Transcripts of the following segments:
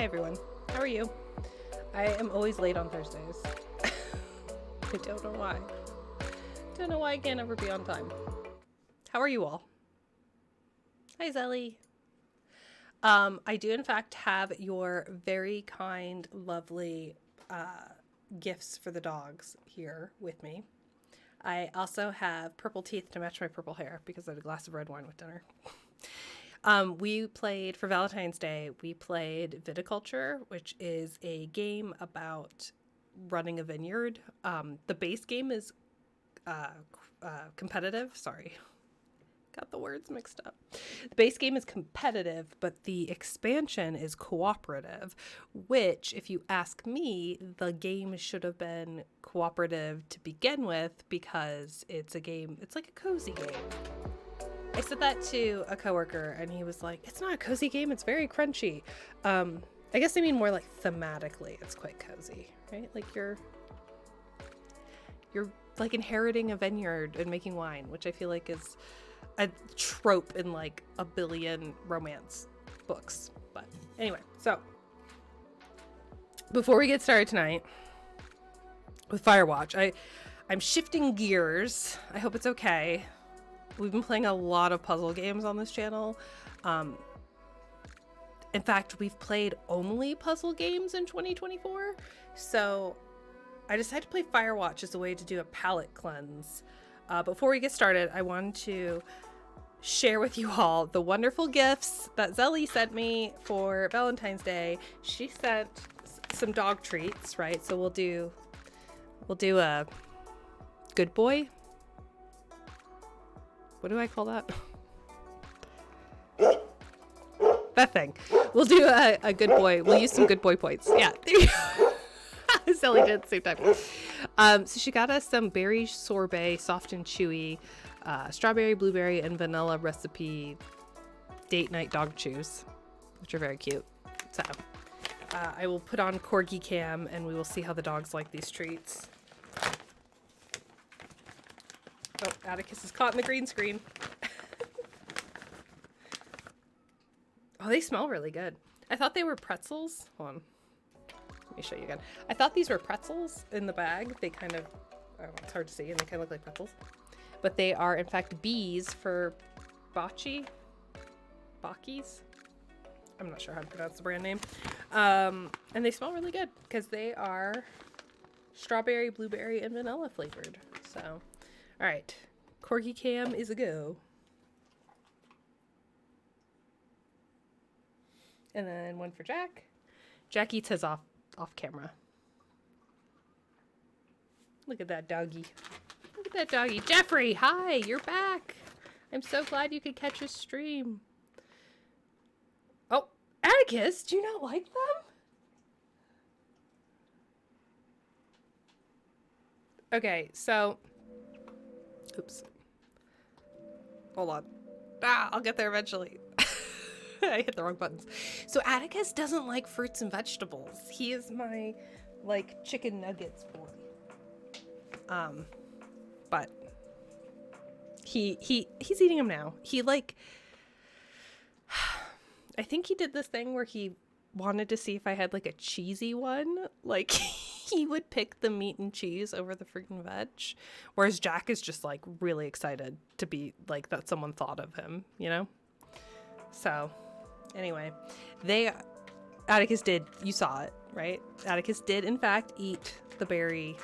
Hi everyone, how are you? I am always late on Thursdays. I don't know why. Don't know why I can't ever be on time. How are you all? Hi Zelly. I do in fact have your very kind, lovely gifts for the dogs here with me. I also have purple teeth to match my purple hair because I had a glass of red wine with dinner. We played, for Valentine's Day, we played Viticulture, which is a game about running a vineyard. The base game is competitive. Sorry. Got the words mixed up. The base game is competitive, but the expansion is cooperative, which, if you ask me, the game should have been cooperative to begin with because it's a game, it's like a cozy game. I said that to a coworker and he was like, it's not a cozy game, it's very crunchy. I guess I mean more like thematically it's quite cozy, right? Like you're like inheriting a vineyard and making wine, which I feel like is a trope in like a billion romance books. But anyway, so before we get started tonight with Firewatch, I'm shifting gears. I hope it's okay. We've been playing a lot of puzzle games on this channel. In fact, we've played only puzzle games in 2024. So I decided to play Firewatch as a way to do a palate cleanse. Before we get started, I wanted to share with you all the wonderful gifts that Zelly sent me for Valentine's Day. She sent some dog treats, right? So we'll do a good boy. What do I call that? That thing. We'll do a good boy. We'll use some good boy points. Yeah. There you go. Sally did at the same time. So she got us some berry sorbet, soft and chewy, strawberry, blueberry, and vanilla recipe date night dog chews, which are very cute. So I will put on Corgi Cam and we will see how the dogs like these treats. Oh, Atticus is caught in the green screen. Oh, they smell really good. I thought they were pretzels. Hold on. Let me show you again. I thought these were pretzels in the bag. They kind of, oh, it's hard to see, and they kind of look like pretzels. But they are, in fact, bees for Bocce. Bocce's? I'm not sure how to pronounce the brand name. And they smell really good because they are strawberry, blueberry, and vanilla flavored. So, all right. Corgi Cam is a go. And then one for Jack. Jack eats his off camera. Look at that doggy. Look at that doggy. Jeffrey, hi, you're back. I'm so glad you could catch a stream. Oh, Atticus, do you not like them? Okay, so, oops. Hold on. I'll get there eventually. I hit the wrong buttons. So Atticus doesn't like fruits and vegetables. He is my, like, chicken nuggets boy. But he's eating them now. He, like, I think he did this thing where he wanted to see if I had, like, a cheesy one. Like, he would pick the meat and cheese over the fruit and veg. Whereas Jack is just, like, really excited to be, like, that someone thought of him, you know? So, anyway, Atticus did, you saw it, right? Atticus did, in fact, eat the berry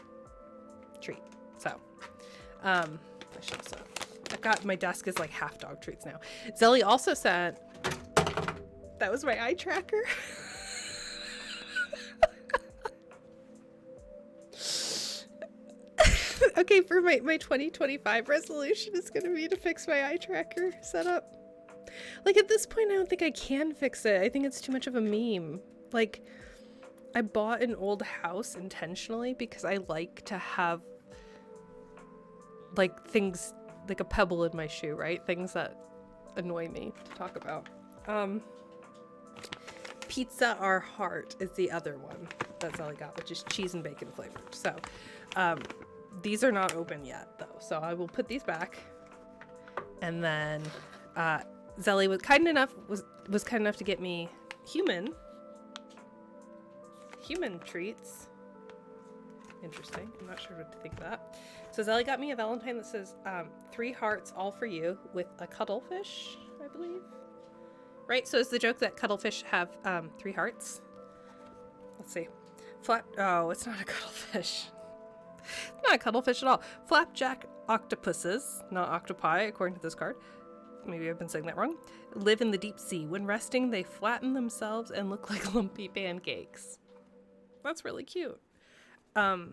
treat. So, I should also, I've got, my desk is like half dog treats now. Zelly also sent, that was my eye tracker. Okay, for my 2025 resolution is going to be to fix my eye tracker setup. Like, at this point, I don't think I can fix it. I think it's too much of a meme. Like, I bought an old house intentionally because I like to have, like, things, like a pebble in my shoe, right? Things that annoy me to talk about. Pizza Our Heart is the other one that's all I got, which is cheese and bacon flavored. So, these are not open yet, though. So I will put these back. And then, Zelly was kind enough to get me human human treats. Interesting. I'm not sure what to think of that. So Zelly got me a Valentine that says 3 hearts all for you with a cuttlefish, I believe. Right? So is the joke that cuttlefish have 3 hearts? Let's see. Oh, it's not a cuttlefish. It's not a cuttlefish at all. Flapjack octopuses, not octopi, according to this card. Maybe I've been saying that wrong. Live in the deep sea. When resting, they flatten themselves and look like lumpy pancakes. That's really cute. So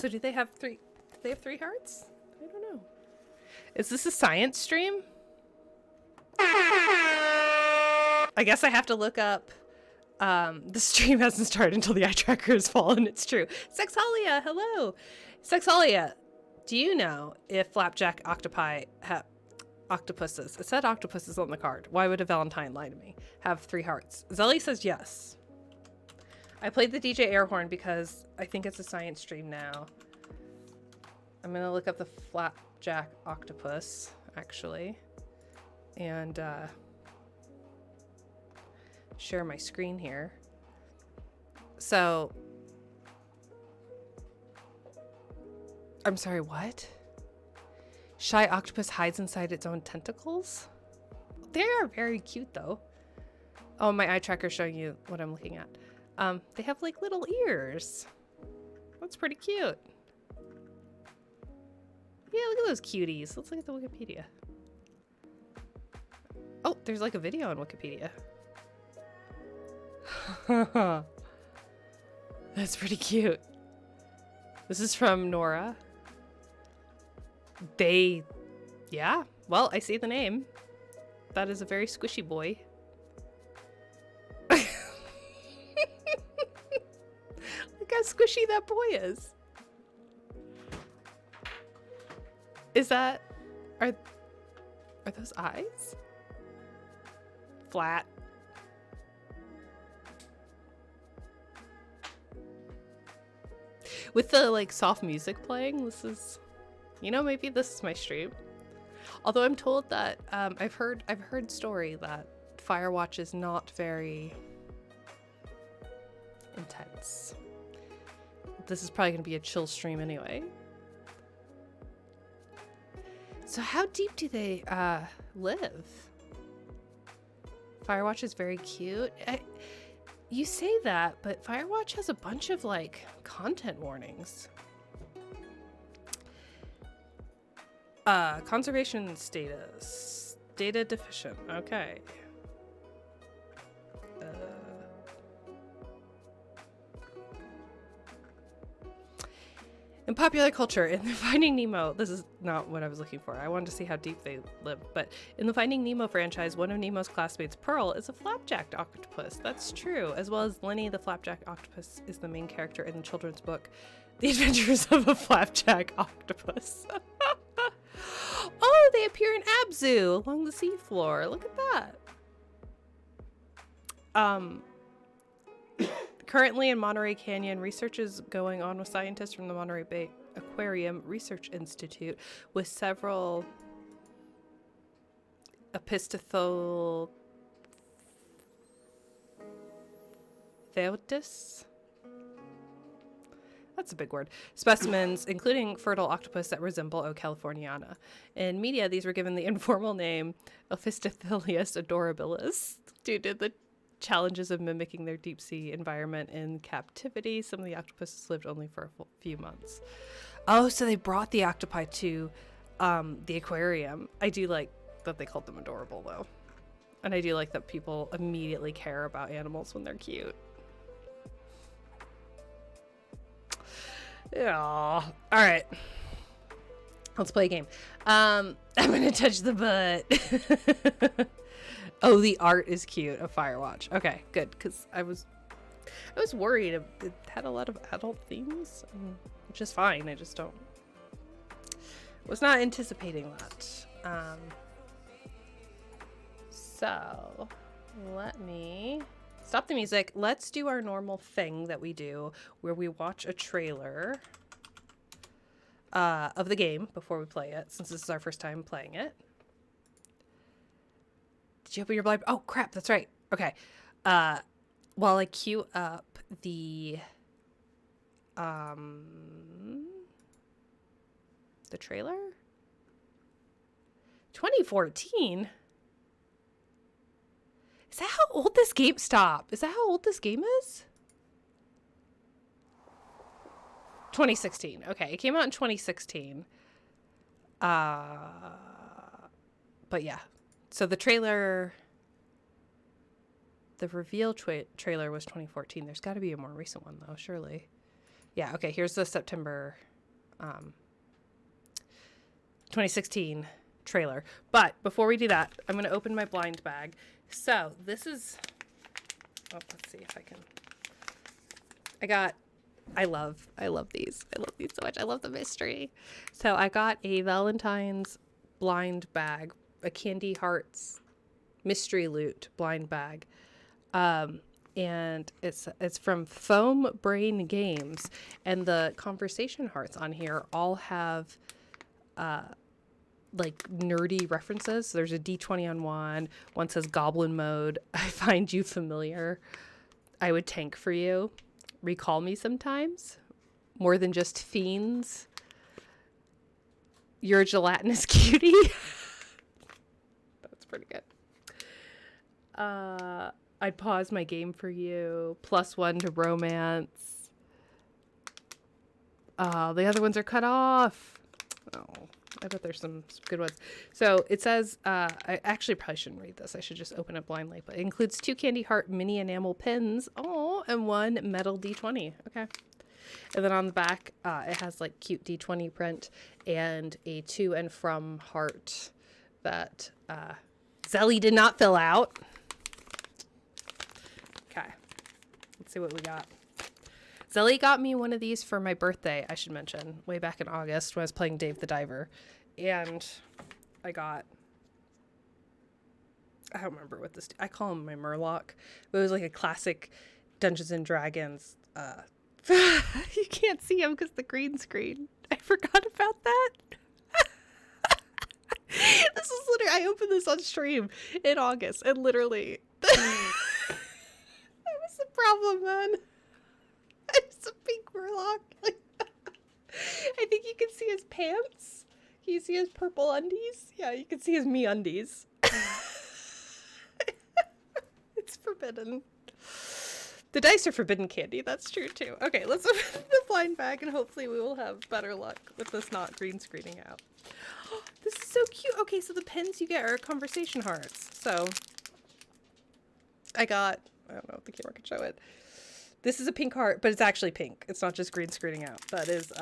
do they have 3? Do they have 3 hearts? I don't know. Is this a science stream? I guess I have to look up. The stream hasn't started until the eye tracker has fallen. It's true. Sexalia, hello. Sexalia, do you know if flapjack octopi have octopuses? It said octopuses on the card. Why would a Valentine lie to me? Have 3 hearts. Zelly says yes. I played the DJ air horn because I think it's a science stream now. I'm gonna look up the flapjack octopus, actually, and share my screen here. So, I'm sorry, what? Shy octopus hides inside its own tentacles? They are very cute, though. Oh, my eye tracker's showing you what I'm looking at. They have like little ears. That's pretty cute. Yeah, look at those cuties. Let's look at the Wikipedia. Oh, there's like a video on Wikipedia. That's pretty cute. This is from Nora. Yeah, well, I see the name. That is a very squishy boy. Look how squishy that boy is. Is that... Are those eyes? Flat. With the like soft music playing, this is... You know, maybe this is my stream. Although I'm told that I've heard story that Firewatch is not very intense. This is probably gonna be a chill stream anyway. So how deep do they live? Firewatch is very cute. You say that, but Firewatch has a bunch of like content warnings. Conservation status. Data deficient. Okay. In popular culture, in the Finding Nemo, this is not what I was looking for. I wanted to see how deep they live. But in the Finding Nemo franchise, one of Nemo's classmates, Pearl, is a flapjack octopus. That's true. As well as Lenny, the flapjack octopus, is the main character in the children's book, The Adventures of a Flapjack Octopus. Oh, they appear in Abzu along the seafloor. Look at that. Currently in Monterey Canyon, research is going on with scientists from the Monterey Bay Aquarium Research Institute with several Opisthotheotis. That's a big word. Specimens, including fertile octopus that resemble O. californiana. In media, these were given the informal name Opisthothelius adorabilis due to the challenges of mimicking their deep sea environment in captivity. Some of the octopuses lived only for a few months. Oh, so they brought the octopi to the aquarium. I do like that they called them adorable, though. And I do like that people immediately care about animals when they're cute. Yeah. All right. Let's play a game. I'm gonna touch the butt. Oh, the art is cute of Firewatch. Okay, good, because I was worried it had a lot of adult themes, which is fine. I just was not anticipating that. So let me stop the music. Let's do our normal thing that we do where we watch a trailer of the game before we play it, since this is our first time playing it. Did you open your library? Oh, crap. That's right. Okay. while I queue up the trailer. 2014. Is that how old this game? Stop. Is that how old this game is? 2016. Okay, it came out in 2016. But yeah. So the trailer, the reveal trailer was 2014. There's got to be a more recent one though, surely. Yeah, okay, here's the September 2016 trailer. But before we do that, I'm going to open my blind bag. So this is, let's see if I can. I love these. I love these so much. I love the mystery. So I got a Valentine's blind bag, a Candy Hearts mystery loot blind bag. And it's from Foam Brain Games, and the conversation hearts on here all have like nerdy references. So there's a D20 on one says Goblin Mode, I find you familiar, I would tank for you, recall me sometimes, more than just fiends, you're a gelatinous cutie. That's pretty good. I'd pause my game for you, +1 to romance. The other ones are cut off. Oh, I bet there's some good ones. So it says, I actually probably shouldn't read this. I should just open it blindly. But it includes 2 Candy Heart mini enamel pins. Oh, and 1 metal D20. Okay. And then on the back, it has like cute D20 print and a to and from heart that Zelly did not fill out. Okay. Let's see what we got. Zelly got me one of these for my birthday, I should mention, way back in August when I was playing Dave the Diver. And I don't remember what this, I call him my Murloc, but it was like a classic Dungeons and Dragons. You can't see him because the green screen. I forgot about that. This is literally, I opened this on stream in August and literally, that was the problem, man. It's a pink Murloc. I think you can see his pants. Can you see his purple undies? Yeah, you can see his me undies. It's forbidden. The dice are forbidden candy. That's true too. Okay, let's open the blind bag and hopefully we will have better luck with this not green screening out. Oh, this is so cute. Okay, so the pins you get are conversation hearts. So I don't know if the camera can show it. This is a pink heart, but it's actually pink. It's not just green screening out. That is,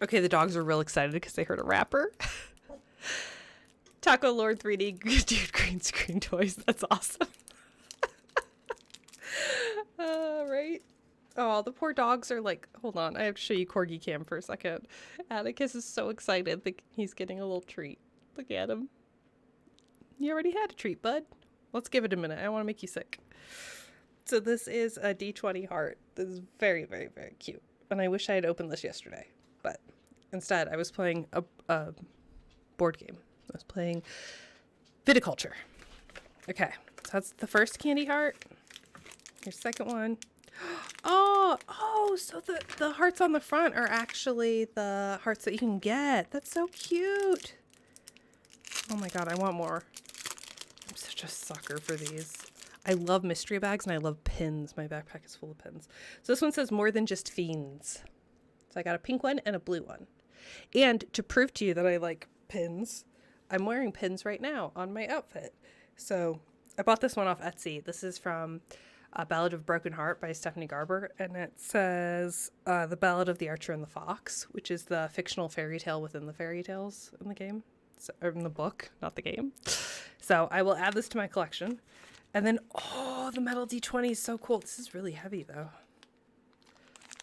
okay, the dogs are real excited because they heard a rapper. Taco Lord 3D dude green screen toys. That's awesome. Right? Oh, the poor dogs are like, hold on, I have to show you Corgi Cam for a second. Atticus is so excited that he's getting a little treat. Look at him. You already had a treat, bud. Let's give it a minute. I don't want to make you sick. So this is a D20 heart. This is very, very, very cute. And I wish I had opened this yesterday. But instead, I was playing a board game. I was playing Viticulture. Okay. So that's the first candy heart. Here's the second one. Oh, so the hearts on the front are actually the hearts that you can get. That's so cute. Oh my god, I want more. I'm such a sucker for these. I love mystery bags and I love pins. My backpack is full of pins. So this one says more than just fiends. So I got a pink one and a blue one. And to prove to you that I like pins, I'm wearing pins right now on my outfit. So I bought this one off Etsy. This is from A Ballad of Broken Heart by Stephanie Garber. And it says The Ballad of the Archer and the Fox, which is the fictional fairy tale within the fairy tales in the game. So, or in the book, not the game. So I will add this to my collection. And then, oh, the metal D20 is so cool. This is really heavy, though.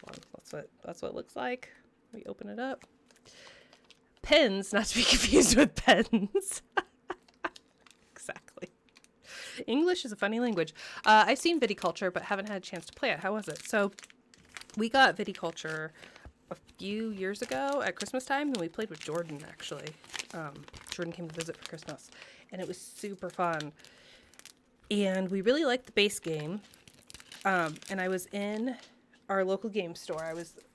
Hold on, that's what it looks like. We open it up. Pins, not to be confused with pens. Exactly. English is a funny language. I've seen Viticulture, but haven't had a chance to play it. How was it? So we got Viticulture a few years ago at Christmas time, and we played with Jordan, actually. Jordan came to visit for Christmas, and it was super fun. And we really liked the base game. And I was in our local game store.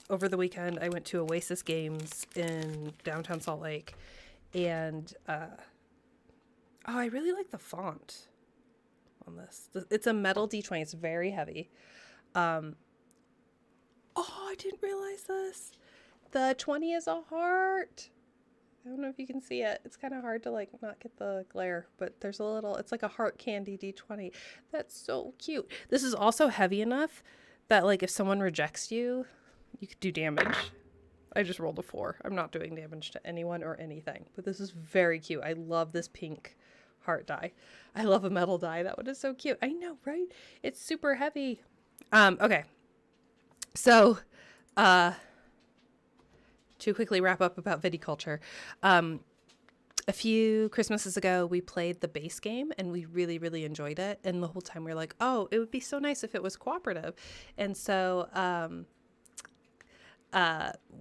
Over the weekend, I went to Oasis Games in downtown Salt Lake. And, I really like the font on this. It's a metal D20. It's very heavy. I didn't realize this. The 20 is a heart. I don't know if you can see it. It's kind of hard to not get the glare, but there's it's like a heart candy D20. That's so cute. This is also heavy enough that if someone rejects you, you could do damage. I just rolled a 4. I'm not doing damage to anyone or anything, but this is very cute. I love this pink heart die. I love a metal die. That one is so cute. I know, right? It's super heavy. Okay. So, to quickly wrap up about viticulture, a few Christmases ago, we played the base game and we really, really enjoyed it. And the whole time we were like, oh, it would be so nice if it was cooperative. And so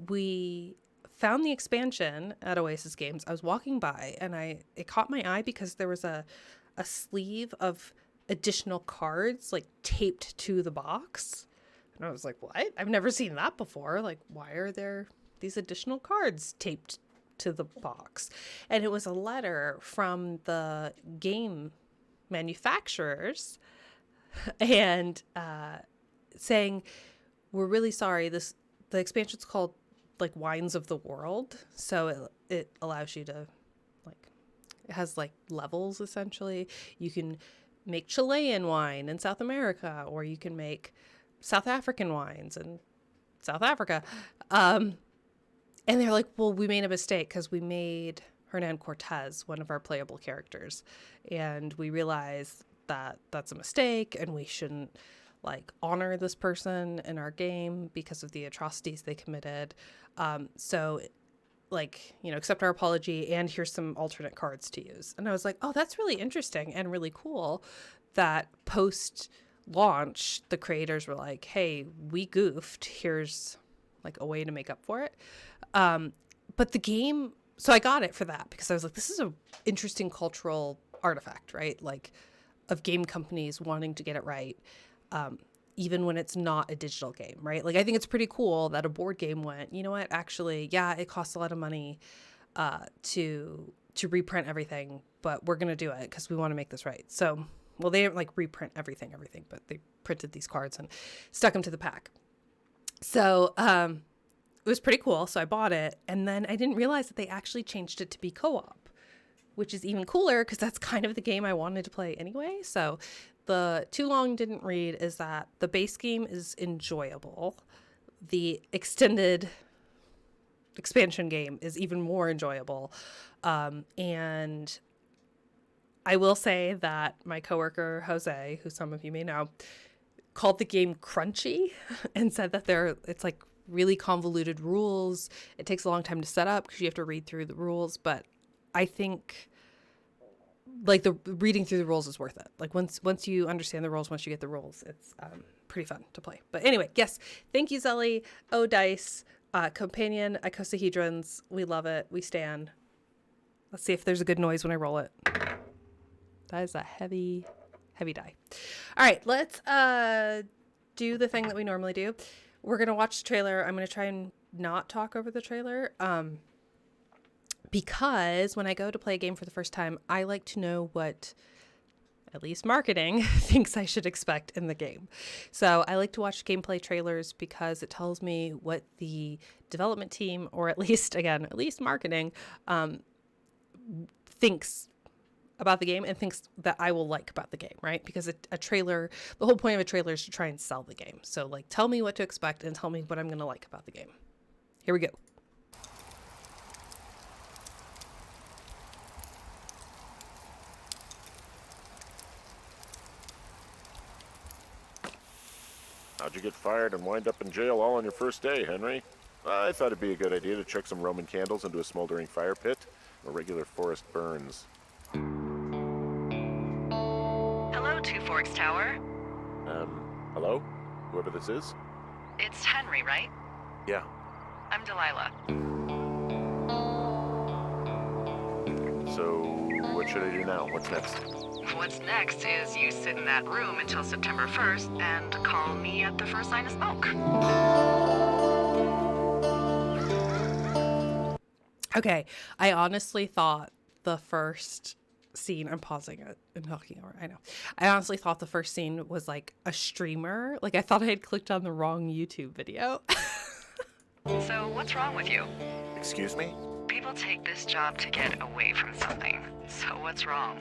we found the expansion at Oasis Games. I was walking by and it caught my eye because there was a sleeve of additional cards taped to the box. And I was like, what? I've never seen that before. Why are there these additional cards taped to the box? And it was a letter from the game manufacturers and saying, we're really sorry. The expansion's called Wines of the World. So it allows you to it has levels essentially. You can make Chilean wine in South America, or you can make South African wines in South Africa. And they're like, well, we made a mistake because we made Hernan Cortez one of our playable characters. And we realized that that's a mistake and we shouldn't honor this person in our game because of the atrocities they committed. So accept our apology and here's some alternate cards to use. And I was like, oh, that's really interesting and really cool that post launch, the creators were like, hey, we goofed. Here's a way to make up for it. But the game, so I got it for that because I was like, this is a interesting cultural artifact, right? Of game companies wanting to get it right. Even when it's not a digital game, right? I think it's pretty cool that a board game went, you know what, actually, yeah, it costs a lot of money to reprint everything, but we're going to do it because we want to make this right. So, well, they didn't reprint everything, but they printed these cards and stuck them to the pack. So it was pretty cool. So I bought it. And then I didn't realize that they actually changed it to be co-op, which is even cooler because that's kind of the game I wanted to play anyway. So the too long didn't read is that the base game is enjoyable. The extended expansion game is even more enjoyable. And I will say that my coworker, Jose, who some of you may know, called the game crunchy and said that it's really convoluted rules. It takes a long time to set up because you have to read through the rules. But I think the reading through the rules is worth it. Once you understand the rules, once you get the rules, it's pretty fun to play. But anyway, yes, thank you, Zelly. Oh, Dice, companion icosahedrons. We love it. We stan. Let's see if there's a good noise when I roll it. That is a heavy, heavy die. All right, let's do the thing that we normally do. We're going to watch the trailer. I'm going to try and not talk over the trailer. Because when I go to play a game for the first time, I like to know what, at least marketing, thinks I should expect in the game. So I like to watch gameplay trailers because it tells me what the development team, or at least marketing, thinks about the game and thinks that I will like about the game, right? Because a trailer, the whole point of a trailer is to try and sell the game. So tell me what to expect and tell me what I'm going to like about the game. Here we go. How'd you get fired and wind up in jail all on your first day, Henry? I thought it'd be a good idea to chuck some Roman candles into a smoldering fire pit. A regular forest burns. Hello, Two Forks Tower. Hello? Whoever this is? It's Henry, right? Yeah. I'm Delilah. So, what should I do now? What's next? What's next is you sit in that room until September 1st and call me at the first sign of smoke. Okay, I honestly thought the first scene, I'm pausing it and talking over, I know. I honestly thought the first scene was like a streamer. Like I thought I had clicked on the wrong YouTube video. So what's wrong with you? Excuse me? People take this job to get away from something. So what's wrong?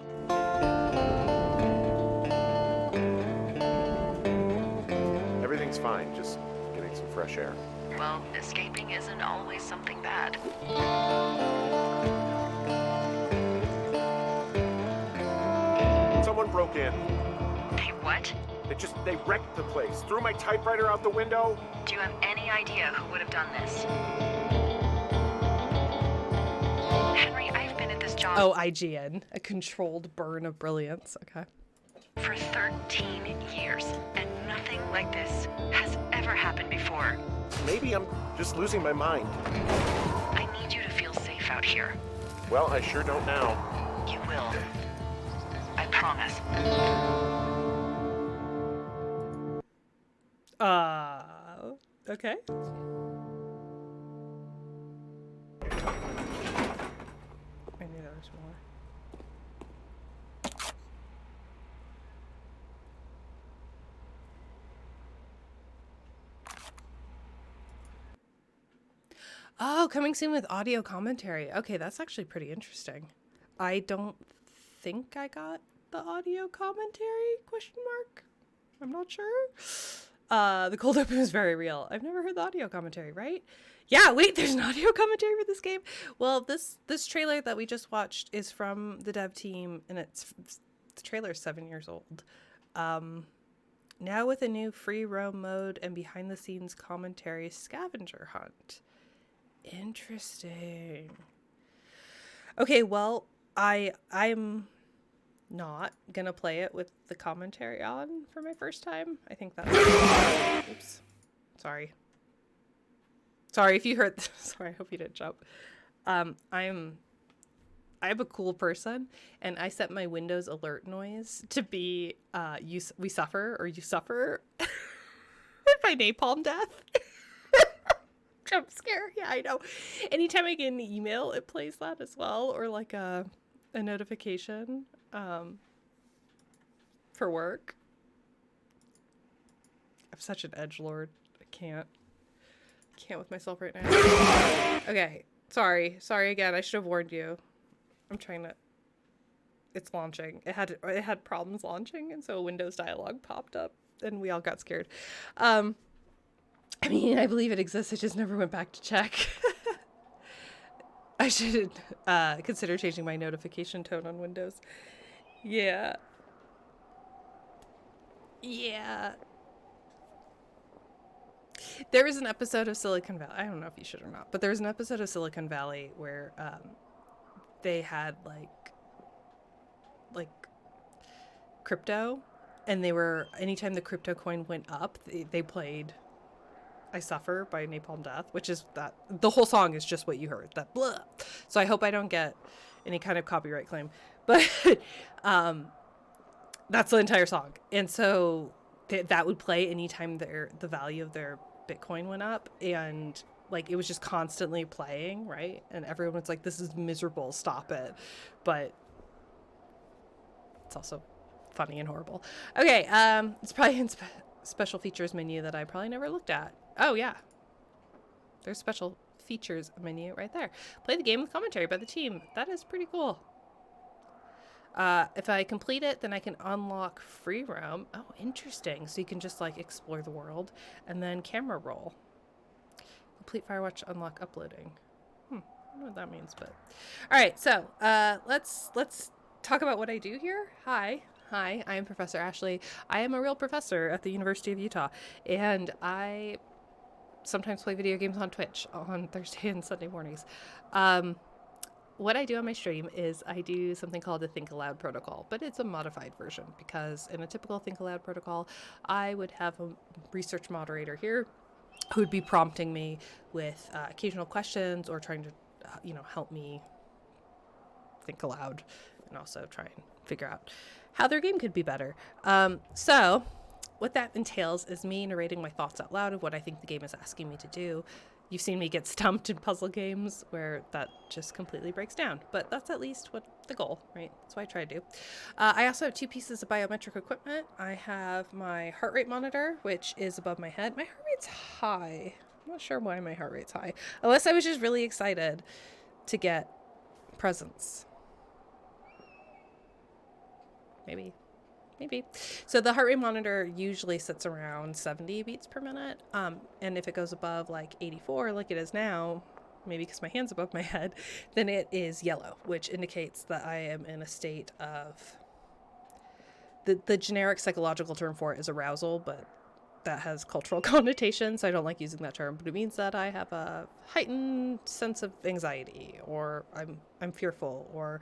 Everything's fine, just getting some fresh air. Well, escaping isn't always something bad. Someone broke in. Hey, what? They wrecked the place. Threw my typewriter out the window. Do you have any idea who would have done this? Henry, I've been at this job Oh, IGN, a controlled burn of brilliance. Okay. for 13 years, and nothing like this has ever happened before. Maybe I'm just losing my mind. I need you to feel safe out here. Well, I sure don't now. You will. I promise. Okay. I knew there was more. Oh, coming soon with audio commentary. Okay, that's actually pretty interesting. I don't think I got the audio commentary, question mark? I'm not sure. The cold open is very real. I've never heard the audio commentary, right? Yeah, wait, there's an audio commentary for this game? Well, this trailer that we just watched is from the dev team, and the trailer is 7 years old. Now with a new free roam mode and behind the scenes commentary scavenger hunt. Interesting. Okay, well, I'm not gonna play it with the commentary on for my first time. I think that's oops. Sorry if you heard sorry, I hope you didn't jump. I'm a cool person, and I set my Windows alert noise to be we suffer or you suffer by napalm death. Jump scare. Yeah, I know. Anytime I get an email, it plays that as well, or like a notification for work. I'm such an edgelord. I can't with myself right now. Okay, sorry again. I should have warned you. I'm trying to. It's launching. It had problems launching, and so a Windows dialog popped up, and we all got scared. I mean, I believe it exists. I just never went back to check. I should consider changing my notification tone on Windows. Yeah. There was an episode of Silicon Valley. I don't know if you should or not, but there was an episode of Silicon Valley where they had like crypto, and they were, anytime the crypto coin went up, they played I Suffer by Napalm Death, which is that the whole song is just what you heard, that blah. So I hope I don't get any kind of copyright claim, but that's the entire song. And so that would play anytime the value of their Bitcoin went up, and like it was just constantly playing, right? And everyone was like, this is miserable, stop it. But it's also funny and horrible. Okay, it's probably in special features menu that I probably never looked at. Oh yeah, there's special features menu right there. Play the game with commentary by the team. That is pretty cool. If I complete it, then I can unlock free roam. Oh, interesting. So you can just like explore the world, and then camera roll. Complete Firewatch unlock uploading. I don't know what that means, but all right. So let's talk about what I do here. Hi, I am Professor Ashley. I am a real professor at the University of Utah, and I sometimes play video games on Twitch on Thursday and Sunday mornings. What I do on my stream is I do something called the Think Aloud protocol, but it's a modified version, because in a typical Think Aloud protocol, I would have a research moderator here who would be prompting me with occasional questions or trying to, help me think aloud and also try and figure out how their game could be better. So what that entails is me narrating my thoughts out loud of what I think the game is asking me to do. You've seen me get stumped in puzzle games where that just completely breaks down, but that's at least what the goal, right? That's what I try to do. I also have 2 pieces of biometric equipment. I have my heart rate monitor, which is above my head. My heart rate's high. I'm not sure why my heart rate's high, unless I was just really excited to get presents. Maybe. So the heart rate monitor usually sits around 70 beats per minute. And if it goes above like 84, like it is now, maybe because my hand's above my head, then it is yellow, which indicates that I am in a state of, the generic psychological term for it is arousal, but that has cultural connotations, so I don't like using that term, but it means that I have a heightened sense of anxiety, or I'm fearful, or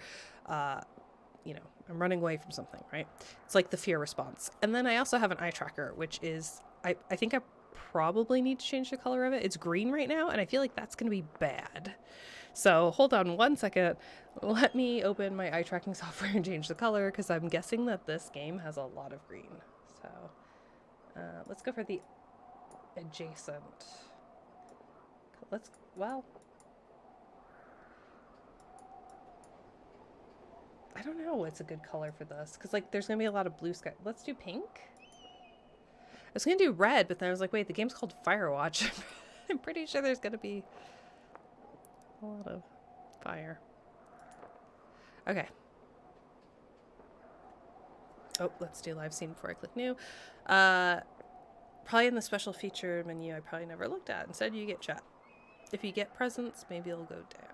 I'm running away from something, right? It's like the fear response. And then I also have an eye tracker, which is, I think I probably need to change the color of it. It's green right now, and I feel like that's going to be bad. So hold on one second. Let me open my eye tracking software and change the color, because I'm guessing that this game has a lot of green. So let's go for the adjacent. I don't know what's a good color for this, because like there's gonna be a lot of blue sky. Let's do pink. I was gonna do red, but then I was like, wait, the game's called Firewatch. I'm pretty sure there's gonna be a lot of fire. Okay. Oh, let's do live scene before I click new. Probably in the special feature menu I probably never looked at. Instead you get chat. If you get presents, maybe it'll go down.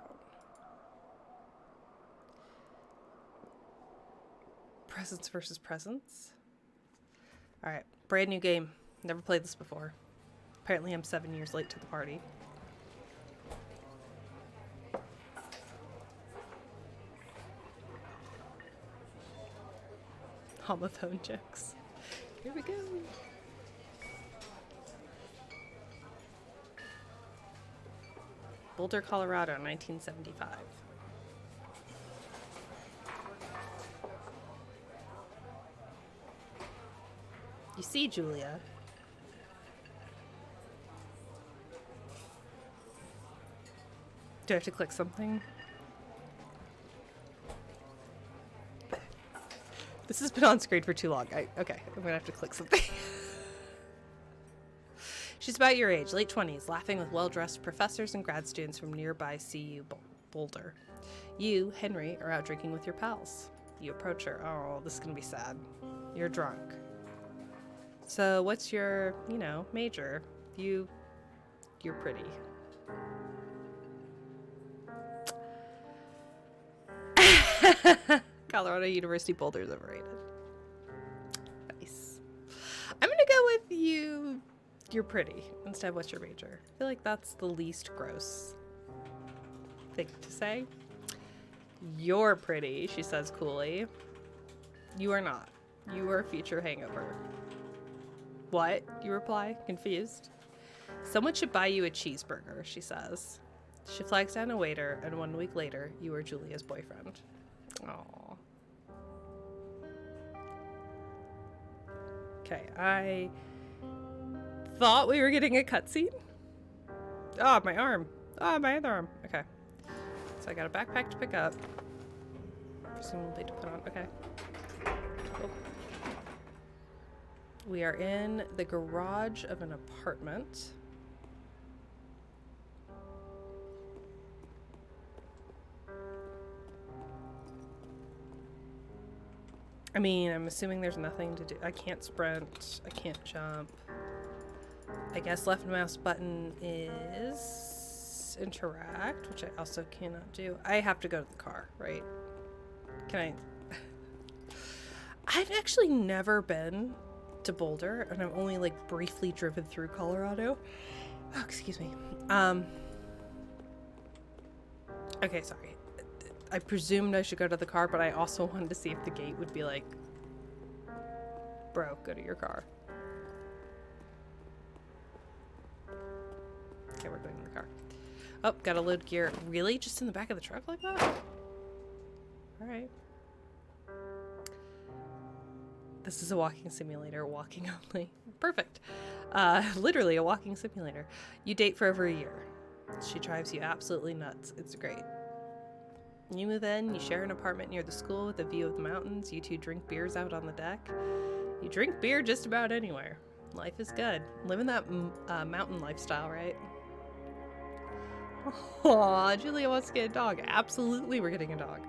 Presents versus presents. Alright, brand new game. Never played this before. Apparently I'm 7 years late to the party. Homophone jokes. Here we go. Boulder, Colorado, 1975. You see, Julia. Do I have to click something? This has been on screen for too long. Okay, I'm gonna have to click something. She's about your age, late 20s, laughing with well-dressed professors and grad students from nearby CU Boulder. You, Henry, are out drinking with your pals. You approach her. Oh, this is gonna be sad. You're drunk. So what's your, major? You're pretty. Colorado University Boulder is overrated. Nice. I'm gonna go with you're pretty instead of what's your major. I feel like that's the least gross thing to say. You're pretty, she says coolly. You are not. You are a future hangover. What? You reply, confused. Someone should buy you a cheeseburger, she says. She flags down a waiter, and 1 week later, you are Julia's boyfriend. Aww. Okay, I thought we were getting a cutscene. Oh, my arm. Oh, my other arm. Okay. So I got a backpack to pick up. Presumably to put on. Okay. Oh. We are in the garage of an apartment. I mean, I'm assuming there's nothing to do. I can't sprint. I can't jump. I guess left mouse button is interact, which I also cannot do. I have to go to the car, right? Can I? I've actually never been to Boulder, and I've only like briefly driven through Colorado. Oh, excuse me. Okay, sorry. I presumed I should go to the car, but I also wanted to see if the gate would be like, bro, go to your car. Okay, we're going to the car. Oh, gotta load gear. Really? Just in the back of the truck like that? Alright. This is a walking simulator, walking only. Perfect. Literally a walking simulator. You date for over a year. She drives you absolutely nuts. It's great. You move in, you share an apartment near the school with a view of the mountains. You two drink beers out on the deck. You drink beer just about anywhere. Life is good. Living that mountain lifestyle, right? Aw, Julia wants to get a dog. Absolutely, we're getting a dog.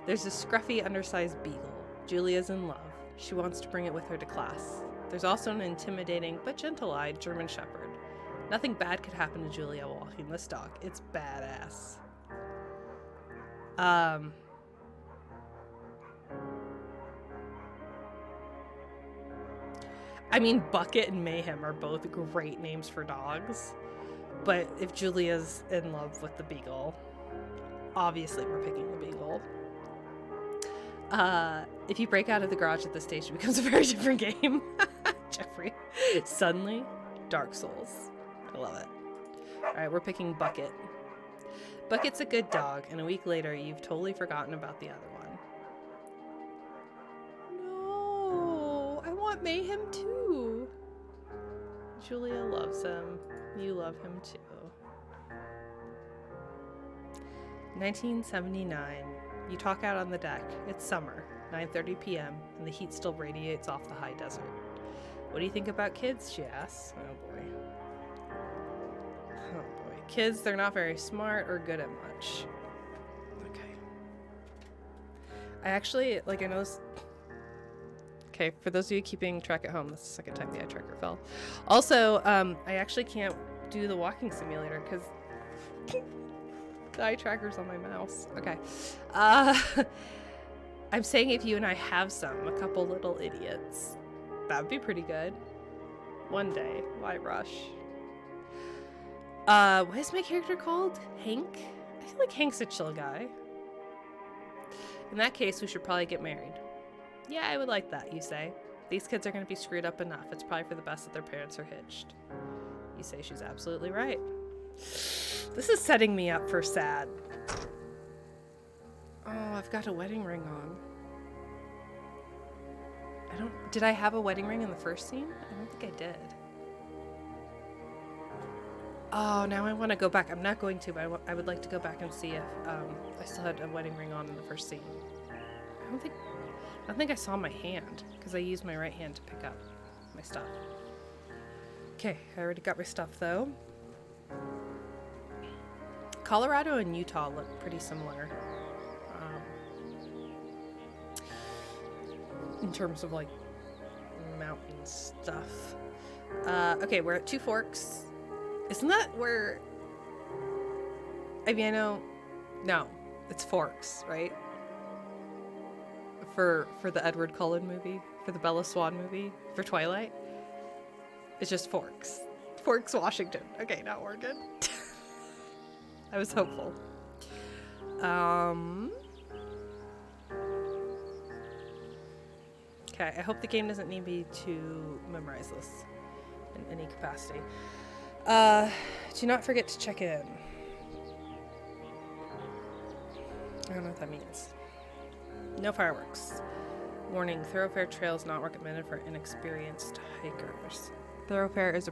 There's a scruffy, undersized beagle. Julia's in love. She wants to bring it with her to class. There's also an intimidating but gentle-eyed German Shepherd. Nothing bad could happen to Julia walking this dog. It's badass. I mean, Bucket and Mayhem are both great names for dogs. But if Julia's in love with the beagle, obviously we're picking the beagle. If you break out of the garage at this stage, it becomes a very different game. Jeffrey. Suddenly, Dark Souls. I love it. Alright, we're picking Bucket. Bucket's a good dog, and a week later, you've totally forgotten about the other one. No, I want Mayhem too. Julia loves him. You love him too. 1979. You talk out on the deck. It's summer, 9:30 p.m., and the heat still radiates off the high desert. What do you think about kids? She asks. Oh boy. Oh boy. Kids, they're not very smart or good at much. Okay. I actually, I know this. Okay, for those of you keeping track at home, this is the second time the eye tracker fell. Also, I actually can't do the walking simulator because the eye tracker's on my mouse. Okay. I'm saying if you and I have a couple little idiots, that would be pretty good. One day. Why rush? What is my character called? Hank? I feel like Hank's a chill guy. In that case, we should probably get married. Yeah, I would like that, you say. These kids are going to be screwed up enough. It's probably for the best that their parents are hitched. You say she's absolutely right. This is setting me up for sad. Oh, I've got a wedding ring on. Did I have a wedding ring in the first scene? I don't think I did. Oh, now I want to go back. I'm not going to, but I would like to go back and see if I still had a wedding ring on in the first scene. I don't think I saw my hand, because I used my right hand to pick up my stuff. Okay, I already got my stuff, though. Colorado and Utah look pretty similar. In terms of, mountain stuff. Okay, we're at Two Forks. Isn't that where... I mean, I know... No, it's Forks, right? For the Edward Cullen movie, for the Bella Swan movie, for Twilight. It's just Forks. Forks, Washington. Okay, now we're good. I was hopeful. Okay, I hope the game doesn't need me to memorize this in any capacity. Do not forget to check in. I don't know what that means. No fireworks. Warning, thoroughfare trails not recommended for inexperienced hikers. Thoroughfare is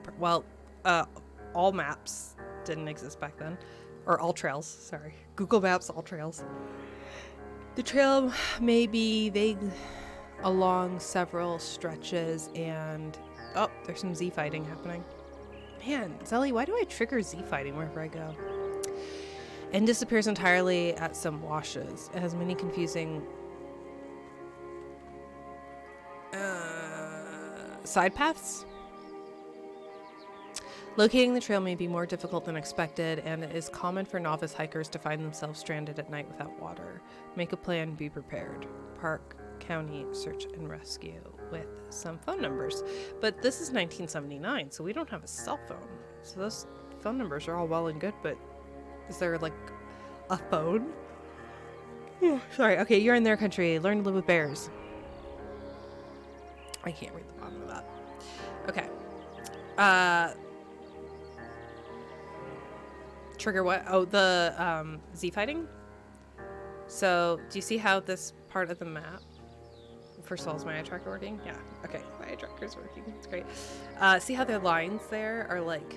all maps didn't exist back then. Or all trails, sorry. Google Maps, all trails. The trail may be vague along several stretches and... Oh, there's some Z fighting happening. Man, Zelly, why do I trigger Z fighting wherever I go? And disappears entirely at some washes. It has many confusing... side paths? Locating the trail may be more difficult than expected, and it is common for novice hikers to find themselves stranded at night without water. Make a plan, be prepared. Park, County, Search and Rescue with some phone numbers. But this is 1979, so we don't have a cell phone. So those phone numbers are all well and good, but is there a phone? Sorry, okay, you're in their country. Learn to live with bears. I can't read the bottom of that. Okay. Trigger what? Oh, the Z fighting? So, do you see how this part of the map First of all, is my eye tracker working? Yeah. Okay, my eye tracker's working. It's great. See how their lines there are like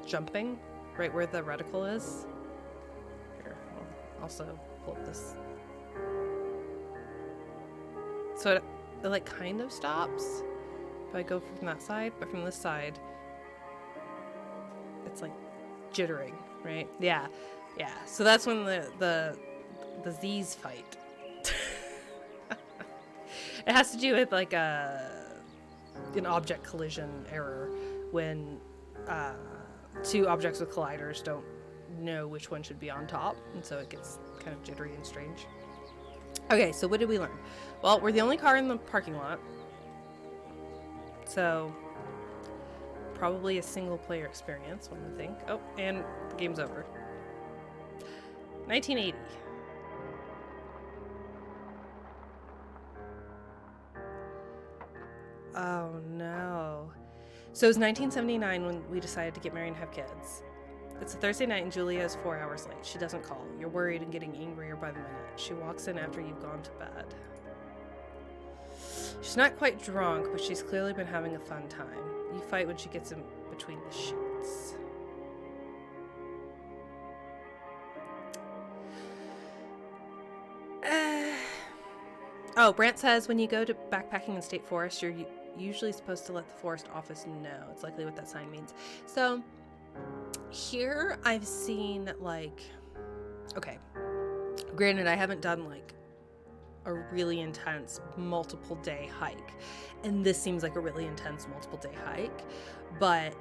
jumping right where the reticle is? Here, I'll also pull up this. So it like kind of stops if I go from that side, but from this side, it's like jittering, right? Yeah. So that's when the Z's fight. It has to do with like an object collision error when two objects with colliders don't know which one should be on top, and so it gets kind of jittery and strange. Okay, so what did we learn? Well, we're the only car in the parking lot, so probably a single player experience, one would think. Oh, and the game's over. 1980. Oh no. So it was 1979 when we decided to get married and have kids. It's a Thursday night and Julia is 4 hours late. She doesn't call. You're worried and getting angrier by the minute. She walks in after you've gone to bed. She's not quite drunk, but she's clearly been having a fun time. You fight when she gets in between the sheets. Oh, Brant says when you go to backpacking in State Forest, you're usually supposed to let the forest office know. It's likely what that sign means. So here I've seen like, okay, granted I haven't done like a really intense multiple day hike, and this seems like a really intense multiple day hike, but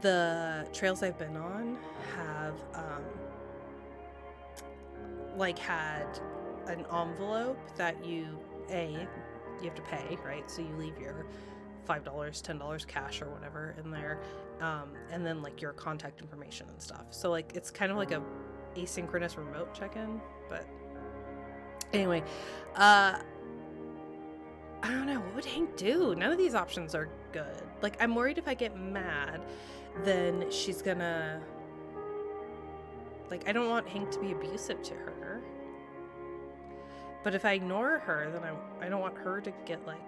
the trails I've been on have like had an envelope that you have to pay, right? So you leave your $5, $10 cash or whatever in there, and then like your contact information and stuff. So like it's kind of like a asynchronous remote check-in, but anyway, I don't know, what would Hank do? None of these options are good. Like, I'm worried if I get mad, then she's gonna, like, I don't want Hank to be abusive to her. But if I ignore her, then I don't want her to get, like,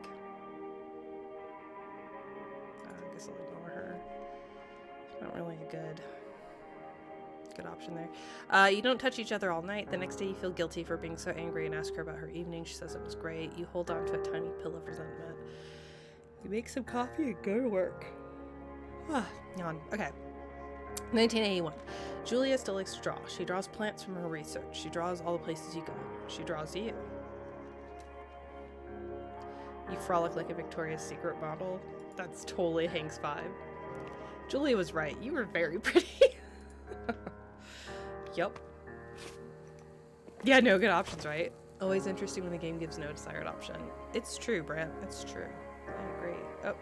I guess I'll ignore her. It's not really a good option there. You don't touch each other all night. The next day you feel guilty for being so angry and ask her about her evening. She says it was great. You hold on to a tiny pill of resentment. You make some coffee and go to work. Yawn. Okay. 1981. Julia still likes to draw. She draws plants from her research. She draws all the places you go. She draws you. You frolic like a Victoria's Secret model. That's totally Hank's vibe. Julia was right. You were very pretty. Yup. Yeah, no, good options, right? Always interesting when the game gives no desired option. It's true, Brent. It's true. I agree. Oh.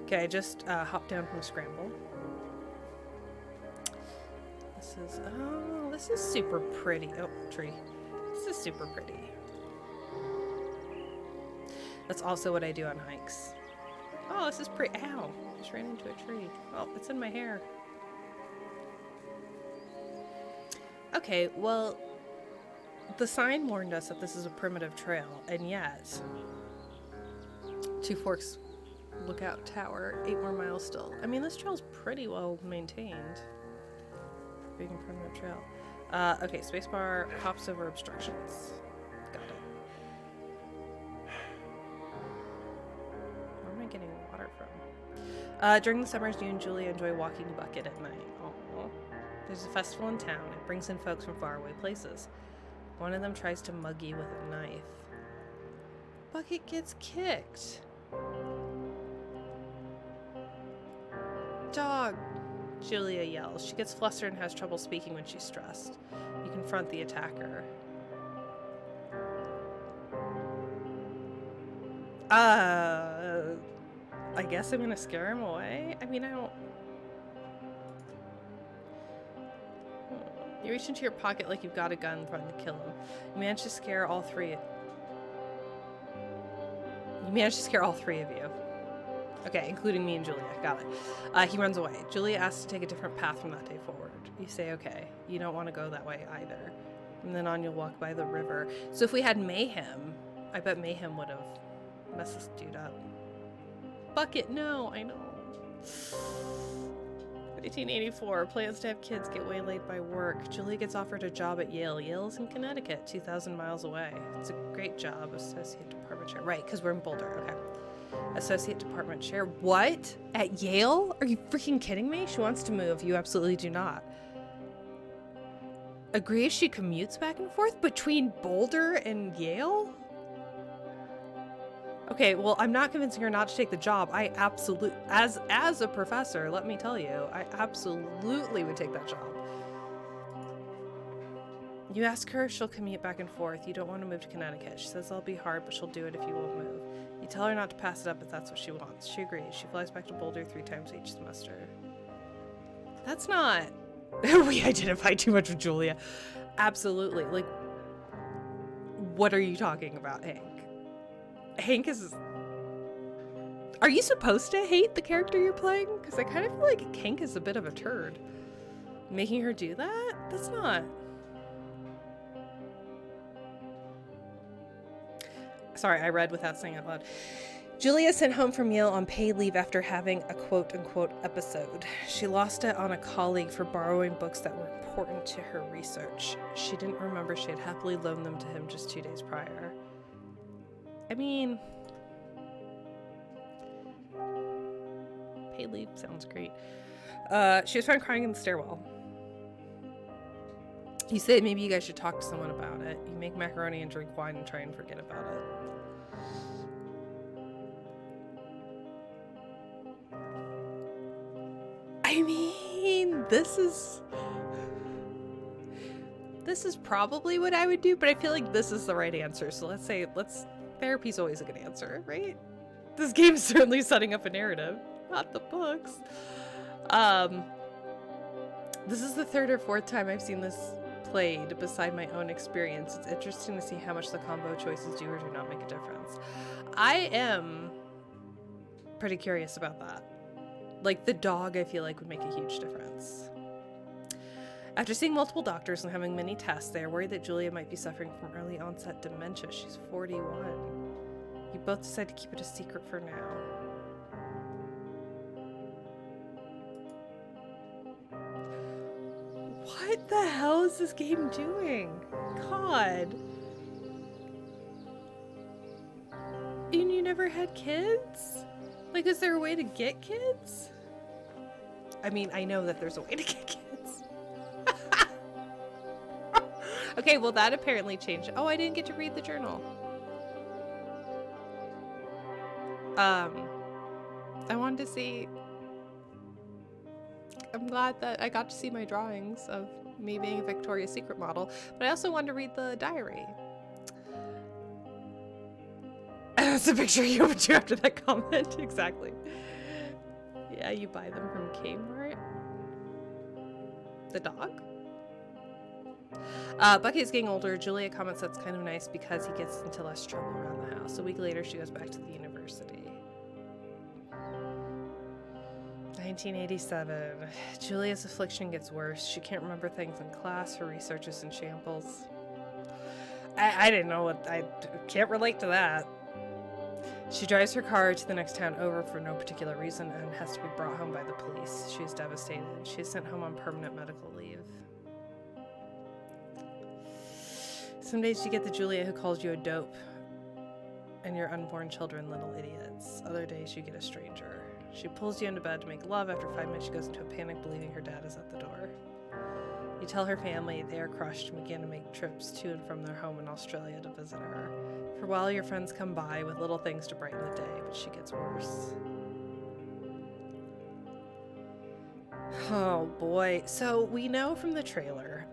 Okay, I just hopped down from a scramble. This is super pretty. Oh, tree. This is super pretty. That's also what I do on hikes. Oh, this is pretty. Ow. Just ran into a tree. Oh, it's in my hair. Okay, well, the sign warned us that this is a primitive trail, and yet, Two Forks Lookout Tower, 8 more miles still. I mean, this trail's pretty well maintained, being a primitive trail. Okay, spacebar hops over obstructions. Got it. Where am I getting water from? During the summers, you and Julia enjoy walking Bucket at night. Aww. There's a festival in town. It brings in folks from faraway places. One of them tries to mug you with a knife. Bucket gets kicked. Dog, Julia yells. She gets flustered and has trouble speaking when she's stressed. You confront the attacker. I guess I'm gonna scare him away? I mean, I don't... You reach into your pocket like you've got a gun trying to kill him. You manage to scare all three of you. Okay, including me and Julia. Got it. He runs away. Julia asks to take a different path from that day forward. You say, okay. You don't want to go that way either. From then on, you'll walk by the river. So if we had Mayhem, I bet Mayhem would have Mess this dude up. Bucket, no, I know. 1984, plans to have kids get waylaid by work. Julia gets offered a job at Yale. Yale's in Connecticut, 2,000 miles away. It's a great job, associate department chair. Right, because we're in Boulder, okay. Associate department chair. What? At Yale? Are you freaking kidding me? She wants to move. You absolutely do not. Agrees she commutes back and forth between Boulder and Yale? Okay, well, I'm not convincing her not to take the job. I absolutely, as a professor, let me tell you, I absolutely would take that job. You ask her if she'll commute back and forth. You don't want to move to Connecticut. She says it'll be hard, but she'll do it if you will move. You tell her not to pass it up if that's what she wants. She agrees. She flies back to Boulder 3 times each semester. That's not... We identify too much with Julia. Absolutely. Like, what are you talking about, Hank? Hank is... Are you supposed to hate the character you're playing? Because I kind of feel like Hank is a bit of a turd. Making her do that? That's not... Sorry, I read without saying it out loud. Julia sent home from Yale on paid leave after having a quote-unquote episode. She lost it on a colleague for borrowing books that were important to her research. She didn't remember she had happily loaned them to him just 2 days prior. I mean... Paid leave sounds great. She was found crying in the stairwell. You say maybe you guys should talk to someone about it. You make macaroni and drink wine and try and forget about it. I mean, this is probably what I would do, but I feel like this is the right answer. So therapy's always a good answer, right? This game is certainly setting up a narrative, not the books. This is the 3rd or 4th time I've seen this played beside my own experience. It's interesting to see how much the combo choices do or do not make a difference. I am pretty curious about that. Like, the dog, I feel like, would make a huge difference. After seeing multiple doctors and having many tests, they are worried that Julia might be suffering from early onset dementia. She's 41. You both decide to keep it a secret for now. What the hell is this game doing? God. And you never had kids? Like, is there a way to get kids? I mean, I know that there's a way to get kids. Okay, well, that apparently changed. Oh, I didn't get to read the journal. I wanted to see... I'm glad that I got to see my drawings of me being a Victoria's Secret model, but I also wanted to read the diary. And that's the picture you opened to after that comment. Exactly. Yeah, you buy them from Kmart. The dog? Bucky is getting older. Julia comments that's kind of nice because he gets into less trouble around the house. A week later, she goes back to the university. 1987. Julia's affliction gets worse. She can't remember things in class. Her research is in shambles. I didn't know what... I can't relate to that. She drives her car to the next town over for no particular reason and has to be brought home by the police. She is devastated. She is sent home on permanent medical leave. Some days you get the Julia who calls you a dope and your unborn children little idiots. Other days you get a stranger. She pulls you into bed to make love. After 5 minutes she goes into a panic believing her dad is at the door. You tell her family. They are crushed and begin to make trips to and from their home in Australia to visit her. For a while your friends come by with little things to brighten the day, but she gets worse. Oh boy. So we know from the trailer,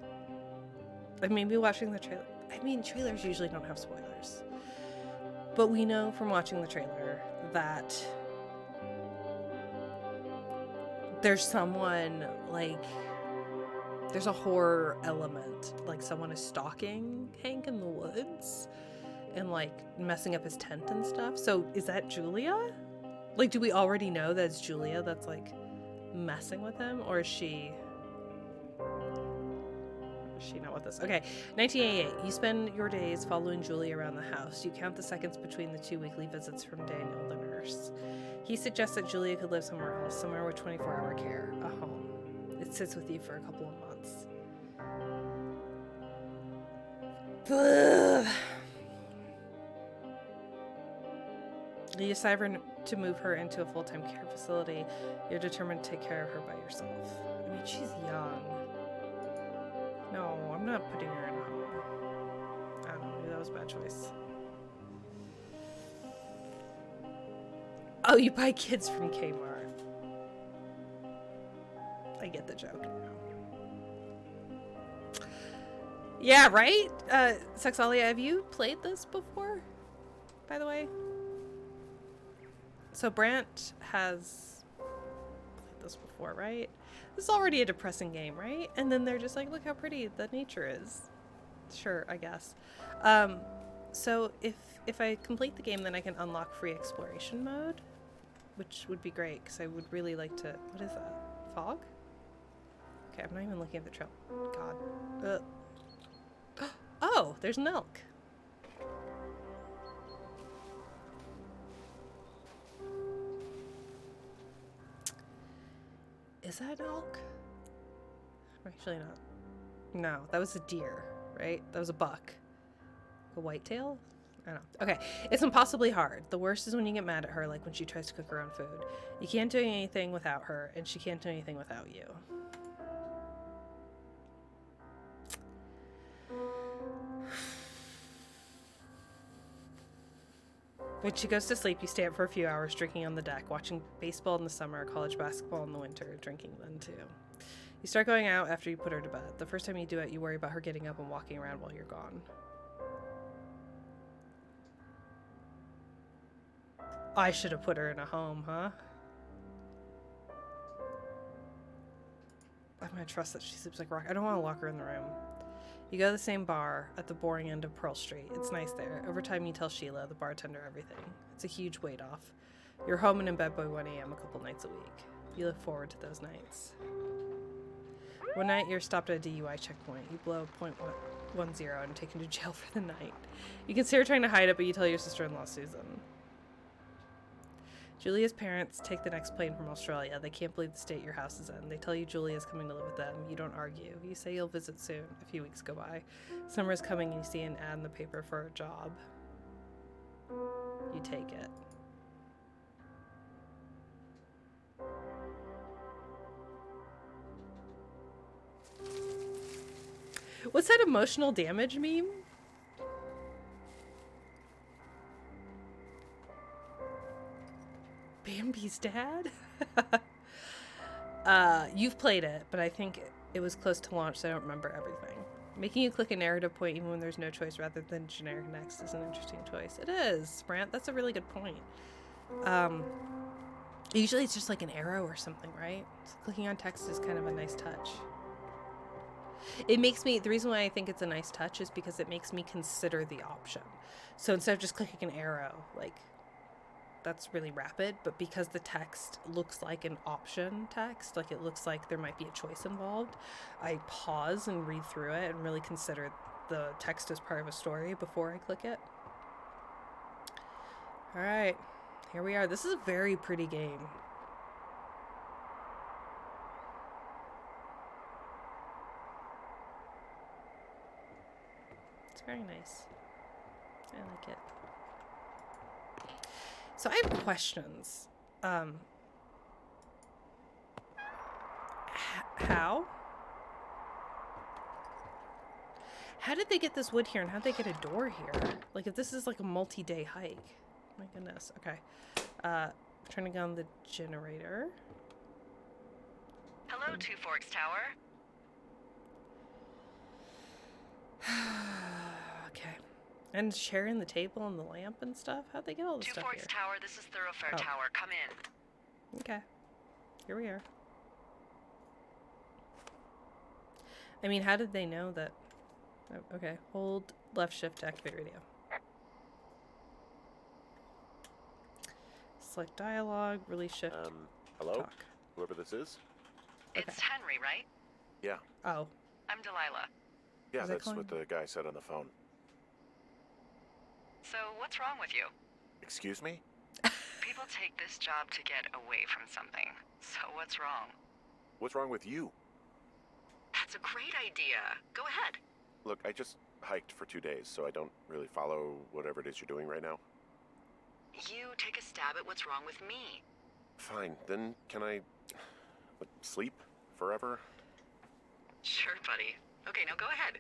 like maybe watching the trailer, I mean trailers usually don't have spoilers, but we know from watching the trailer that there's someone, like, there's a horror element, like someone is stalking Hank in the woods and like messing up his tent and stuff. So is that Julia? Like, do we already know that it's Julia that's like messing with him, or is she Is she not with us? Okay, 1988. You spend your days following Julie around the house. You count the seconds between the 2 weekly visits from Daniel, the nurse. He suggests that Julia could live somewhere else, somewhere with 24-hour care, a home. It sits with you for a couple of months. Ugh. You decide to move her into a full-time care facility. You're determined to take care of her by yourself. I mean, she's young. No, I'm not putting her in a home. I don't know, maybe that was a bad choice. Oh, you buy kids from Kmart. I get the joke now. Yeah, right? Sexalia, have you played this before? By the way? So Brant has played this before, right? This is already a depressing game, right? And then they're just like, look how pretty the nature is. Sure, I guess. So if I complete the game, then I can unlock free exploration mode, which would be great, because I would really like to... What is that? Fog? Okay, I'm not even looking at the trail. God. Oh, there's an elk. Is that an elk? Actually not. No, that was a deer, right? That was a buck. A whitetail? I don't know. Okay, it's impossibly hard. The worst is when you get mad at her, like when she tries to cook her own food. You can't do anything without her, and she can't do anything without you. When she goes to sleep, you stay up for a few hours drinking on the deck, watching baseball in the summer, college basketball in the winter, drinking then too. You start going out after you put her to bed. The first time you do it, you worry about her getting up and walking around while you're gone. I should have put her in a home, huh? I'm gonna trust that she sleeps like a rock. I don't want to lock her in the room. You go to the same bar at the boring end of Pearl Street. It's nice there. Over time, you tell Sheila, the bartender, everything. It's a huge weight off. You're home and in bed by 1 a.m. a couple nights a week. You look forward to those nights. One night, you're stopped at a DUI checkpoint. You blow .10 and taken to jail for the night. You consider trying to hide it, but you tell your sister-in-law, Susan. Julia's parents take the next plane from Australia. They can't believe the state your house is in. They tell you Julia's coming to live with them. You don't argue. You say you'll visit soon. A few weeks go by. Summer's coming and you see an ad in the paper for a job. You take it. What's that emotional damage meme? Bambi's dad? You've played it, but I think it was close to launch, so I don't remember everything. Making you click a narrative point even when there's no choice rather than generic next is an interesting choice. It is, Brant. That's a really good point. Usually it's just like an arrow or something, right? So clicking on text is kind of a nice touch. It makes me, the reason why I think it's a nice touch is because it makes me consider the option. So instead of just clicking an arrow, like, that's really rapid, but because the text looks like an option text, like it looks like there might be a choice involved, I pause and read through it and really consider the text as part of a story before I click it. All right, here we are. This is a very pretty game. It's very nice. I like it. So I have questions. How? How did they get this wood here, and how'd they get a door here? Like, if this is like a multi-day hike. My goodness. Okay. Turning on the generator. Hello, Two Forks Tower. Okay. And sharing the table and the lamp and stuff? How'd they get all this Two stuff Forks here? Tower, this is Thoroughfare Oh. Tower. Come in. Okay. Here we are. I mean, how did they know that? Oh, okay. Hold left shift to activate radio. Select dialogue, release shift. Hello? Talk. Whoever this is? It's Henry, right? Yeah. Oh. I'm Delilah. Yeah, Was I that's calling? what the guy said on the phone. So, what's wrong with you? Excuse me? People take this job to get away from something. So, what's wrong? What's wrong with you? That's a great idea. Go ahead. Look, I just hiked for 2 days, so I don't really follow whatever it is you're doing right now. You take a stab at what's wrong with me. Fine, then can I sleep forever? Sure, buddy. Okay, now go ahead.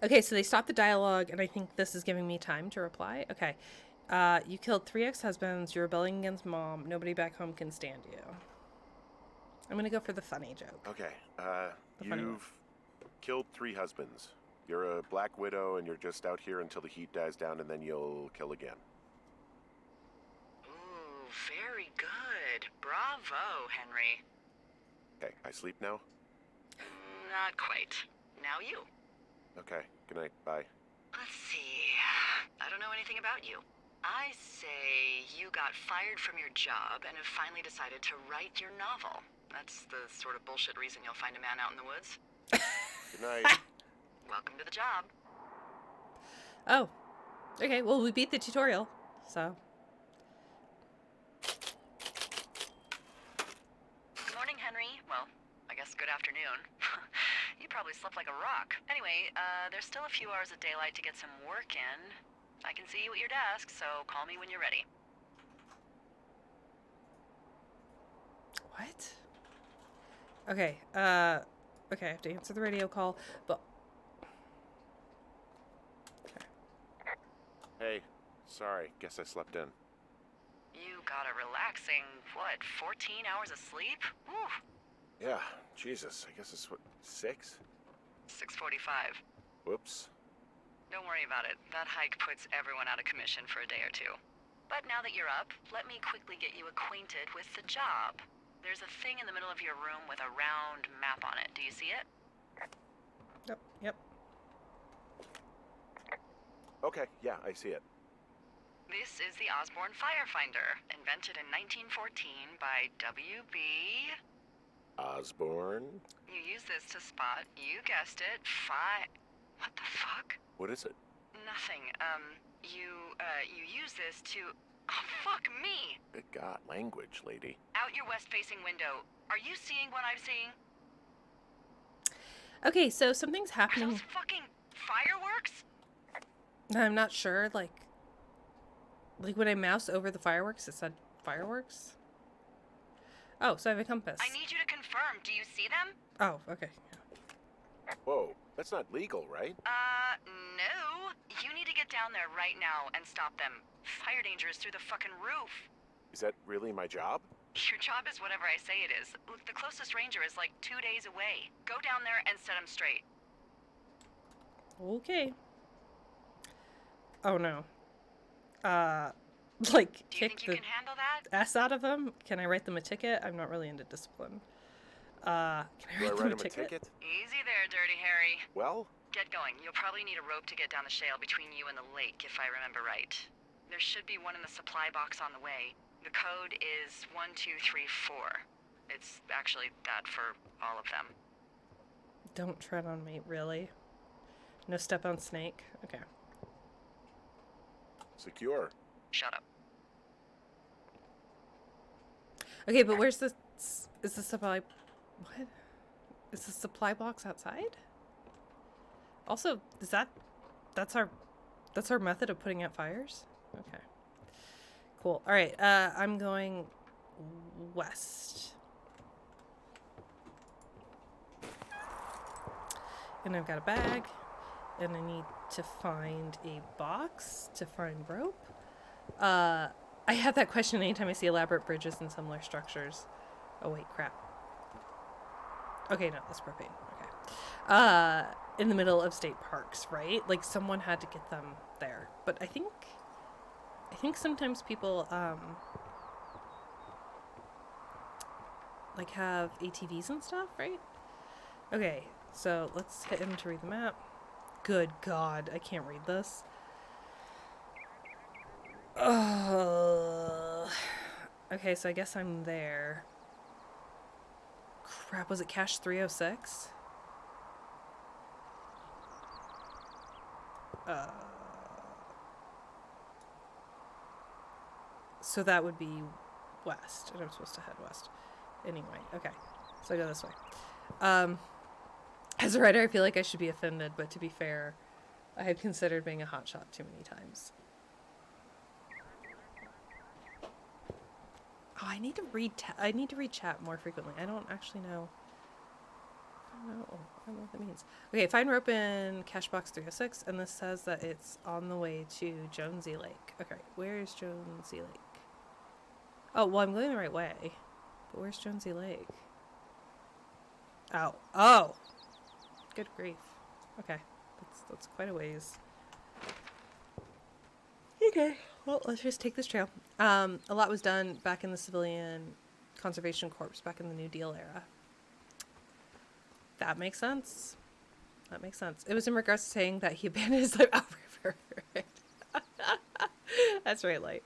Okay, so they stopped the dialogue, and I think this is giving me time to reply. Okay. You killed 3 ex-husbands. You're rebelling against mom. Nobody back home can stand you. I'm going to go for the funny joke. Okay, The funny one. you've killed 3 husbands. You're a black widow, and you're just out here until the heat dies down, and then you'll kill again. Ooh, very good. Bravo, Henry. Okay, I sleep now? Not quite. Now you. Okay, good night, bye. Let's see. I don't know anything about you. I say you got fired from your job and have finally decided to write your novel. That's the sort of bullshit reason you'll find a man out in the woods. Good night. Welcome to the job. Oh. Okay, well, we beat the tutorial, so. Good morning, Henry. Well, I guess good afternoon. You probably slept like a rock. Anyway, there's still a few hours of daylight to get some work in. I can see you at your desk, so call me when you're ready. What? Okay, okay, I have to answer the radio call, but... Okay. Hey, sorry, guess I slept in. You got a relaxing, 14 hours of sleep? Whew. Yeah, Jesus, I guess it's what, 6? 6:45. Whoops. Don't worry about it. That hike puts everyone out of commission for a day or two. But now that you're up, let me quickly get you acquainted with the job. There's a thing in the middle of your room with a round map on it. Do you see it? Yep. Okay, yeah, I see it. This is the Osborne Firefinder, invented in 1914 by W.B. Osborne? You use this to spot, you guessed it, What the fuck? What is it? Nothing. You use this to... Oh, fuck me! Good God, language, lady. Out your west-facing window. Are you seeing what I'm seeing? Okay, so something's Are happening. those fucking fireworks? I'm not sure, like when I mouse over the fireworks, it said fireworks? Oh, so I have a compass. I need you to confirm. Do you see them? Oh, okay. Whoa, that's not legal, right? No. You need to get down there right now and stop them. Fire danger is through the fucking roof. Is that really my job? Your job is whatever I say it is. Look, the closest ranger is like 2 days away. Go down there and set them straight. Okay. Oh no. Do you kick think you the can handle that? S out of them? Can I write them a ticket? I'm not really into discipline. Can I Do I write them write a him a ticket? ticket? Easy there, Dirty Harry. Well, Get going. You'll probably need a rope to get down the shale between you and the lake, if I remember right. There should be one in the supply box on the way. The code is 1234. It's actually that for all of them. Don't tread on me, really? No step on snake? Okay. secure. Shut up. Okay, but where's the... Is the supply... What? Is the supply box outside? Also, is that... That's our method of putting out fires? Okay. Cool. Alright, I'm going west. And I've got a bag. And I need to find a box to find rope. I have that question anytime I see elaborate bridges and similar structures. Oh wait, crap. Okay, no, that's propane. Okay. In the middle of state parks, right? Like someone had to get them there. But I think sometimes people like have ATVs and stuff, right? Okay, so let's hit him to read the map. Good God, I can't read this. Okay, so I guess I'm there. Crap, was it cache 306? So that would be west, and I'm supposed to head west. Anyway, okay. So I go this way. As a writer, I feel like I should be offended, but to be fair, I had considered being a hotshot too many times. Oh, I need to read chat more frequently. I don't actually know. I don't know what that means. Okay, find rope in cache box 306, and this says that it's on the way to Jonesy Lake. Okay, where is Jonesy Lake? Oh, well, I'm going the right way. But where's Jonesy Lake? Oh. Oh! Good grief. Okay. That's quite a ways. Okay. Well, let's just take this trail. A lot was done back in the Civilian Conservation Corps back in the New Deal era. That makes sense. That makes sense. It was in regards to saying that he abandoned his life outriver. That's right, Light.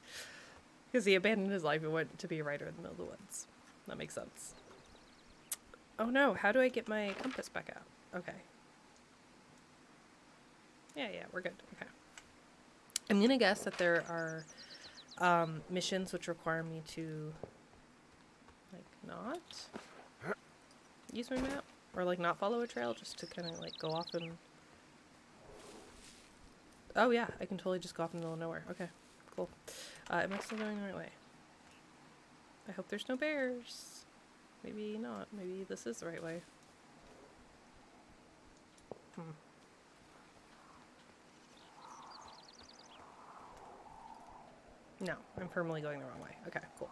Because he abandoned his life and went to be a writer in the middle of the woods. That makes sense. Oh no, how do I get my compass back out? Okay. Yeah, we're good. Okay. I'm gonna guess that there are missions which require me to, like, not use my map. Or, like, not follow a trail, just to kind of, like, go off and... Oh, yeah, I can totally just go off in the middle of nowhere. Okay, cool. Am I still going the right way? I hope there's no bears. Maybe not. Maybe this is the right way. No, I'm firmly going the wrong way. Okay, cool.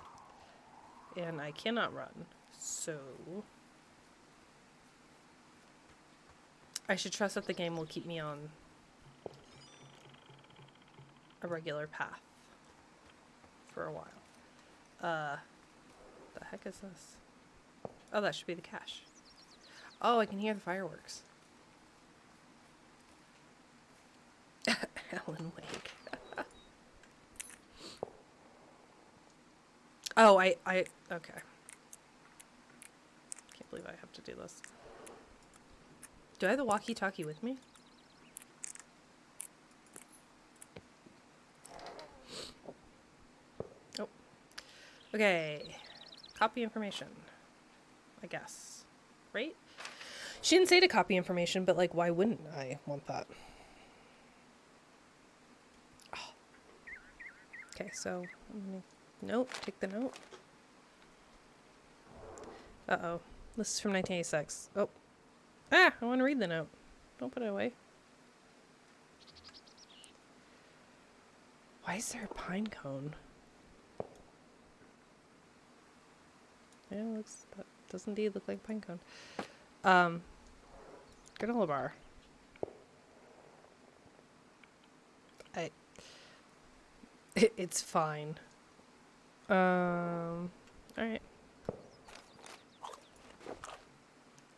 And I cannot run, so... I should trust that the game will keep me on a regular path for a while. The heck is this? Oh, that should be the cache. Oh, I can hear the fireworks. Alan Wake. Oh, I okay. Can't believe I have to do this. Do I have the walkie-talkie with me? Oh. Okay. Copy information. I guess. Right? She didn't say to copy information, but, like, why wouldn't I want that? Oh. Okay, so... Note. Take the note. Uh-oh. This is from 1986. Oh. Ah! I want to read the note. Don't put it away. Why is there a pine cone? Yeah, that does indeed look like a pine cone. Granola bar. It's fine. Alright.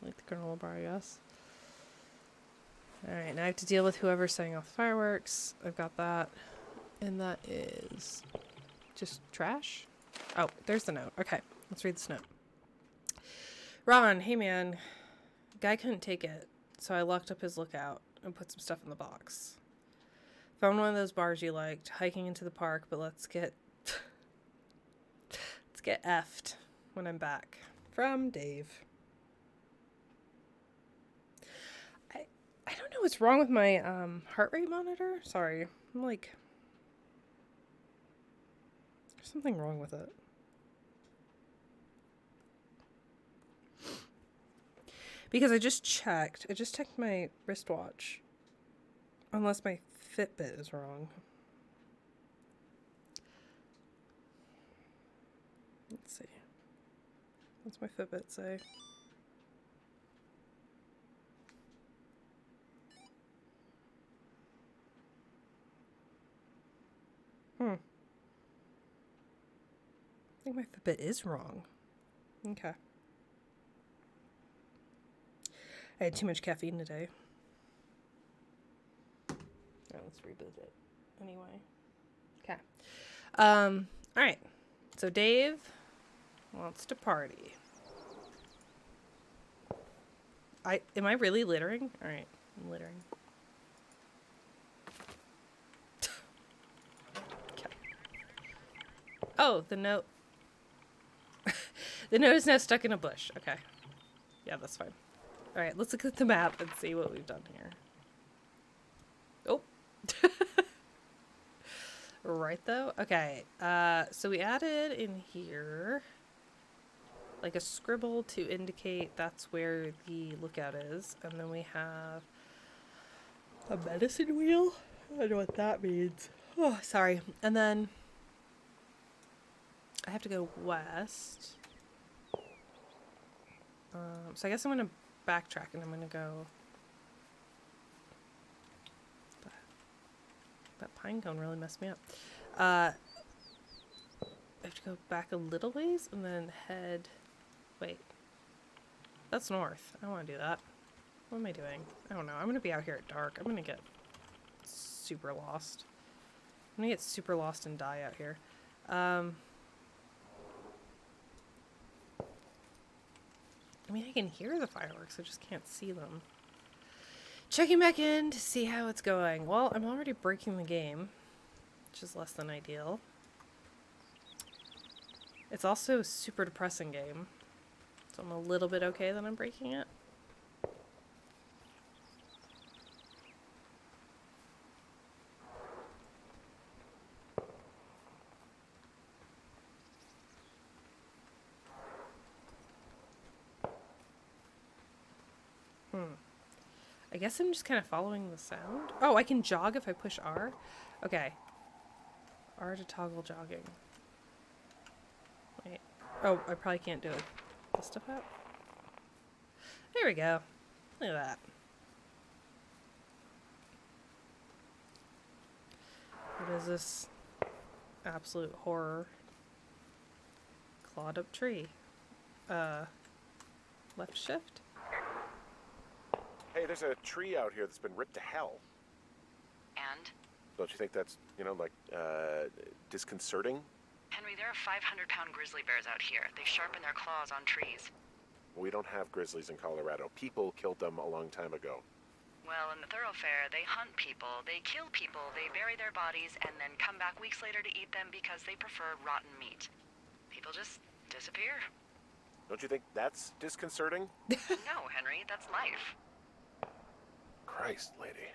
Like the granola bar, I guess. Alright, now I have to deal with whoever's setting off fireworks. I've got that. And that is just trash? Oh, there's the note. Okay, let's read this note. Ron, hey man. Guy couldn't take it, so I locked up his lookout and put some stuff in the box. Found one of those bars you liked, hiking into the park, but let's get effed when I'm back. From Dave. I don't know what's wrong with my heart rate monitor. Sorry. I'm like, there's something wrong with it. Because I just checked my wristwatch. Unless my Fitbit is wrong. Let's see. What's my Fitbit say? I think my Fitbit is wrong. Okay. I had too much caffeine today. Alright, let's reboot it. Anyway. Okay. Alright. So Dave wants to party. Am I really littering? Alright, I'm littering. Oh, the note. The note is now stuck in a bush. Okay. Yeah, that's fine. Alright, let's look at the map and see what we've done here. Oh. Right, though? Okay. So we added in here like a scribble to indicate that's where the lookout is. And then we have a medicine wheel. I don't know what that means. Oh, sorry. And then I have to go west. So I guess I'm going to backtrack and I'm going to go... That pine cone really messed me up. I have to go back a little ways and then head... Wait. That's north. I don't want to do that. What am I doing? I don't know. I'm going to be out here at dark. I'm going to get super lost. I'm going to get super lost and die out here. I mean, I can hear the fireworks. I just can't see them. Checking back in to see how it's going. Well, I'm already breaking the game, which is less than ideal. It's also a super depressing game, so I'm a little bit okay that I'm breaking it. I guess I'm just kind of following the sound. Oh, I can jog if I push R? Okay. R to toggle jogging. Wait. Oh, I probably can't do it. This stuff out? There we go. Look at that. What is this absolute horror? Clawed up tree. Left shift? Hey, there's a tree out here that's been ripped to hell. And? Don't you think that's, disconcerting? Henry, there are 500-pound grizzly bears out here. They sharpen their claws on trees. We don't have grizzlies in Colorado. People killed them a long time ago. Well, in the thoroughfare, they hunt people, they kill people, they bury their bodies, and then come back weeks later to eat them because they prefer rotten meat. People just disappear. Don't you think that's disconcerting? No, Henry, that's life. Christ, lady.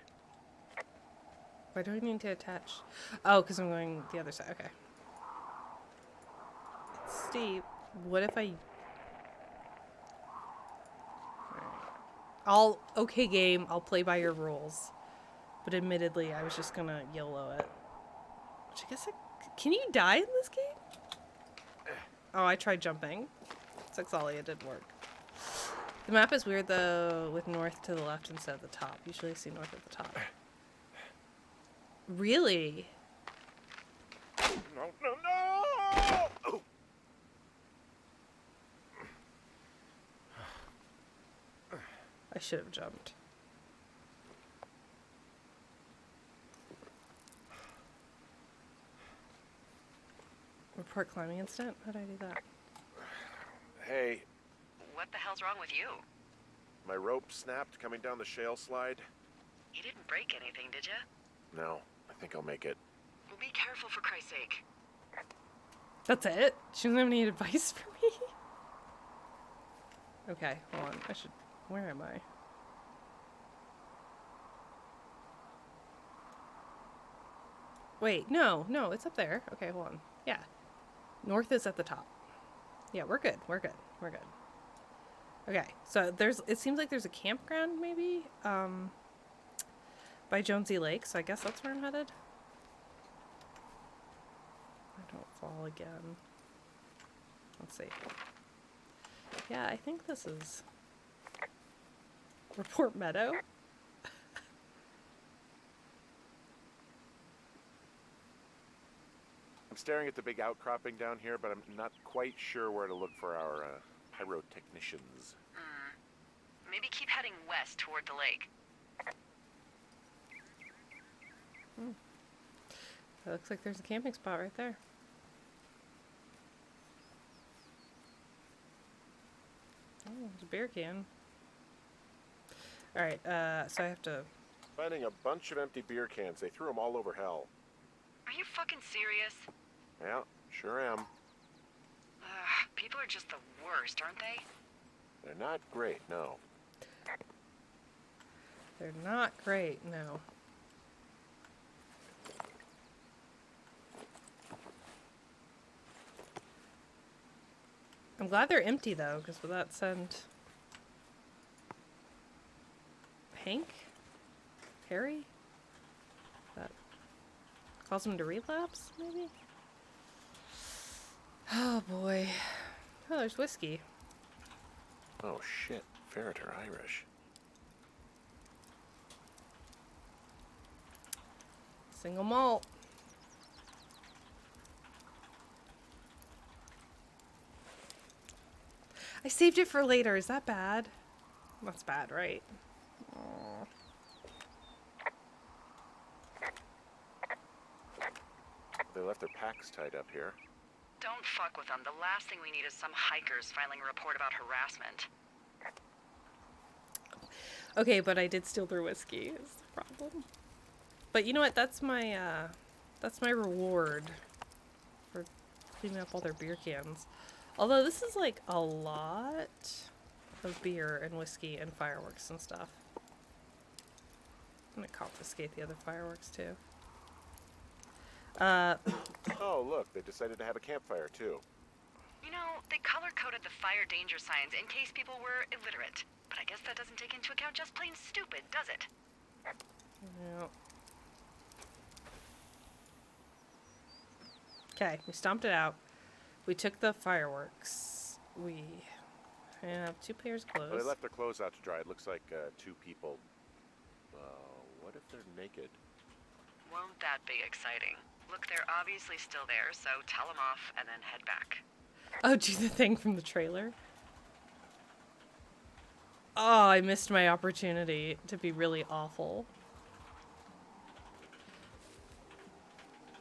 Why do I need to attach? Oh, because I'm going the other side. Okay. It's steep. What if I... Okay, game. I'll play by your rules. But admittedly, I was just gonna YOLO it. Which I guess can you die in this game? Oh, I tried jumping. Sexalia, it didn't work. The map is weird though, with north to the left instead of the top. Usually I see north at the top. Really? No, no, no! Oh. I should have jumped. Report climbing incident? How did I do that? Hey, What the hell's wrong with you? my rope snapped coming down the shale slide. You didn't break anything, did you? No, I think I'll make it. Well, be careful for Christ's sake. That's it? She doesn't have any advice for me? Okay, hold on. I should... Where am I? Wait, no, it's up there. Okay, hold on. Yeah. North is at the top. Yeah, we're good. We're good. Okay, so it seems like there's a campground, maybe? By Jonesy Lake, so I guess that's where I'm headed. I don't fall again. Let's see. Yeah, I think this is... Report Meadow? I'm staring at the big outcropping down here, but I'm not quite sure where to look for our pyrotechnicians. Maybe keep heading west toward the lake. It looks like there's a camping spot right there. Oh, there's a beer can. Alright, so I have to... Finding a bunch of empty beer cans. They threw them all over hell. Are you fucking serious? Yeah, Sure am. People are just the worst, aren't they? They're not great, no. They're not great, no. I'm glad they're empty, though, because would that send Hank? Harry? That cause him to relapse, maybe? Oh, boy. Oh, there's whiskey. Oh, shit. Ferret are Irish. Single malt. I saved it for later. Is that bad? That's bad, right? Aw. They left their packs tied up here. Don't fuck with them. The last thing we need is some hikers filing a report about harassment. Okay, but I did steal their whiskey. Is the problem? But you know what? That's my reward for cleaning up all their beer cans. Although this is like a lot of beer and whiskey and fireworks and stuff. I'm gonna confiscate the other fireworks too. Oh, look, they decided to have a campfire, too. You know, they color-coded the fire danger signs in case people were illiterate. But I guess that doesn't take into account just plain stupid, does it? Yeah. Okay, we stomped it out. We took the fireworks. We have 2 pairs of Well, clothes. they left their clothes out to dry. It looks like 2 people. What if they're naked? Won't that be exciting? Look, they're obviously still there, so tell them off and then head back. Oh, do the thing from the trailer. Oh, I missed my opportunity to be really awful.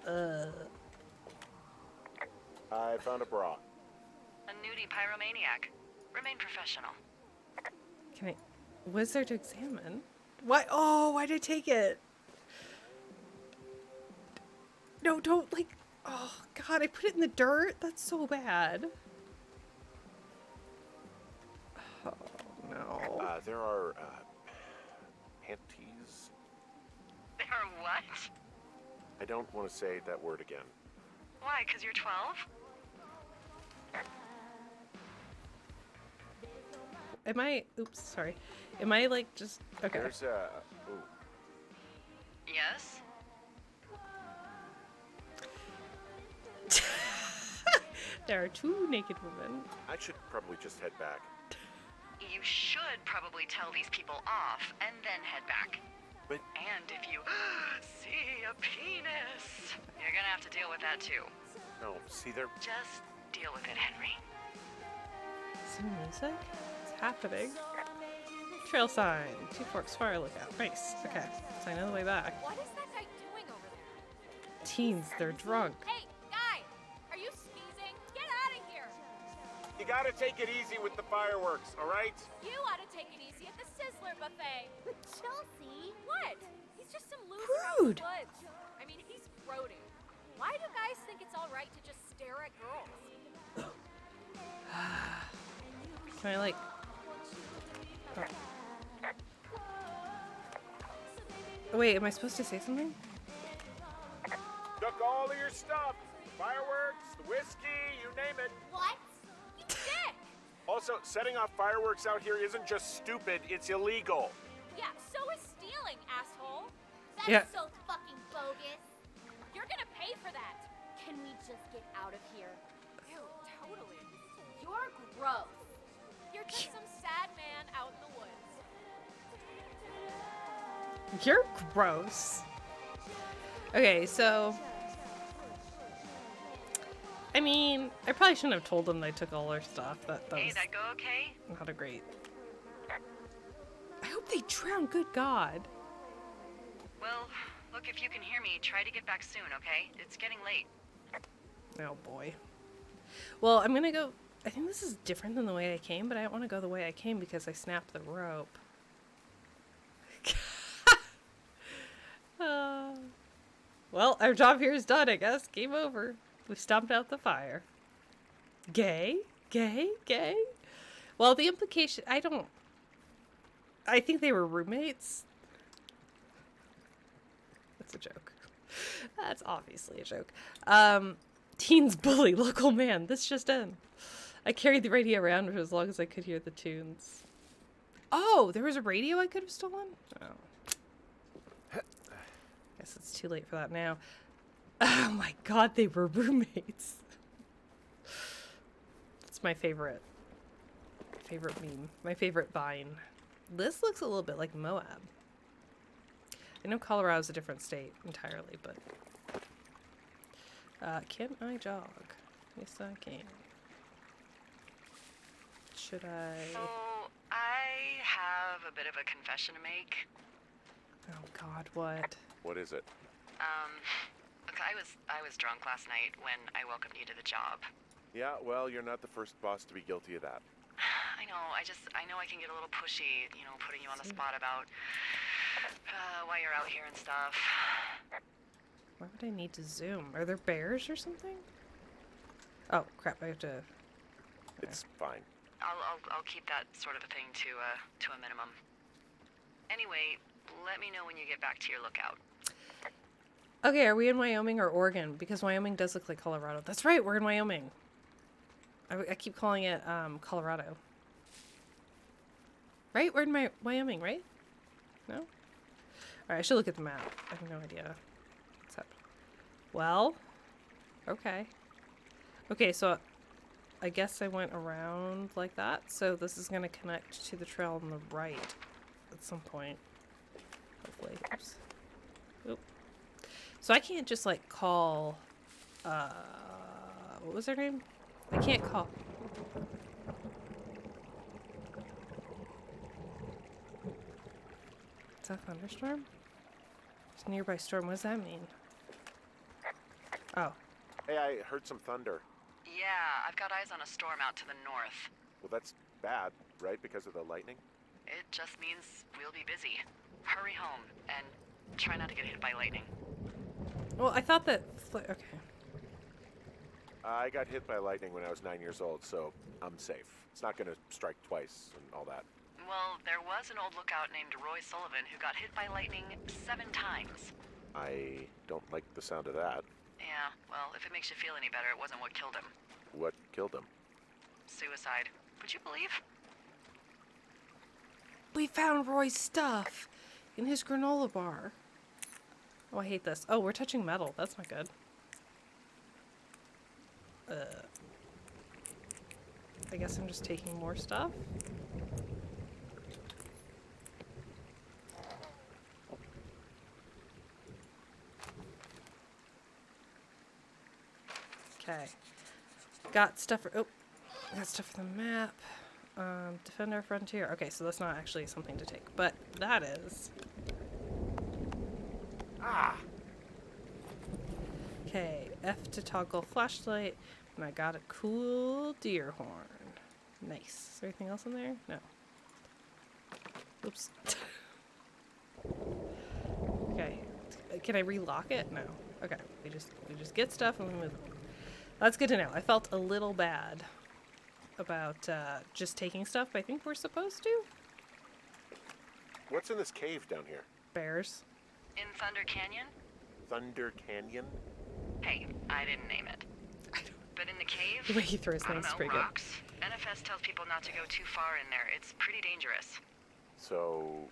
I found a bra. A nudie pyromaniac. Remain professional. Can I... What is there to examine? Why? Oh, why did I take it? No, don't, like... Oh, God, I put it in the dirt? That's so bad. Oh, no. There are, panties. They are what? I don't want to say that word again. Why, 'cause you're 12? Am I... Oops, sorry. Am I, like, just... Okay. There's, ooh. Yes? There are 2 naked women. I should probably just head back. You should probably tell these people off and then head back. But And if you see a penis, you're gonna have to deal with that too. no, see, they're... Just deal with it, Henry. Some music? What's happening? Trail sign. 2 Forks Fire Lookout. Nice. Okay. So I know the way back. What is that guy doing over there? Teens, they're drunk. Hey, guy! Are you sneezing? Get out of here! You gotta take it easy with the fireworks, all right? You ought to take it easy at the Sizzler buffet. Chelsea! What? He's just some loser Rude. out in the woods. I mean, he's brooding. Why do guys think it's all right to just stare at girls? Can I, like... Oh, wait, am I supposed to say something? Took all of your stuff. Fireworks, the whiskey, you name it. What? You dick! Also, setting off fireworks out here isn't just stupid, it's illegal. Yeah, so is stealing, asshole. That's Yeah. so fucking bogus. You're gonna pay for that. Can we just get out of here? Ew, totally. You're gross. You're just some sad man out in the woods. You're gross. Okay, so... I mean, I probably shouldn't have told them they took all their stuff. That Hey, was that go okay? not a great... I hope they drown, good God. Well, look, if you can hear me, try to get back soon, okay? It's getting late. Oh boy. Well, I'm gonna go... I think this is different than the way I came, but I don't want to go the way I came because I snapped the rope. Well, our job here is done, I guess. Game over. We stomped out the fire. Gay? Gay? Gay? Well, the implication... I think they were roommates. That's a joke. That's obviously a joke. Teens bully local man. This just in. I carried the radio around for as long as I could hear the tunes. Oh, there was a radio I could have stolen? Oh. Guess it's too late for that now. Oh my god, they were roommates. It's my favorite meme. My favorite vine. This looks a little bit like Moab. I know Colorado's a different state entirely, but... can I jog? Yes, I can. Should I... So, I have a bit of a confession to make. Oh god, what? What is it? Look, I was drunk last night when I welcomed you to the job. Yeah, well, you're not the first boss to be guilty of that. I know, I know I can get a little pushy, putting you on the spot about why you're out here and stuff. Why would I need to zoom? Are there bears or something? Oh, crap, I have to... It's fine. I'll keep that sort of a thing to a minimum. Anyway, let me know when you get back to your lookout. Okay, are we in Wyoming or Oregon? Because Wyoming does look like Colorado. That's right, we're in Wyoming. I keep calling it Colorado. Right? We're in Wyoming, right? No? Alright, I should look at the map. I have no idea. What's up? Well, okay. Okay, so I guess I went around like that. So this is going to connect to the trail on the right at some point. Hopefully. Oops. Oop. So I can't just like call, what was her name? I can't call. Is that a thunderstorm? It's a nearby storm. What does that mean? Oh. Hey, I heard some thunder. Yeah, I've got eyes on a storm out to the north. Well, that's bad, right? Because of the lightning? It just means we'll be busy. Hurry home, and try not to get hit by lightning. Well, I thought that... Okay. I got hit by lightning when I was 9 years old, so I'm safe. It's not going to strike twice and all that. Well, there was an old lookout named Roy Sullivan who got hit by lightning 7 times. I don't like the sound of that. Yeah, well, if it makes you feel any better, it wasn't what killed him. What killed him? Suicide. Would you believe? We found Roy's stuff in his granola bar. Oh, I hate this. Oh, we're touching metal. That's not good. I guess I'm just taking more stuff. Okay. Got stuff for... Oh. Got stuff for the map. Defend our frontier. Okay, so that's not actually something to take. But that is... Ah! Okay, F to toggle flashlight. And I got a cool deer horn. Nice. Is there anything else in there? No. Oops. Okay. Can I relock it? No. Okay. We just get stuff and we move it. That's good to know. I felt a little bad about just taking stuff, but I think we're supposed to. What's in this cave down here? Bears. In Thunder Canyon? Thunder Canyon? Hey, I didn't name it. But in the cave, The way he throws I don't things is know, pretty good. rocks. NFS tells people not to go too far in there. It's pretty dangerous. So,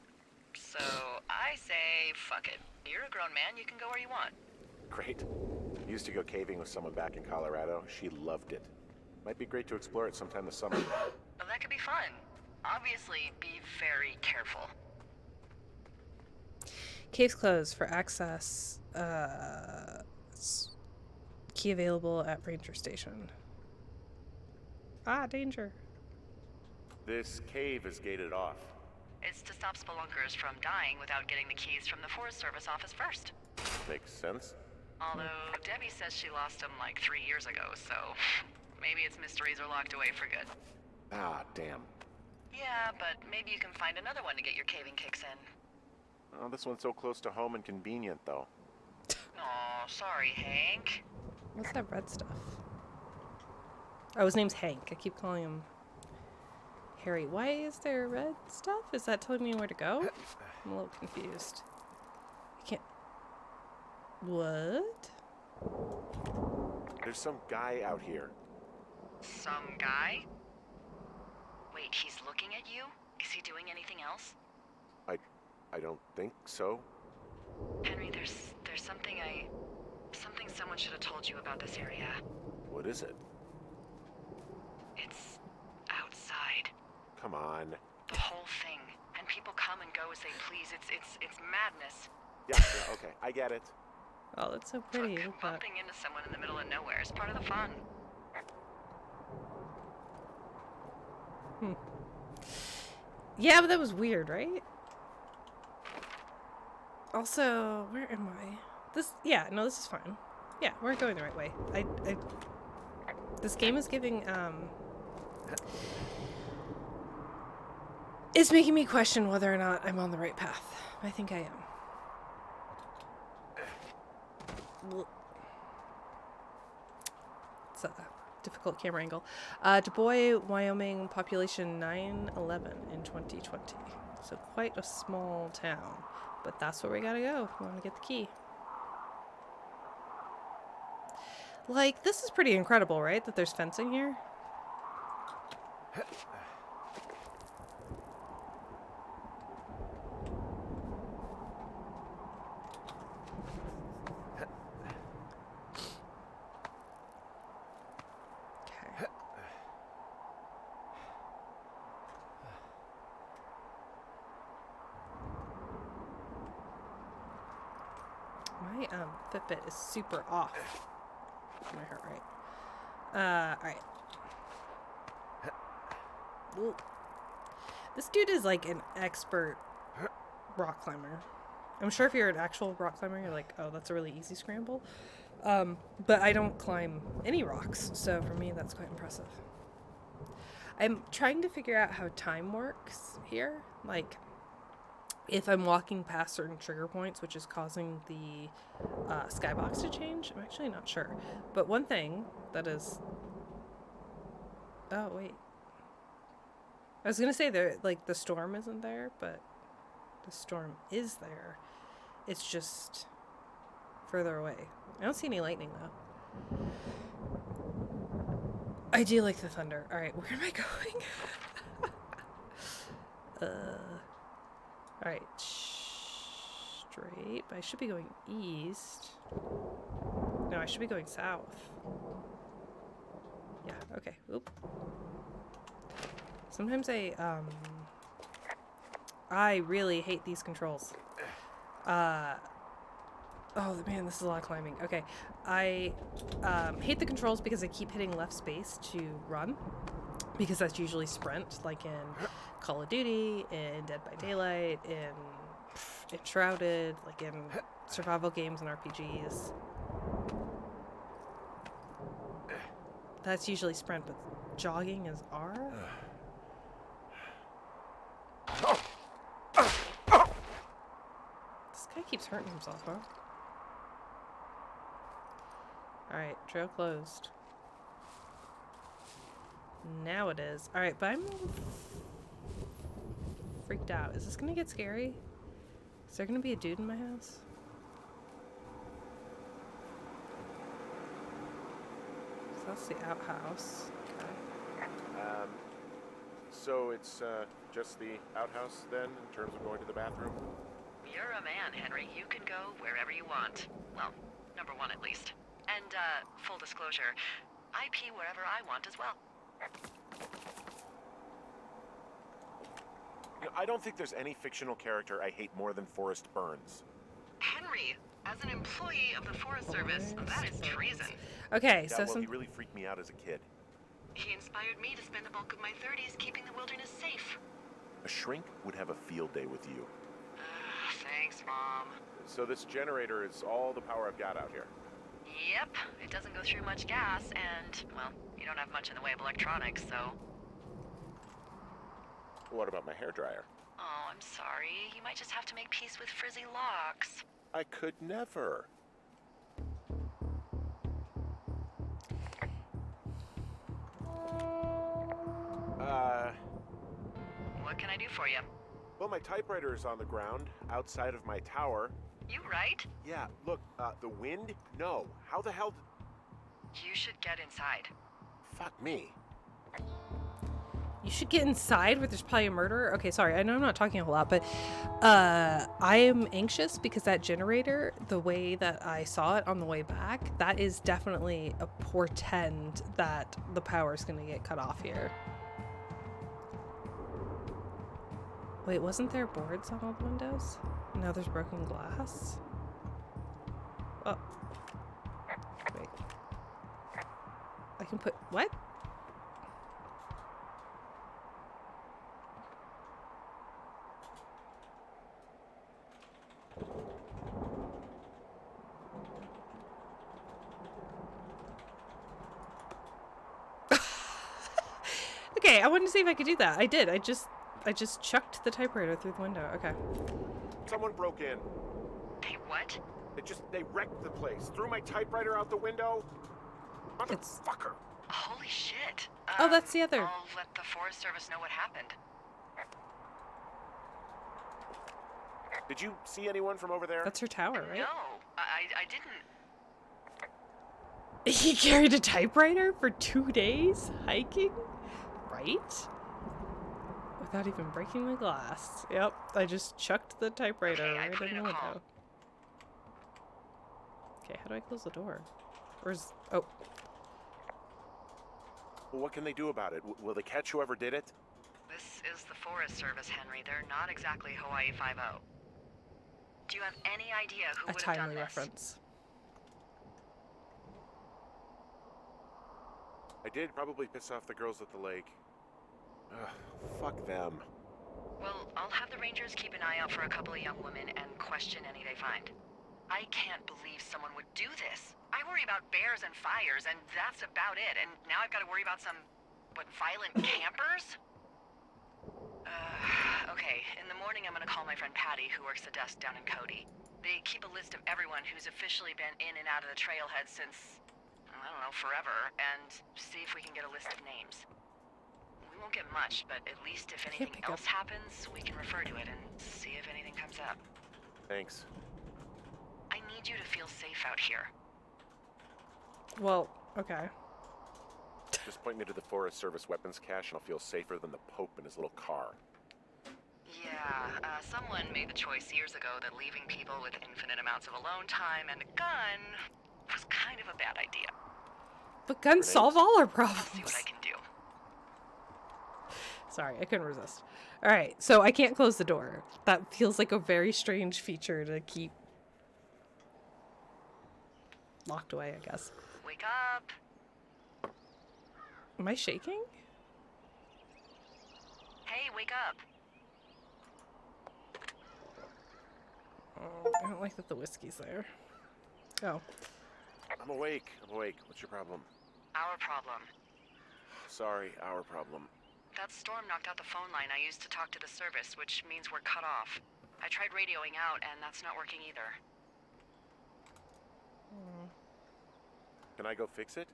So I say, fuck it. You're a grown man, you can go where you want. great. I used to go caving with someone back in Colorado. She loved it. Might be great to explore it sometime this summer. Well, that could be fun. Obviously, be very careful. Cave's closed for access. Key available at ranger station. Ah, danger. This cave is gated off. It's to stop spelunkers from dying without getting the keys from the Forest Service office first. Makes sense. Although Debbie says she lost them like 3 years ago, so maybe its mysteries are locked away for good. Ah, damn. Yeah, but maybe you can find another one to get your caving kicks in. Oh, this one's so close to home and convenient, though. Aw, sorry, Hank. What's that red stuff? Oh, his name's Hank. I keep calling him Harry. Why is there red stuff? Is that telling me where to go? I'm a little confused. I can't... What? There's some guy out here. Some guy? Wait, he's looking at you? Is he doing anything else? I don't think so. Henry, there's something someone should have told you about this area. What is it? It's outside. Come on. The whole thing. And people come and go as they please. It's madness. Yeah, okay. I get it. Oh, that's so pretty. Look, But... bumping into someone in the middle of nowhere is part of the fun. Yeah, but that was weird, right? Also, where am I? This is fine. Yeah, we're going the right way. This game is giving, it's making me question whether or not I'm on the right path. I think I am. It's a difficult camera angle. Du Bois, Wyoming, population 911 in 2020. So quite a small town. But that's where we gotta go if we want to get the key. Like, this is pretty incredible, right? That there's fencing here. Okay. My Fitbit is super off. My heart rate. Alright. Ooh. This dude is like an expert rock climber. I'm sure if you're an actual rock climber, you're like, oh, that's a really easy scramble. But I don't climb any rocks, so for me, that's quite impressive. I'm trying to figure out how time works here. Like, if I'm walking past certain trigger points, which is causing the skybox to change. I'm actually not sure. But one thing that is... Oh, wait. I was going to say like the storm isn't there, but the storm is there. It's just further away. I don't see any lightning, though. I do like the thunder. All right, where am I going? All right, straight, but I should be going east. No, I should be going south. Yeah, okay, oop. Sometimes I really hate these controls. Oh man, this is a lot of climbing. Okay, I hate the controls because I keep hitting left space to run, because that's usually sprint, like in Call of Duty, in Dead by Daylight, in Shrouded, like in survival games and RPGs. That's usually sprint, but jogging is R? This guy keeps hurting himself, huh? Alright, trail closed. Now it is. Alright, but I'm freaked out. Is this gonna get scary? Is there gonna be a dude in my house? So that's the outhouse. Okay. So it's just the outhouse then, in terms of going to the bathroom? You're a man, Henry. You can go wherever you want. Well, number one at least. And, full disclosure, I pee wherever I want as well. You know, I don't think there's any fictional character I hate more than Forrest Burns. Henry, as an employee of the Forest Service, that is treason. Okay, Yeah, so well, some... he really freaked me out as a kid. He inspired me to spend the bulk of my 30s keeping the wilderness safe. A shrink would have a field day with you. Thanks, Mom. So this generator is all the power I've got out here. Yep, it doesn't go through much gas, and, well, you don't have much in the way of electronics, so... What about my hairdryer? Oh, I'm sorry. You might just have to make peace with frizzy locks. I could never. What can I do for you? Well, my typewriter is on the ground outside of my tower. You right? Yeah, look, the wind? No. How the hell You should get inside. Fuck me. You should get inside where there's probably a murderer. Okay, sorry. I know I'm not talking a whole lot, but I am anxious because that generator, the way that I saw it on the way back, that is definitely a portend that the power is going to get cut off here. Wait, wasn't there boards on all the windows? Now there's broken glass. Oh. Wait. I can put... What? Okay, I wanted to see if I could do that. I did. I just chucked the typewriter through the window. Okay. Someone broke in. Hey, what? They wrecked the place. Threw my typewriter out the window. It's... Motherfucker. Holy shit. Oh, that's the other. I'll let the Forest Service know what happened. Did you see anyone from over there? That's her tower, right? No, I didn't. He carried a typewriter for 2 days hiking? Right? Without even breaking the glass. Yep, I just chucked the typewriter Okay, I right put in in the a call. window. Okay, how do I close the door? Where's... Oh. Well, what can they do about it? Will they catch whoever did it? This is the Forest Service, Henry. They're not exactly Hawaii Five-0. Do you have any idea who A would have done timely this? reference. I did probably piss off the girls at the lake. Ugh, fuck them. Well, I'll have the Rangers keep an eye out for a couple of young women and question any they find. I can't believe someone would do this. I worry about bears and fires, and that's about it. And now I've got to worry about some, violent campers? Okay, in the morning I'm gonna call my friend Patty, who works the desk down in Cody. They keep a list of everyone who's officially been in and out of the trailhead since, I don't know, forever, and see if we can get a list of names. We won't get much, but at least if anything pick else happens, we can refer to it and see if anything comes up. Thanks. I need you to feel safe out here. Well, okay. Just point me to the Forest Service weapons cache and I'll feel safer than the Pope in his little car. Yeah, someone made the choice years ago that leaving people with infinite amounts of alone time and a gun was kind of a bad idea. But guns solve all our I'll see problems. what I can do. Sorry, I couldn't resist. All right, so I can't close the door. That feels like a very strange feature to keep locked away, I guess. Wake up. Am I shaking? Hey, wake up. Oh, I don't like that the whiskey's there. Oh. I'm awake. What's your problem? Our problem. Sorry, our problem. That storm knocked out the phone line I used to talk to the service, which means we're cut off. I tried radioing out, and that's not working either. Can I go fix it?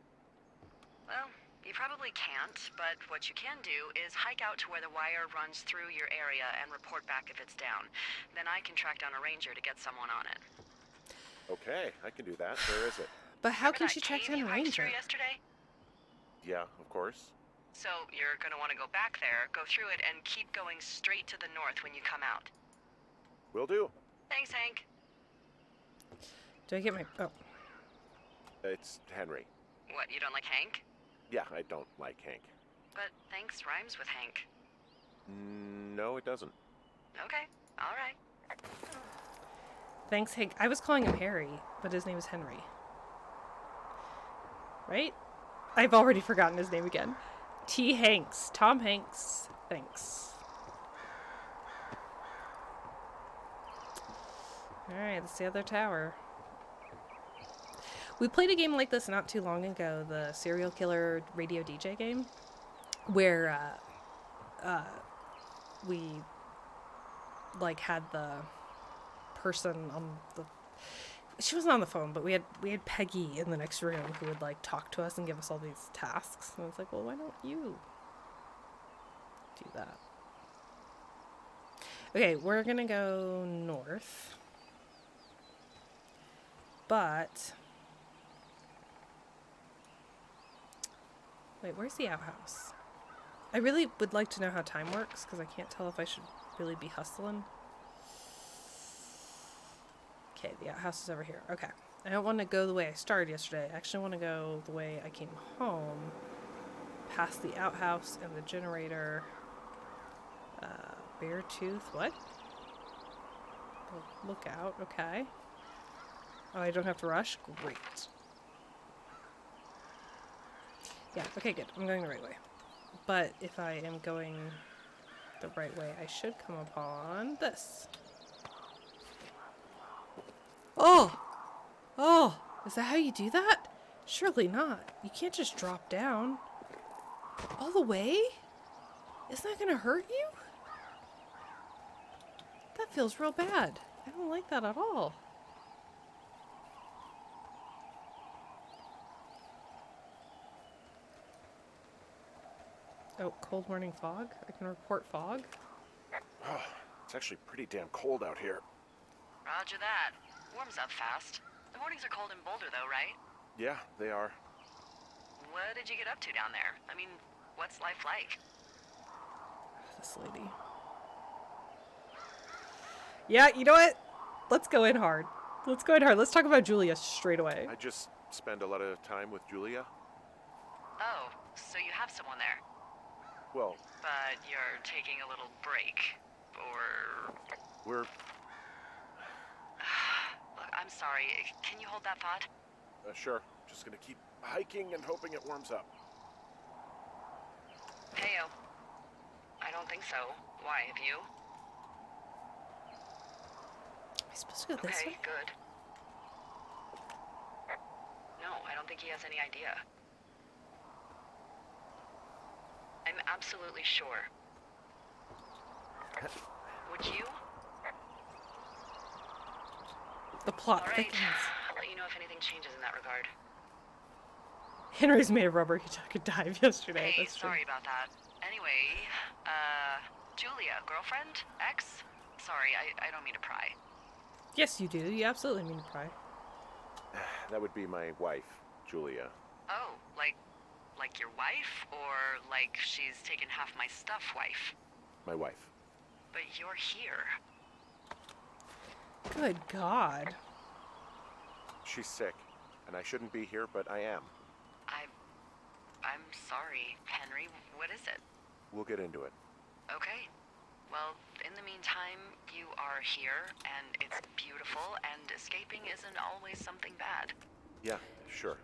Well, you probably can't, but what you can do is hike out to where the wire runs through your area and report back if it's down. Then I can track down a ranger to get someone on it. Okay, I can do that. Where is it? But how Remember can that she track cave down you a hiked ranger? through yesterday? Yeah, of course. So you're gonna want to go back there, go through it, and keep going straight to the north when you come out. Will do. Thanks, Hank. Do I get my... Oh. It's Henry. What, you don't like Hank? Yeah, I don't like Hank. But thanks rhymes with Hank. No, it doesn't. Okay, alright. Thanks, Hank. I was calling him Harry, but his name is Henry. Right? I've already forgotten his name again. T. Hanks. Tom Hanks. Thanks. Alright, that's the other tower. We played a game like this not too long ago, the serial killer radio DJ game, where we like had the person on the... She wasn't on the phone, but we had Peggy in the next room who would like talk to us and give us all these tasks. And I was like, well, why don't you do that. Okay, we're gonna go north. But... Wait, where's the outhouse? I really would like to know how time works, because I can't tell if I should really be hustling. Okay, the outhouse is over here. Okay. I don't want to go the way I started yesterday. I actually want to go the way I came home. Past the outhouse and the generator. Bear tooth. What? Oh, look out. Okay. Oh, I don't have to rush? Great. Yeah, okay, good. I'm going the right way. But if I am going the right way, I should come upon this. Oh! Oh! Is that how you do that? Surely not. You can't just drop down. All the way? Isn't that gonna hurt you? That feels real bad. I don't like that at all. Oh, cold morning fog? I can report fog. Oh, it's actually pretty damn cold out here. Roger that. Warms up fast. The mornings are cold in Boulder, though, right? Yeah, they are. What did you get up to down there? I mean, what's life like? This lady. Yeah, you know what? Let's go in hard. Let's go in hard. Let's talk about Julia straight away. I just spend a lot of time with Julia. Oh, so you have someone there. Well, But you're taking a little break. Or... we're... Look, I'm sorry. Can you hold that thought? Sure. Just gonna keep hiking and hoping it warms up. Heyo. I don't think so. Why, have you? Am I supposed to go this Okay, way? good. No, I don't think he has any idea. I'm absolutely sure. Would you? The plot All right. thickens. I'll let you know if anything changes in that regard. Henry's made of rubber. He took a dive yesterday. Hey, That's true. sorry about that. Anyway, Julia, girlfriend? Ex? Sorry, I don't mean to pry. Yes, you do. You absolutely mean to pry. That would be my wife, Julia. Oh, like your wife? Or like she's taken half my stuff wife? My wife. But you're here. Good God. She's sick, and I shouldn't be here, but I am. I'm sorry, Henry. What is it? We'll get into it. Okay. Well, in the meantime, you are here, and it's beautiful, and escaping isn't always something bad. Yeah, sure.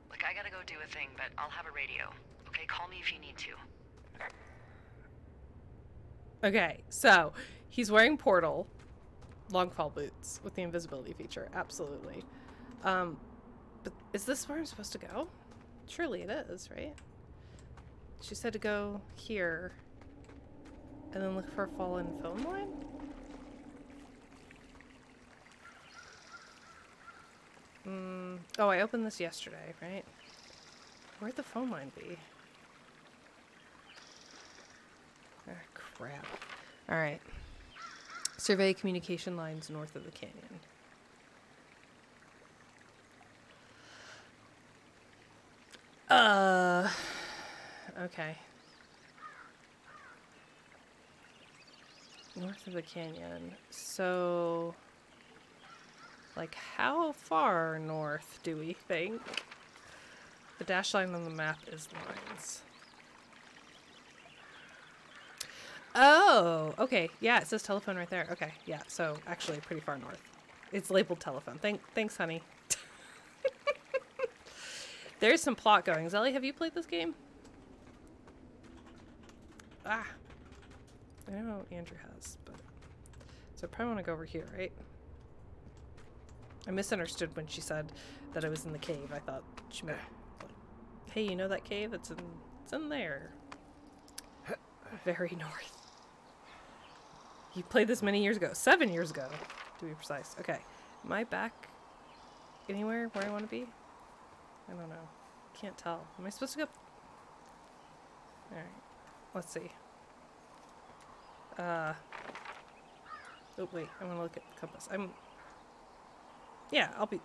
Look, I gotta go do a thing, but I'll have a radio. Okay, call me if you need to. Okay, so he's wearing Portal long fall boots with the invisibility feature. Absolutely. But is this where I'm supposed to go? Surely it is, right? She said to go here and then look for a fallen phone line? Oh, I opened this yesterday, right? Where'd the phone line be? Ah, crap. Alright. Survey communication lines north of the canyon. Okay. North of the canyon. So, like, how far north do we think? The dash line on the map is lines. Oh, okay. Yeah, it says telephone right there. Okay, yeah, so actually pretty far north. It's labeled telephone. Thanks, honey. There's some plot going. Zelly, have you played this game? Ah. I know Andrew has, but... So I probably want to go over here, right? I misunderstood when she said that I was in the cave. I thought she meant, like, hey, you know that cave? It's in there. Very north. You played this many years ago. 7 years ago, to be precise. Okay. Am I back anywhere where I want to be? I don't know. Can't tell. Am I supposed to go? Alright. Let's see. Oh, wait. I want to look at the compass. Yeah, I'll be...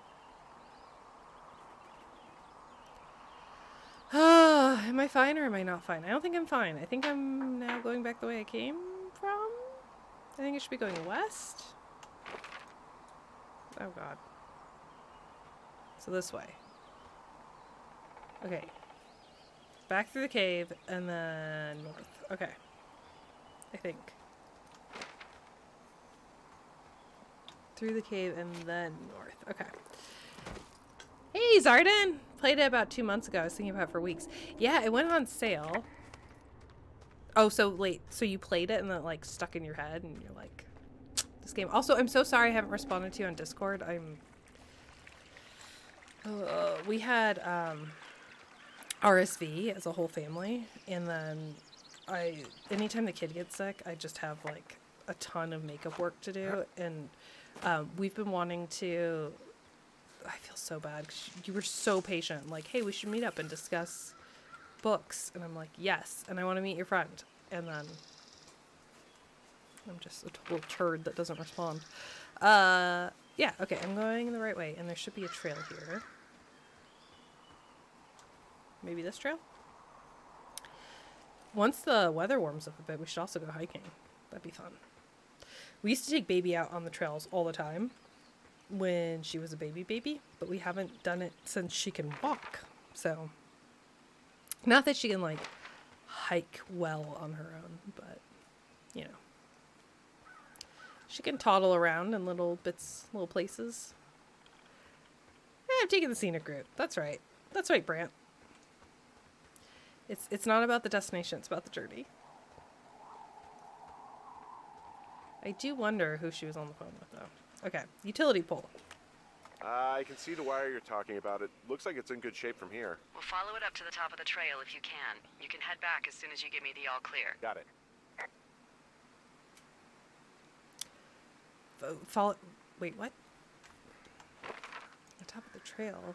Am I fine or am I not fine? I don't think I'm fine. I think I'm now going back the way I came from. I think I should be going west. Oh, God. So this way. Okay. Back through the cave and then north. Okay. I think. Through the cave and then north. Okay. Hey, Zarden! Played it about 2 months ago. I was thinking about it for weeks. Yeah, it went on sale. Oh, so late. So you played it and then like stuck in your head and you're like, this game. Also, I'm so sorry I haven't responded to you on Discord. We had RSV as a whole family, and then anytime the kid gets sick, I just have like a ton of makeup work to do, and we've been wanting to. I feel so bad 'cause you were so patient. Like, hey, we should meet up and discuss books, and I'm like, yes, and I want to meet your friend, and then I'm just a total turd that doesn't respond. Yeah, okay, I'm going the right way, and there should be a trail here. Maybe this trail? Once the weather warms up a bit, we should also go hiking. That'd be fun. We used to take baby out on the trails all the time when she was a baby, but we haven't done it since she can walk. So, not that she can, like, hike well on her own, but, you know. She can toddle around in little bits, little places. I'm taking the scenic route. That's right. That's right, Brant. It's not about the destination, it's about the journey. I do wonder who she was on the phone with, though. Okay, utility pole. I can see the wire you're talking about. It looks like it's in good shape from here. We'll follow it up to the top of the trail if you can. You can head back as soon as you give me the all clear. Got it. Follow. Wait, what? The top of the trail.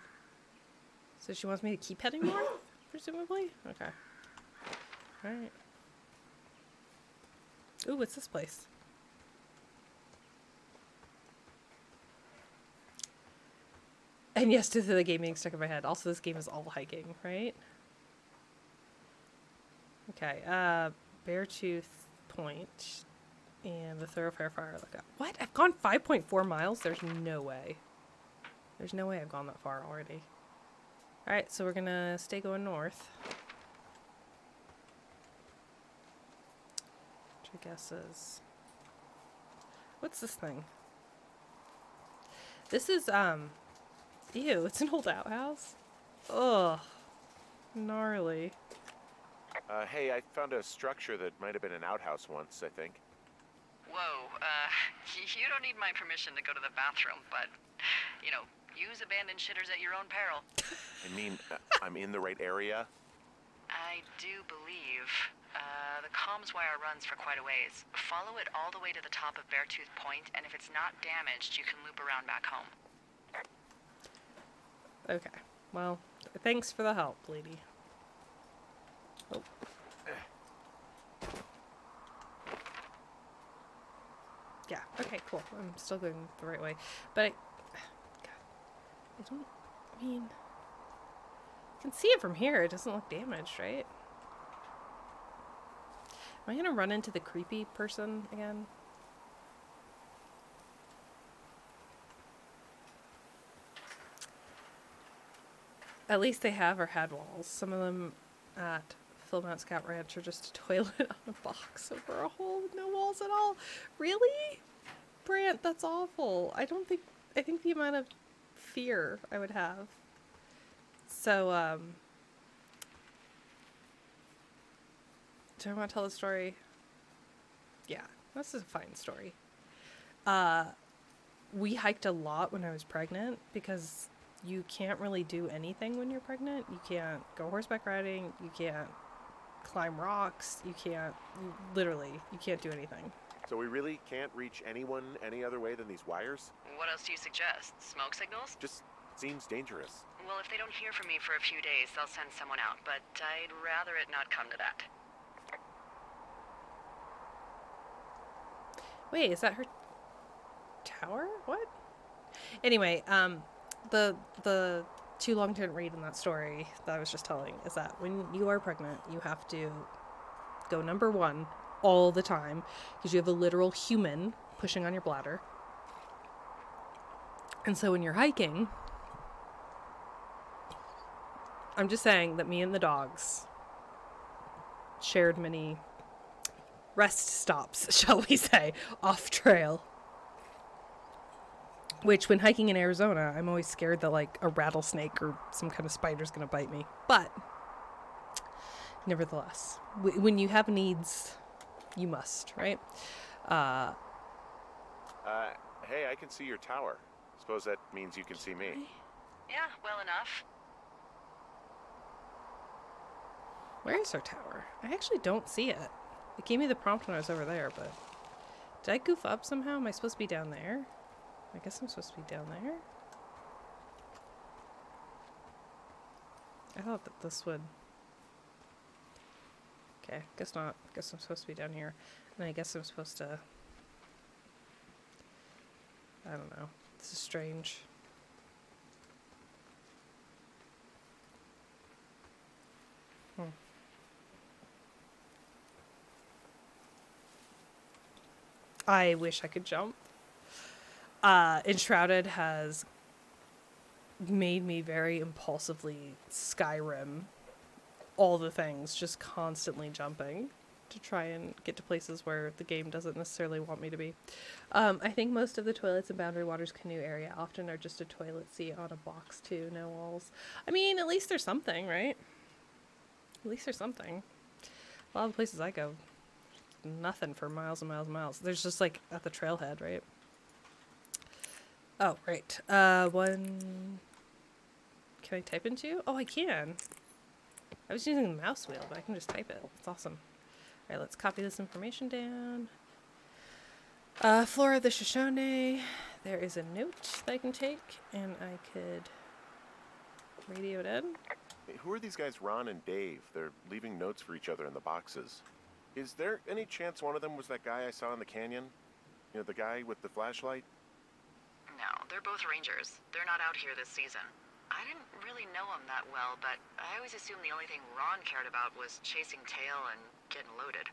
So she wants me to keep heading north, presumably? Okay. Alright. Ooh, what's this place? And yes, to the game being stuck in my head. Also, this game is all hiking, right? Okay, Beartooth Point and the Thoroughfare Fire Lookout. What? I've gone 5.4 miles? There's no way. There's no way I've gone that far already. Alright, so we're gonna stay going north. Which I guess is... What's this thing? This is, ew, it's an old outhouse. Ugh. Gnarly. Hey, I found a structure that might have been an outhouse once, I think. Whoa, you don't need my permission to go to the bathroom, but, you know, use abandoned shitters at your own peril. I mean, I'm in the right area. I do believe. The comms wire runs for quite a ways. Follow it all the way to the top of Beartooth Point, and if it's not damaged, you can loop around back home. Okay. Well, thanks for the help, lady. Oh. Yeah, okay, cool. I'm still going the right way. But I mean, you can see it from here. It doesn't look damaged, right? Am I gonna run into the creepy person again? At least they have or had walls. Some of them at Philmont Scout Ranch are just a toilet on a box over a hole with no walls at all. Really? Brant, that's awful. I think the amount of fear I would have. So, do I want to tell the story? Yeah, this is a fine story. We hiked a lot when I was pregnant because you can't really do anything when you're pregnant. You can't go horseback riding. You can't climb rocks. You can't do anything. So we really can't reach anyone any other way than these wires? What else do you suggest? Smoke signals? Just seems dangerous. Well, if they don't hear from me for a few days, they'll send someone out, but I'd rather it not come to that. Wait, is that her tower? What? Anyway, the too long didn't read in that story that I was just telling is that when you are pregnant, you have to go number 1 all the time because you have a literal human pushing on your bladder. And so when you're hiking, I'm just saying that me and the dogs shared many rest stops, shall we say, off trail. Which, when hiking in Arizona, I'm always scared that, like, a rattlesnake or some kind of spider's going to bite me. But, nevertheless, when you have needs, you must, right? Hey, I can see your tower. Suppose that means you can see me. Yeah, well enough. Where is our tower? I actually don't see it. It gave me the prompt when I was over there, but... Did I goof up somehow? Am I supposed to be down there? I guess I'm supposed to be down there? I thought that this would... Okay, guess not. Guess I'm supposed to be down here. And I guess I'm supposed to... I don't know. This is strange. I wish I could jump. Enshrouded has made me very impulsively Skyrim all the things, just constantly jumping to try and get to places where the game doesn't necessarily want me to be. I think most of the toilets in Boundary Waters canoe area often are just a toilet seat on a box too, no walls. I mean, at least there's something, right? At least there's something. A lot of the places I go, nothing for miles and miles and miles. There's just like at the trailhead, right? Oh, right. One. Can I type into? Oh, I can. I was using the mouse wheel, but I can just type it. It's awesome. All right, let's copy this information down. Flora of the Shoshone. There is a note that I can take, and I could radio it in. Hey, who are these guys, Ron and Dave? They're leaving notes for each other in the boxes. Is there any chance one of them was that guy I saw in the canyon? You know, the guy with the flashlight? No, they're both rangers. They're not out here this season. I didn't really know him that well, but I always assumed the only thing Ron cared about was chasing tail and getting loaded.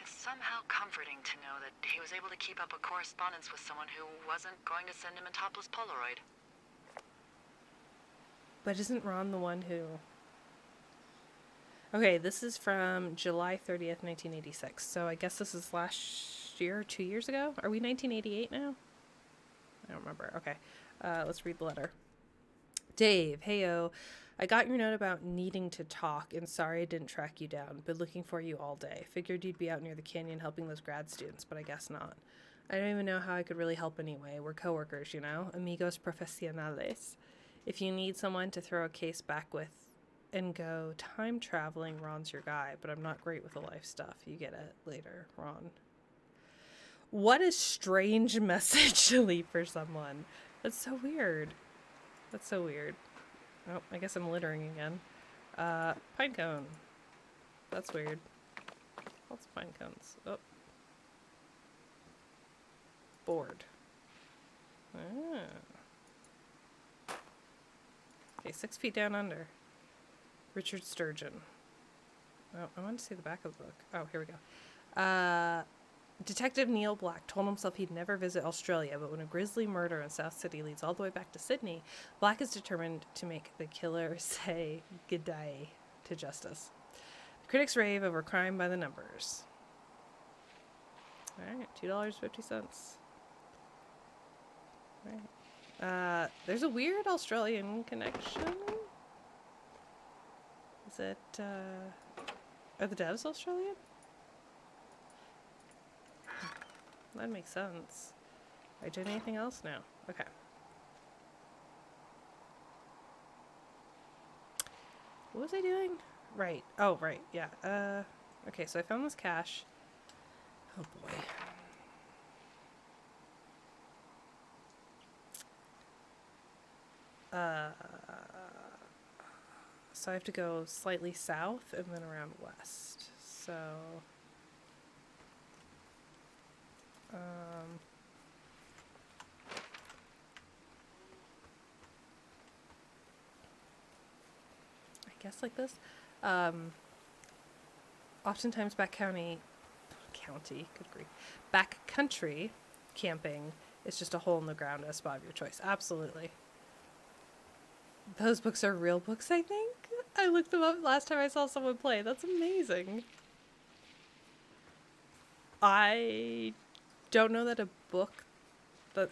It's somehow comforting to know that he was able to keep up a correspondence with someone who wasn't going to send him a topless Polaroid. But isn't Ron the one who... Okay, this is from July 30th, 1986. So I guess this is last year, 2 years ago? Are we 1988 now? I don't remember. Okay, let's read the letter. Dave, heyo. I got your note about needing to talk, and sorry I didn't track you down. Been looking for you all day. Figured you'd be out near the canyon helping those grad students, but I guess not. I don't even know how I could really help anyway. We're coworkers, you know? Amigos profesionales. If you need someone to throw a case back with and go time traveling, Ron's your guy, but I'm not great with the life stuff. You get it later, Ron. What a strange message to leave for someone. That's so weird. That's so weird. Oh, I guess I'm littering again. Pine cone. That's weird. Lots of pine cones. Oh. Board. Ah. Okay, 6 feet down under. Richard Sturgeon. Oh, I want to see the back of the book. Oh, here we go. Detective Neil Black told himself he'd never visit Australia, but when a grisly murder in South City leads all the way back to Sydney, Black is determined to make the killer say g'day to justice. The critics rave over crime by the numbers. Alright, $2.50. Alright. There's a weird Australian connection. Is it, are the devs Australian? That makes sense. Are I doing anything else? No. Okay. What was I doing? Right. Oh, right. Yeah. Okay, so I found this cache. Oh, boy. So I have to go slightly south and then around west. So... I guess like this. Oftentimes county, good grief, back country camping is just a hole in the ground, a spot of your choice. Absolutely. Those books are real books, I think. I looked them up last time I saw someone play. That's amazing. I don't know that a book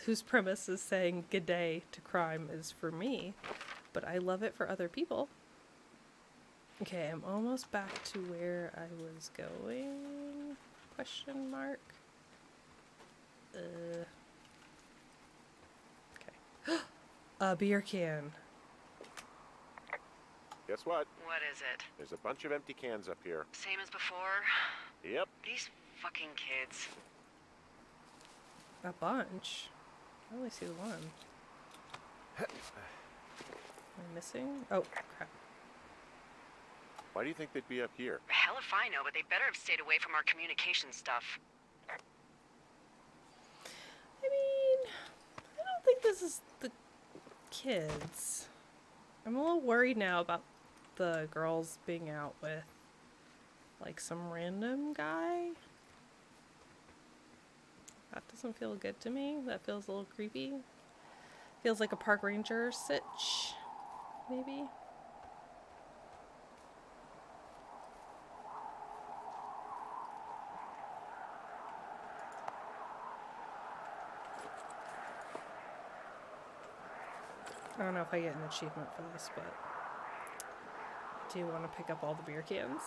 whose premise is saying good day to crime is for me, but I love it for other people. Okay, I'm almost back to where I was going. Question mark. Okay. A beer can. Guess what? What is it? There's a bunch of empty cans up here. Same as before? Yep. These fucking kids. A bunch? I only see the one. Am I missing? Oh, crap. Why do you think they'd be up here? Hell if I know, but they better have stayed away from our communication stuff. I mean, I don't think this is the kids. I'm a little worried now about the girls being out with, like, some random guy. That doesn't feel good to me. That feels a little creepy. Feels like a park ranger sitch, maybe. I don't know if I get an achievement for this, but do you want to pick up all the beer cans?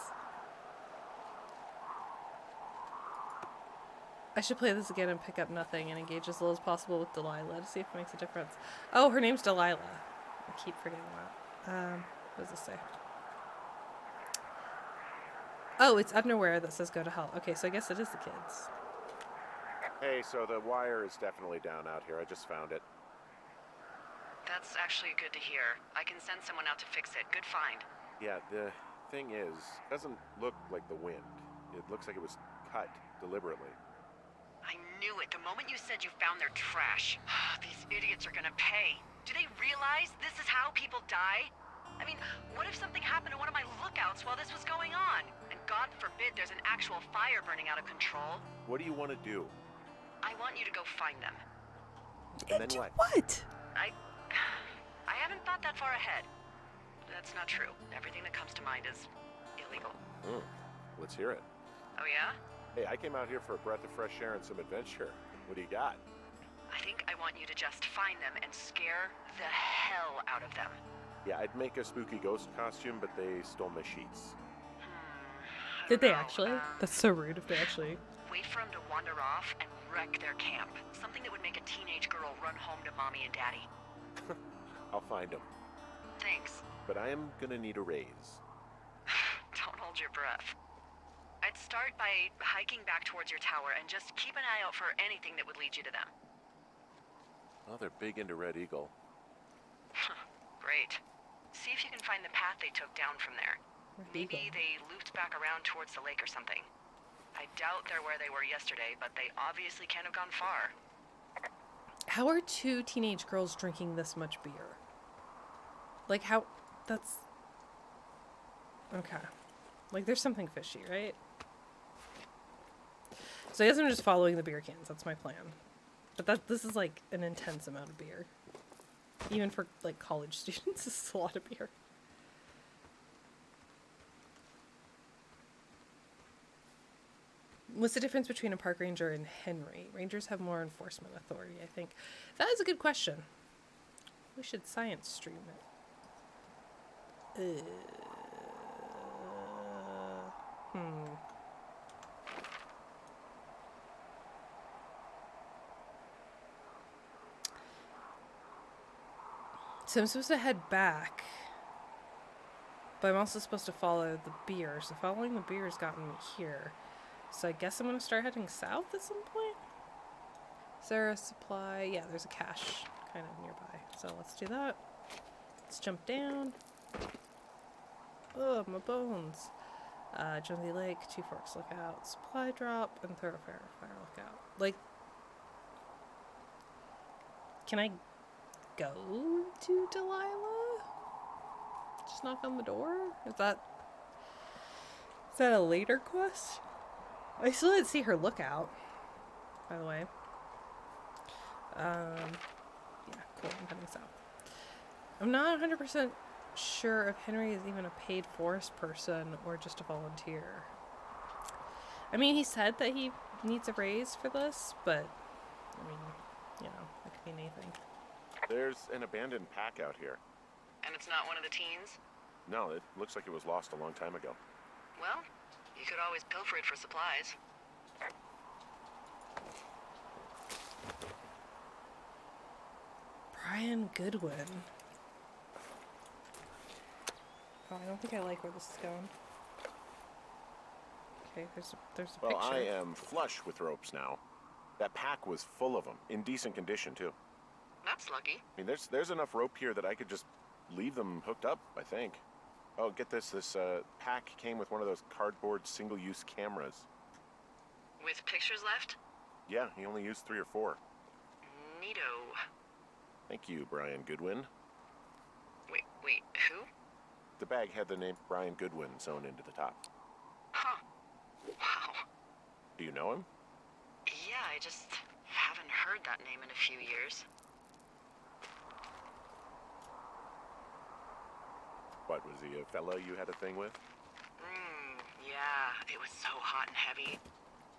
I should play this again and pick up nothing and engage as little as possible with Delilah to see if it makes a difference. Oh, her name's Delilah. I keep forgetting that. What does this say? Oh, it's underwear that says go to hell. Okay, so I guess it is the kids. Hey, so the wire is definitely down out here. I just found it. That's actually good to hear. I can send someone out to fix it. Good find. Yeah, the thing is, it doesn't look like the wind. It looks like it was cut deliberately. I knew it. The moment you said you found their trash. These idiots are gonna pay. Do they realize this is how people die? I mean, what if something happened to one of my lookouts while this was going on? And God forbid there's an actual fire burning out of control. What do you want to do? I want you to go find them. And then what? What? I haven't thought that far ahead. That's not true. Everything that comes to mind is illegal. Let's hear it. Oh yeah? Hey, I came out here for a breath of fresh air and some adventure. What do you got? I think I want you to just find them and scare the hell out of them. Yeah, I'd make a spooky ghost costume, but they stole my sheets. Did they actually? That's so rude if they actually... Wait for them to wander off and wreck their camp. Something that would make a teenage girl run home to mommy and daddy. I'll find them. Thanks. But I am gonna need a raise. Don't hold your breath. I'd start by hiking back towards your tower and just keep an eye out for anything that would lead you to them. Well, they're big into Red Eagle. Great. See if you can find the path they took down from there. Maybe they looped back around towards the lake or something. I doubt they're where they were yesterday, but they obviously can't have gone far. How are two teenage girls drinking this much beer? Like, how... That's... Okay. Like, there's something fishy, right? So I guess I'm just following the beer cans. That's my plan. But this is, like, an intense amount of beer. Even for, like, college students, this is a lot of beer. What's the difference between a park ranger and Henry? Rangers have more enforcement authority, I think. That is a good question. We should science stream it. So I'm supposed to head back. But I'm also supposed to follow the beer. So following the beer has gotten me here. So I guess I'm going to start heading south at some point? Is there a supply? Yeah, there's a cache kind of nearby. So let's do that. Let's jump down. Oh, my bones. Jump the lake, Two Forks Lookout, supply drop, and thoroughfare fire lookout. Like, Can I go to Delilah? Just knock on the door? Is that a later quest? I still didn't see her lookout, by the way. Yeah, cool. I'm heading south. I'm not 100% sure if Henry is even a paid forest person or just a volunteer. I mean, he said that he needs a raise for this, but, I mean, you know, that could mean anything. There's an abandoned pack out here. And it's not one of the teens? No, it looks like it was lost a long time ago. Well, you could always pilfer it for supplies. Brian Goodwin. Oh, I don't think I like where this is going. Okay, there's a Well, picture. I am flush with ropes now. That pack was full of them, in decent condition too. That's lucky. I mean, there's enough rope here that I could just leave them hooked up, I think. Oh, get this. This pack came with one of those cardboard single-use cameras. With pictures left? Yeah, he only used 3 or 4. Neato. Thank you, Brian Goodwin. Wait, who? The bag had the name Brian Goodwin sewn into the top. Huh. Wow. Do you know him? Yeah, I just haven't heard that name in a few years. What, was he a fella you had a thing with? Yeah, it was so hot and heavy.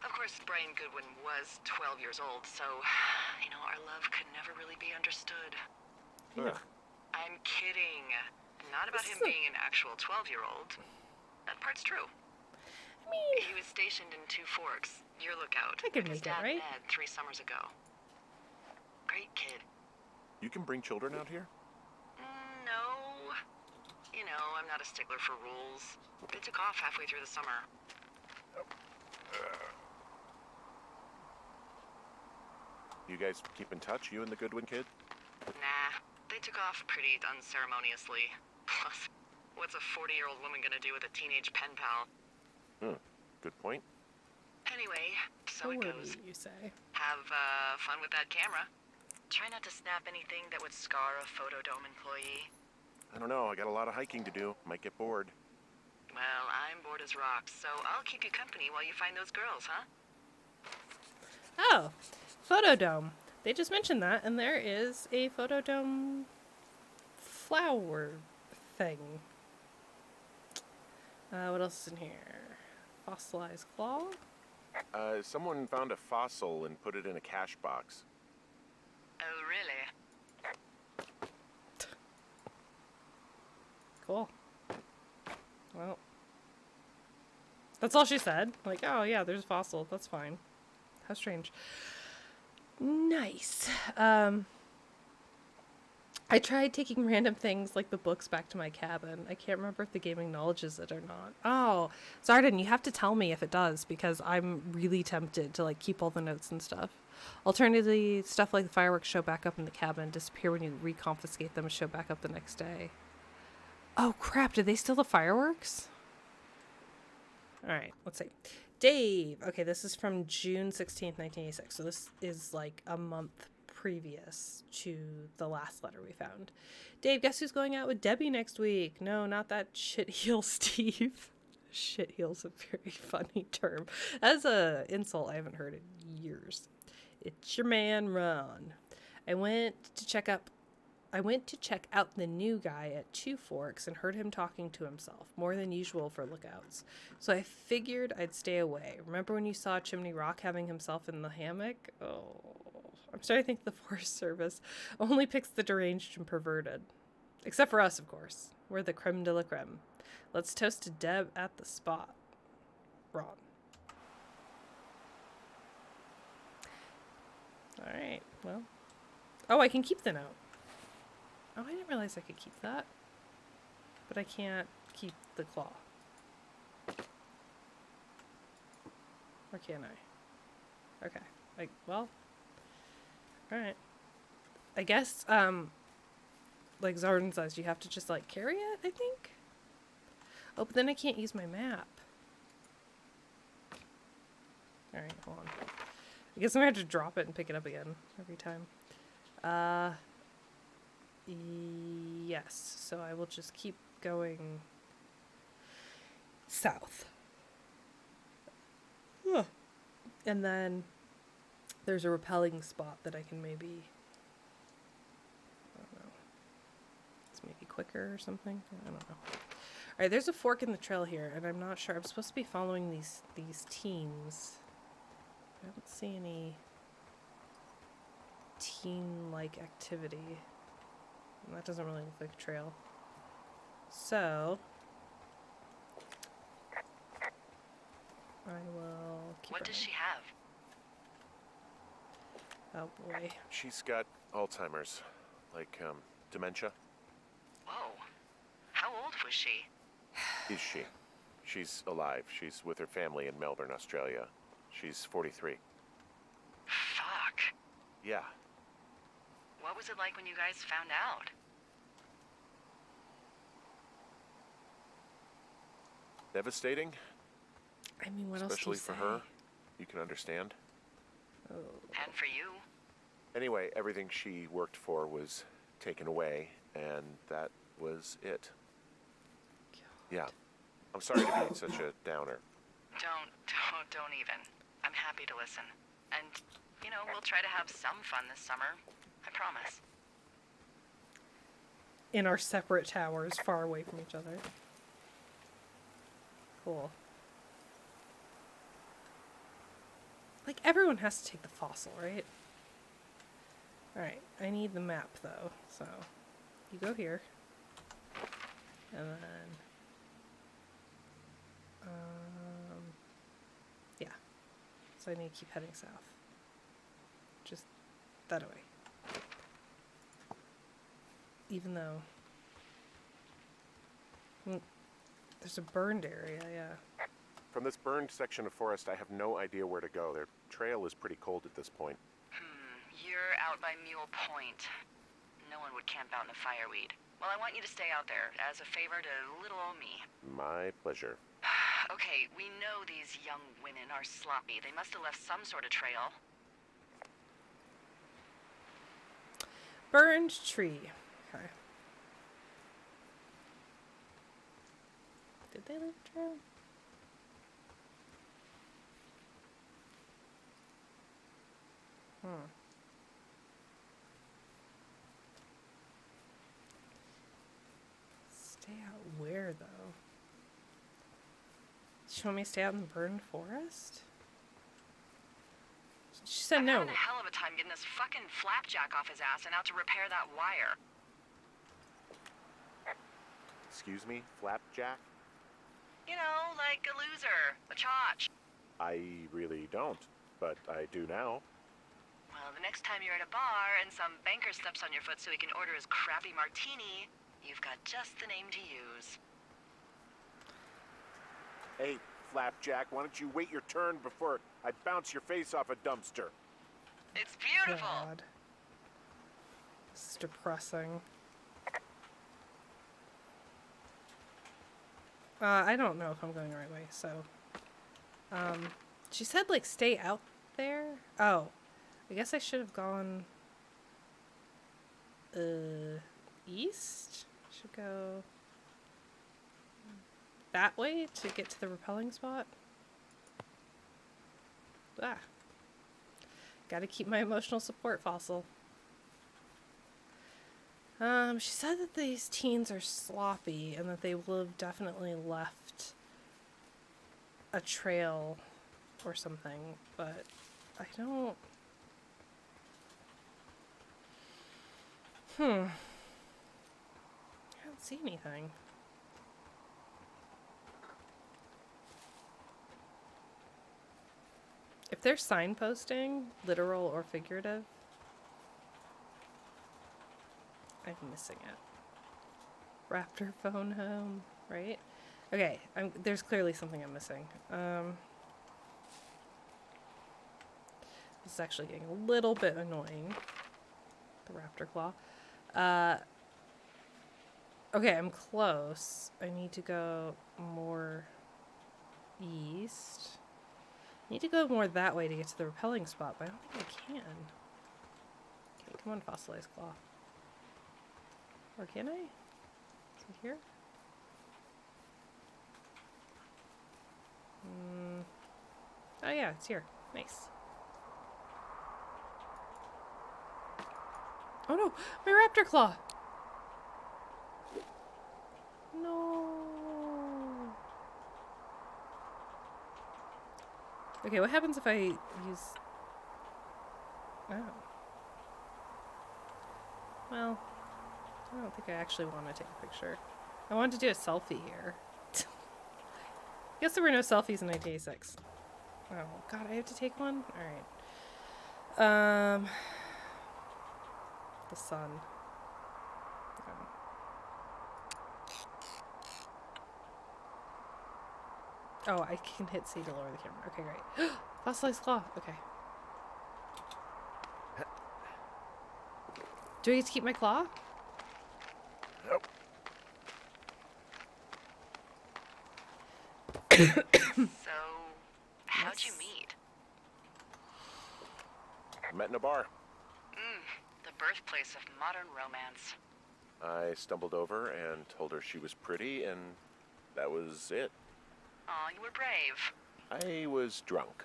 Of course, Brian Goodwin was 12 years old, so, you know, our love could never really be understood. Ugh. I'm kidding. Not about him So- being an actual 12-year-old. That part's true. I mean, He was stationed in Two Forks, your lookout. I could with his make it, dad, right? Ned, 3 summers ago. Great kid. You can bring children out here? No. You know, I'm not a stickler for rules. They took off halfway through the summer. You guys keep in touch, you and the Goodwin kid? Nah, they took off pretty unceremoniously. Plus, what's a 40-year-old woman gonna do with a teenage pen pal? Good point. Anyway, so it wordy, goes. you say. Have fun with that camera. Try not to snap anything that would scar a Photodome employee. I don't know, I got a lot of hiking to do. Might get bored. Well, I'm bored as rocks, so I'll keep you company while you find those girls, huh? Oh, Photodome. They just mentioned that, and there is a Photodome flower thing. What else is in here? Fossilized claw? Someone found a fossil and put it in a cash box. Oh, really? Cool. Well, that's all she said. Like, oh yeah, there's a fossil. That's fine. How strange. Nice. I tried taking random things like the books back to my cabin. I can't remember if the game acknowledges it or not. Oh, Zarden, you have to tell me if it does, because I'm really tempted to like keep all the notes and stuff. Alternatively, stuff like the fireworks show back up in the cabin, disappear when you reconfiscate them, and show back up the next day. Oh crap, did they steal the fireworks? Alright, let's see. Dave. Okay, this is from June 16th, 1986. So this is like a month previous to the last letter we found. Dave, guess who's going out with Debbie next week? No, not that shitheel Steve. Shitheel a very funny term. That's a insult I haven't heard in years. It's your man, Ron. I went to check out the new guy at Two Forks and heard him talking to himself, more than usual for lookouts. So I figured I'd stay away. Remember when you saw Chimney Rock having himself in the hammock? Oh, I'm starting to think the Forest Service only picks the deranged and perverted. Except for us, of course. We're the creme de la creme. Let's toast to Deb at the spot. Ron. Alright, well. Oh, I can keep the note. Oh, I didn't realize I could keep that. But I can't keep the claw. Or can I? Okay. Well. Alright. I guess, like Zarden says, you have to just, like, carry it, I think? Oh, but then I can't use my map. Alright, hold on. I guess I'm gonna have to drop it and pick it up again every time. Yes, so I will just keep going south. Ugh. And then there's a rappelling spot that I can maybe, I don't know, it's maybe quicker or something. I don't know. All right, there's a fork in the trail here, and I'm not sure. I'm supposed to be following these teams. I don't see any teen-like activity. And that doesn't really look like a trail. So I will keep What her does in. she have? Oh boy. She's got Alzheimer's, like dementia. Whoa. How old was she? Is she? She's alive. She's with her family in Melbourne, Australia. She's 43. Fuck. Yeah. What was it like when you guys found out? Devastating, I mean, what especially else do for you her. say? You can understand. Oh. And for you? Anyway, everything she worked for was taken away, and that was it. Yeah. I'm sorry to be such a downer. Don't even. I'm happy to listen. And, you know, we'll try to have some fun this summer. I promise. In our separate towers, far away from each other. Cool. Like, everyone has to take the fossil, right? Alright, I need the map, though. So, you go here. And then... yeah. So I need to keep heading south. Just that way. Even though... there's a burned area, yeah. From this burned section of forest, I have no idea where to go. Their trail is pretty cold at this point. You're out by Mule Point. No one would camp out in the fireweed. Well, I want you to stay out there as a favor to little old me. My pleasure. Okay, we know these young women are sloppy. They must have left some sort of trail. Burned tree. Okay. Did they leave a trail? Stay out where, though? Does she want me to stay out in the burned forest? She said I'm no. having a hell of a time getting this fucking flapjack off his ass and out to repair that wire. Excuse me, Flapjack? You know, like a loser, a chotch. I really don't, but I do now. Well, the next time you're at a bar and some banker steps on your foot so he can order his crappy martini, you've got just the name to use. Hey, Flapjack, why don't you wait your turn before I bounce your face off a dumpster? It's beautiful. God. This is depressing. I don't know if I'm going the right way, so... she said, like, stay out there? Oh. I guess I should have gone... east? Should go... that way to get to the rappelling spot? Ah. Gotta keep my emotional support fossil. She said that these teens are sloppy and that they will have definitely left a trail or something, but I don't... I don't see anything. If they're signposting, literal or figurative, I'm missing it. Raptor phone home, right? Okay, there's clearly something I'm missing. This is actually getting a little bit annoying. The raptor claw. Okay, I'm close. I need to go more east. I need to go more that way to get to the rappelling spot, but I don't think I can. Okay, Come on, fossilized claw. Or can I? Is it here? Oh yeah, it's here. Nice. Oh no! My raptor claw! No! Okay, what happens if I use... Oh. Well, I don't think I actually want to take a picture. I wanted to do a selfie here. Guess there were no selfies in 1986. Oh, God, I have to take one? Alright. The sun. Oh, I can hit C to lower the camera. Okay, great. Fossilized claw. Okay. Do I get to keep my claw? Nope. So, how'd you meet? Met in a bar. The birthplace of modern romance. I stumbled over and told her she was pretty, and that was it. Aw, you were brave. I was drunk.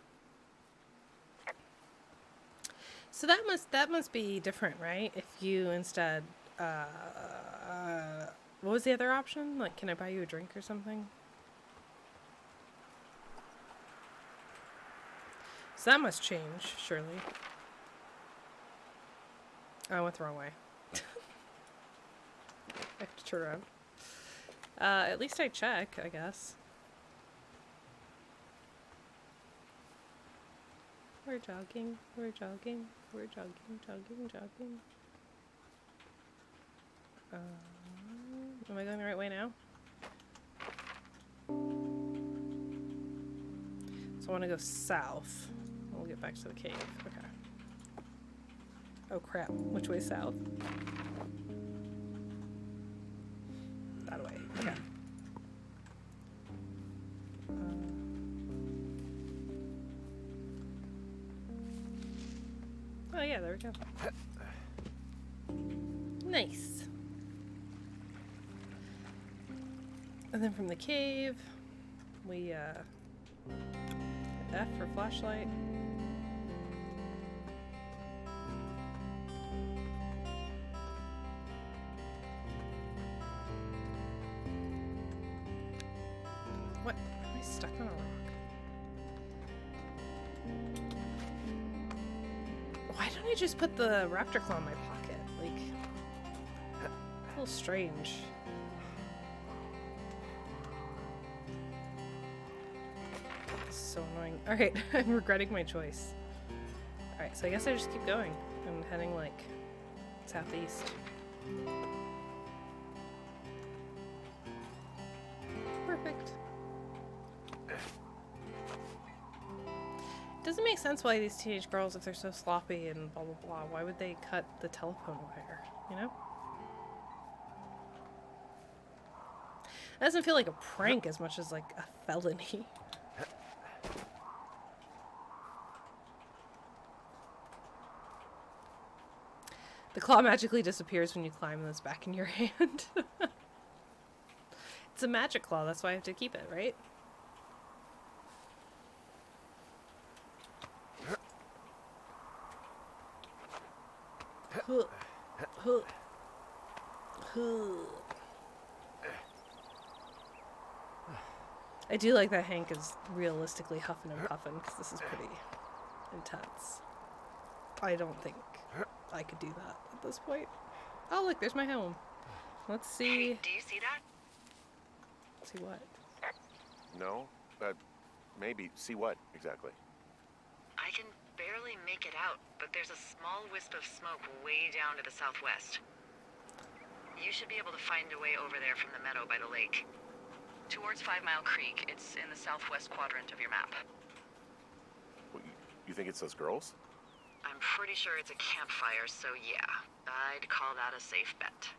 So that must be different, right? If you instead, what was the other option? Like, can I buy you a drink or something? So that must change, surely. Oh, I went the wrong way. I have to turn around. At least I check, I guess. We're jogging, we're jogging, we're jogging, jogging. Am I going the right way now? So I want to go south. We'll get back to the cave. Okay. Oh crap, which way south? That way. Okay. Oh yeah, there we go. Nice. And then from the cave, we F for flashlight. What? Am I stuck on a rock? Why don't I just put the raptor claw in my pocket? Like, a little strange. This is so annoying. Alright, I'm regretting my choice. Alright, so I guess I just keep going. I'm heading, like, southeast. Perfect. Doesn't make sense why these teenage girls, if they're so sloppy and blah blah blah, why would they cut the telephone wire, you know? It doesn't feel like a prank as much as like a felony. The claw magically disappears when you climb this back in your hand. It's a magic claw, that's why I have to keep it, right? I do like that Hank is realistically huffing and puffing because this is pretty intense. I don't think I could do that at this point. Oh look, there's my home. Let's see. Hey, do you see that? See what? No? Maybe. See what, exactly? I can barely make it out, but there's a small wisp of smoke way down to the southwest. You should be able to find a way over there from the meadow by the lake. Towards 5 Mile Creek. It's in the southwest quadrant of your map. Well, you think it's those girls? I'm pretty sure it's a campfire, so yeah. I'd call that a safe bet.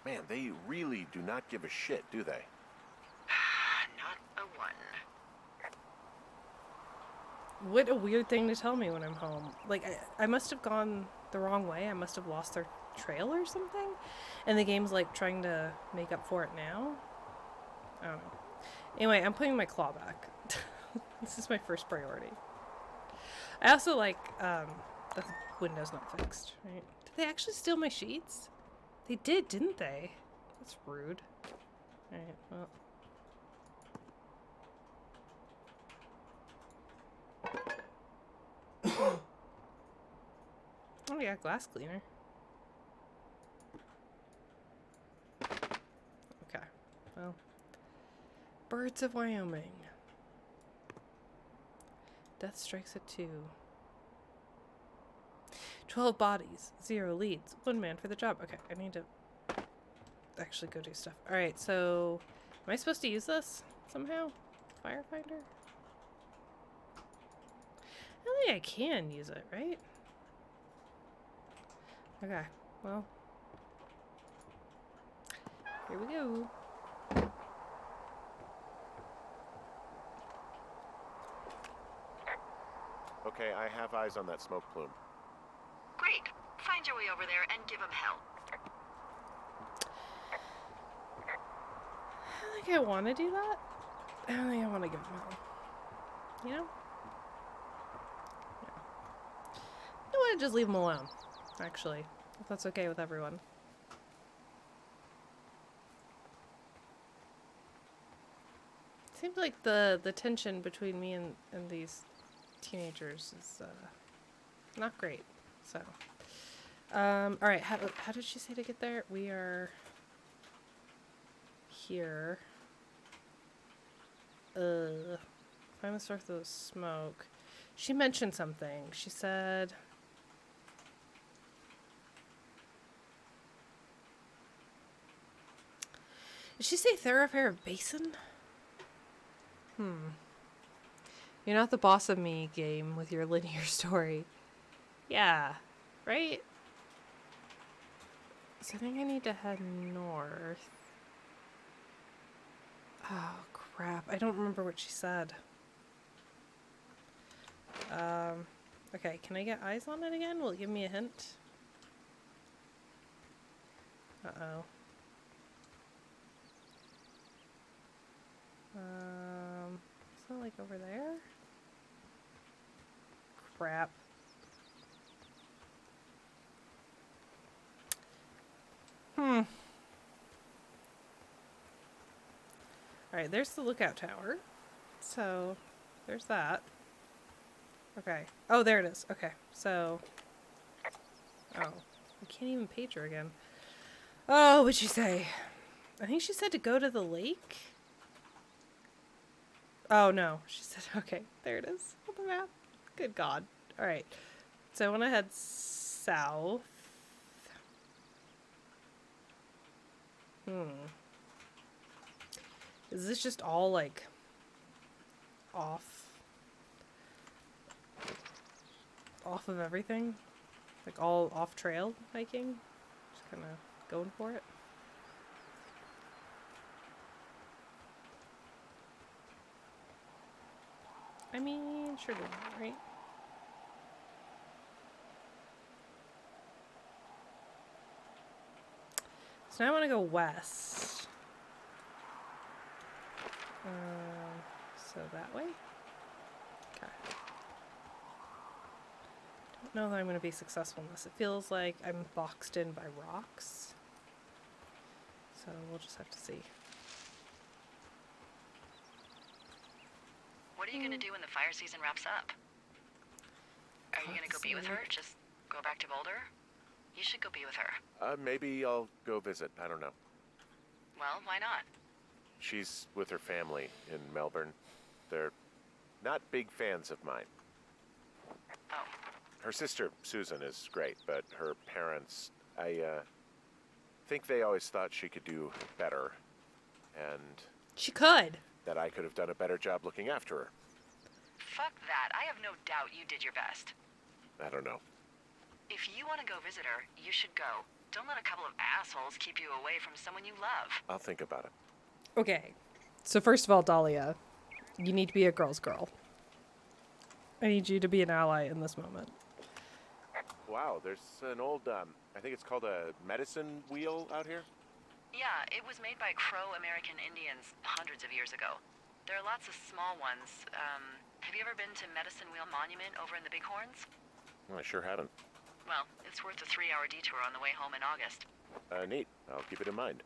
Man, they really do not give a shit, do they? Not a one. What a weird thing to tell me when I'm home. Like, I must have gone the wrong way. I must have lost their trail or something. And the game's like trying to make up for it now. I don't know. Anyway, I'm putting my claw back. This is my first priority. I also like that the window's not fixed, right? Did they actually steal my sheets? They did, didn't they? That's rude. Alright, well. Oh yeah, glass cleaner. Okay, well. Birds of Wyoming. Death strikes at 2. 12 bodies, 0 leads, 1 man for the job. Okay, I need to actually go do stuff. Alright, so am I supposed to use this somehow? Firefinder? I don't think I can use it, right? Okay, well. Here we go. Okay, I have eyes on that smoke plume. Great. Find your way over there and give him hell. I don't think I want to do that. I don't think I want to give him hell. You know? Yeah. I want to just leave him alone, actually. If that's okay with everyone. Seems like the tension between me and these teenagers is not great. So, all right. How did she say to get there? We are here. Find the source of the smoke. She mentioned something. She said. Did she say thoroughfare of basin? You're not the boss of me, game, with your linear story. Yeah, right? So I think I need to head north. Oh, crap. I don't remember what she said. Okay, can I get eyes on it again? Will it give me a hint? Uh-oh. Is that like over there? Crap. Alright, there's the lookout tower. So, there's that. Okay. Oh, there it is. Okay, so... Oh, I can't even page her again. Oh, what'd she say? I think she said to go to the lake? Oh, no. She said, okay, there it is on the map. Good God. Alright. So I want to head south. Is this just all, like, off of everything? Like, all off-trail hiking? Just kind of going for it? I mean, sure do that, right? So now I want to go west. So that way? Okay. Don't know that I'm going to be successful in this. It feels like I'm boxed in by rocks. So we'll just have to see. What are you gonna do when the fire season wraps up? Are you gonna go be with her? Just go back to Boulder? You should go be with her. Maybe I'll go visit. I don't know. Well, why not? She's with her family in Melbourne. They're not big fans of mine. Oh. Her sister, Susan, is great, but her parents, I think they always thought she could do better. And She could. that I could have done a better job looking after her. Fuck that. I have no doubt you did your best. I don't know. If you want to go visit her, you should go. Don't let a couple of assholes keep you away from someone you love. I'll think about it. Okay. So first of all, Dahlia, you need to be a girl's girl. I need you to be an ally in this moment. Wow, there's an old, I think it's called a medicine wheel out here. Yeah, it was made by Crow American Indians hundreds of years ago. There are lots of small ones. Have you ever been to Medicine Wheel Monument over in the Bighorns? Well, I sure haven't. Well, it's worth a 3-hour detour on the way home in August. Neat. I'll keep it in mind.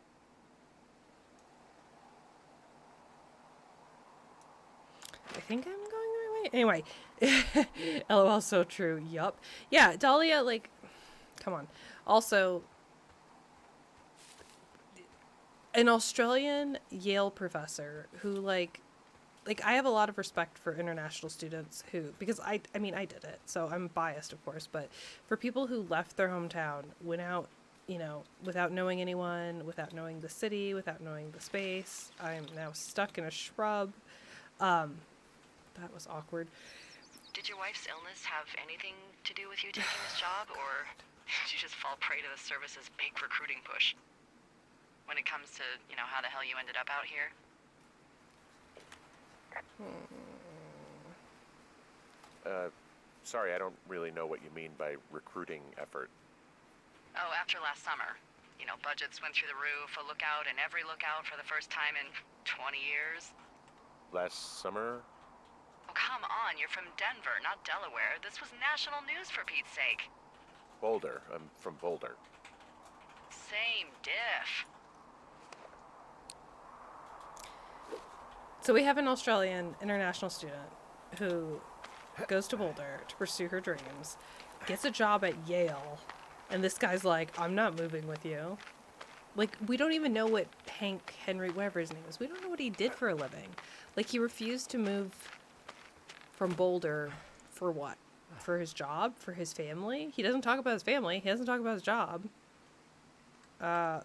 I think I'm going the right way. Anyway, LOL, so true. Yup. Yeah, Dahlia, like, come on. Also, an Australian Yale professor who, like I have a lot of respect for international students who, because I mean, I did it, so I'm biased, of course, but for people who left their hometown, went out, you know, without knowing anyone, without knowing the city, without knowing the space, I'm now stuck in a shrub. That was awkward. Did your wife's illness have anything to do with you taking this job, or did you just fall prey to the service's big recruiting push? When it comes to, you know, how the hell you ended up out here? Sorry, I don't really know what you mean by recruiting effort. Oh, after last summer. You know, budgets went through the roof, a lookout in every lookout for the first time in 20 years. Last summer? Oh, come on, you're from Denver, not Delaware. This was national news, for Pete's sake. Boulder. I'm from Boulder. Same diff. So we have an Australian international student who goes to Boulder to pursue her dreams, gets a job at Yale, and this guy's like, I'm not moving with you. Like, we don't even know what Hank, Henry, whatever his name is, we don't know what he did for a living. Like, he refused to move from Boulder for what? For his job? For his family? He doesn't talk about his family. He doesn't talk about his job.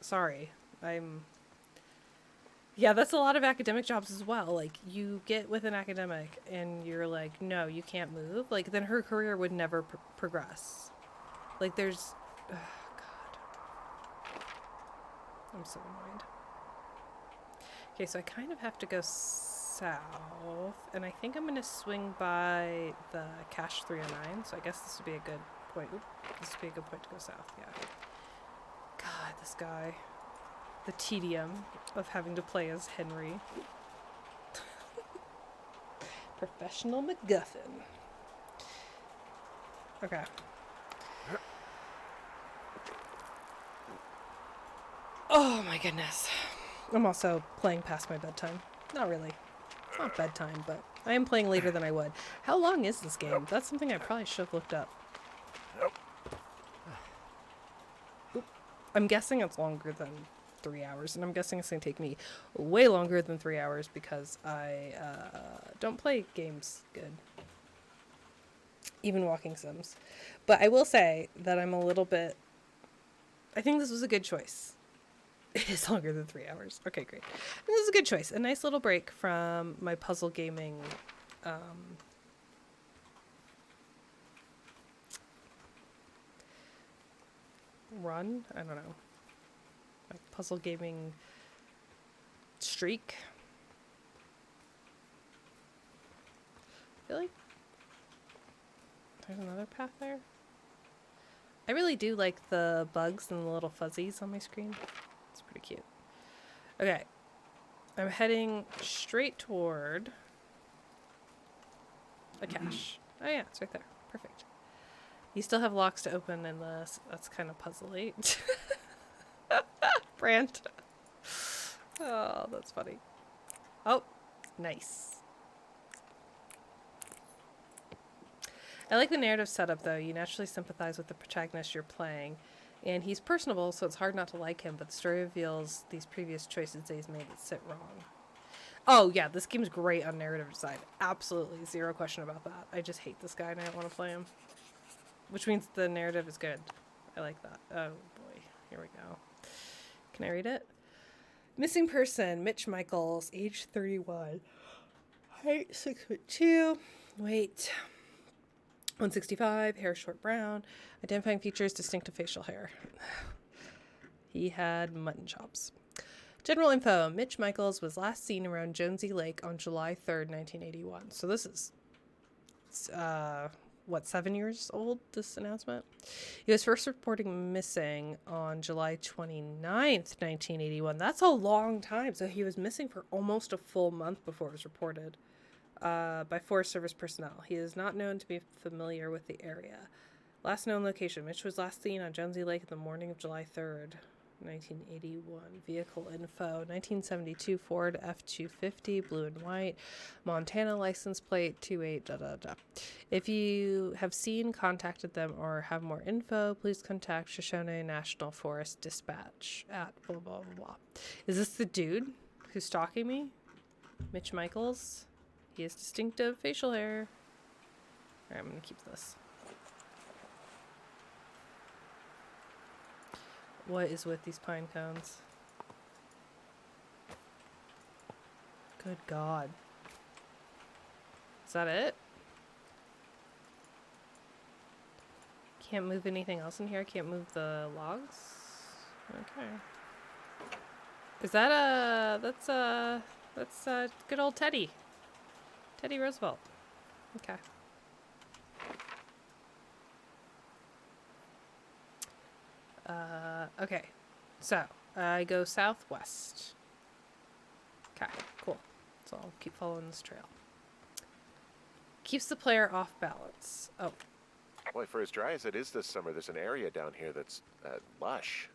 Sorry. Yeah, that's a lot of academic jobs as well. Like, you get with an academic and you're like, no, you can't move. Like, then her career would never progress. Like, there's... Oh, God. I'm so annoyed. Okay, so I kind of have to go south. And I think I'm going to swing by the Cache 309. So I guess this would be a good point. Oop, this would be a good point to go south, yeah. God, this guy. The tedium of having to play as Henry. Professional MacGuffin. Okay. Oh my goodness. I'm also playing past my bedtime. Not really. It's not bedtime, but I am playing later than I would. How long is this game? That's something I probably should have looked up. Oop. I'm guessing it's longer than 3 hours, and I'm guessing it's going to take me way longer than 3 hours because I don't play games good. Even walking sims. But I will say that I'm a little bit... I think this was a good choice. It is longer than 3 hours. Okay, great. This is a good choice. A nice little break from my puzzle gaming run? I don't know. My puzzle gaming streak. I feel like there's another path there. I really do like the bugs and the little fuzzies on my screen. It's pretty cute. Okay. I'm heading straight toward a cache. Oh yeah, it's right there. Perfect. You still have locks to open in this. That's kind of puzzly. Brand. Oh, that's funny. Oh, nice. I like the narrative setup, though. You naturally sympathize with the protagonist you're playing. And he's personable, so it's hard not to like him, but the story reveals these previous choices that he's made that sit wrong. Oh, yeah, this game's great on narrative design. Absolutely. Zero question about that. I just hate this guy and I don't want to play him. Which means the narrative is good. I like that. Oh, boy. Here we go. Can I read it? Missing person, Mitch Michaels, age 31. Height, 6'2". Weight, 165. Hair short brown. Identifying features, distinctive facial hair. He had mutton chops. General info. Mitch Michaels was last seen around Jonesy Lake on July 3rd, 1981. So this is 7 years old, this announcement? He was first reporting missing on July 29th, 1981. That's a long time. So he was missing for almost a full month before it was reported by Forest Service personnel. He is not known to be familiar with the area. Last known location, Mitch was last seen on Jonesy Lake in the morning of July 3rd. 1981. Vehicle info. 1972 Ford F-250, blue and white. Montana license plate 28 . If you have seen, contacted them, or have more info, please contact Shoshone National Forest Dispatch at blah, blah, blah, blah. Is this the dude who's stalking me? Mitch Michaels? He has distinctive facial hair. Alright, I'm going to keep this. What is with these pine cones? Good God. Is that it? Can't move anything else in here? Can't move the logs? Okay. Is that that's good old Teddy. Teddy Roosevelt. Okay. Okay, so I go southwest. Okay, cool. So I'll keep following this trail. Keeps the player off balance. Oh. Boy, for as dry as it is this summer, there's an area down here that's lush.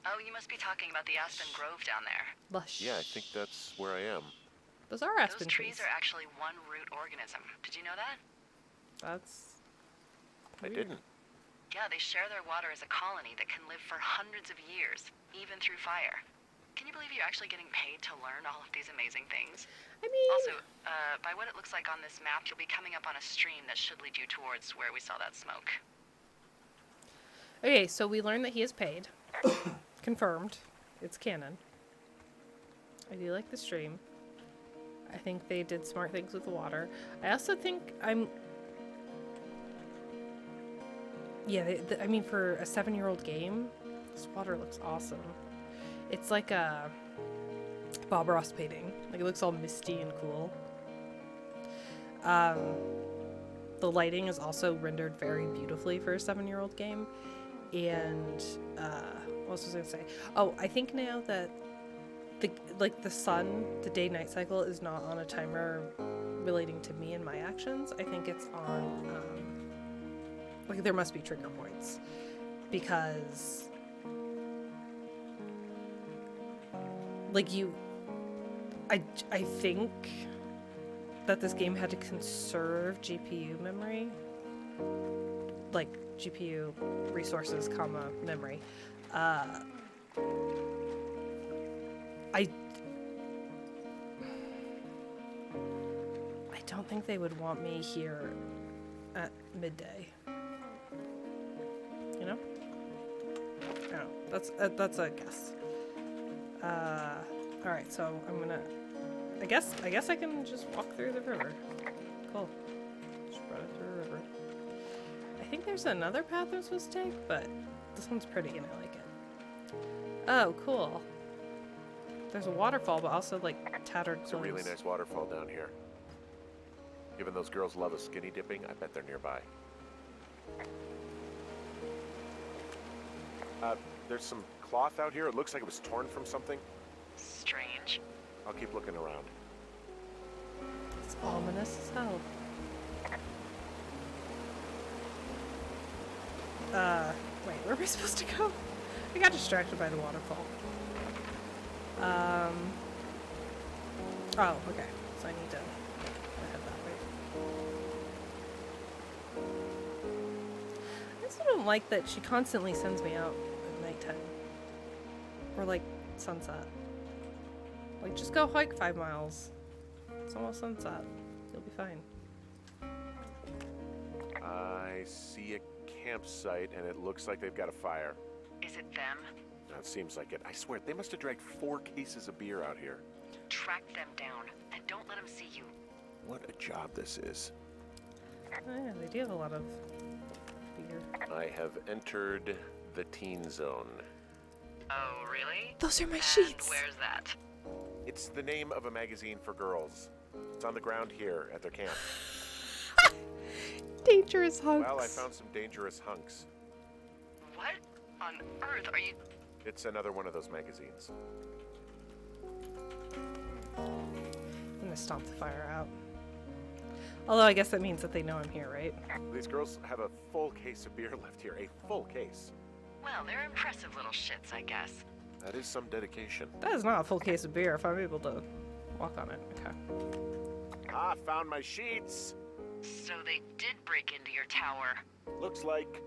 Oh, you must be talking about the Aspen Grove down there. Lush. Yeah, I think that's where I am. Those are aspen Those trees are actually one root organism. Did you know that? That's I weird. didn't. Yeah, they share their water as a colony that can live for hundreds of years, even through fire. Can you believe you're actually getting paid to learn all of these amazing things? I mean, Also, by what it looks like on this map, you'll be coming up on a stream that should lead you towards where we saw that smoke. okay, so we learned that he is paid. Confirmed. It's canon. I do like the stream. I think they did smart things with the water. I also think yeah, I mean, for a 7-year-old game, this water looks awesome. It's like a Bob Ross painting. Like, it looks all misty and cool. The lighting is also rendered very beautifully for a 7-year-old game. And, what else was I gonna say? Oh, I think now that the sun, the day-night cycle is not on a timer relating to me and my actions. I think it's on, like, there must be trigger points, because like I think that this game had to conserve GPU memory, like GPU resources, comma, memory. I don't think they would want me here at midday. You know? No, that's a guess. All right, so I'm gonna. I guess I can just walk through the river. Cool. Just run it through a river. I think there's another path I'm supposed to take, but this one's pretty and I like it. Oh, cool. There's a waterfall, but also like tattered. It's a really nice waterfall down here. Given those girls love a skinny dipping, I bet they're nearby. There's some cloth out here. It looks like it was torn from something. Strange. I'll keep looking around. It's ominous as hell. Wait, where am I supposed to go? I got distracted by the waterfall. Oh, okay. So I need to head that way. I also don't like that she constantly sends me out at nighttime. Or like sunset. Like, just go hike 5 miles. It's almost sunset. You'll be fine. I see a campsite, and it looks like they've got a fire. Is it them? That seems like it. I swear, they must have dragged 4 cases of beer out here. Track them down, and don't let them see you. What a job this is. Oh, yeah, they do have a lot of beer. I have entered the teen zone. Oh, really? Those are my And sheets. where's that? It's the name of a magazine for girls. It's on the ground here at their camp. Dangerous hunks. Well, I found some dangerous hunks. What on earth are you... It's another one of those magazines. I'm gonna stomp the fire out. Although I guess that means that they know I'm here, right? These girls have a full case of beer left here. A full case. Well, they're impressive little shits, I guess. That is some dedication. That is not a full case of beer if I'm able to walk on it. Okay. Ah, found my sheets. So they did break into your tower. Looks like.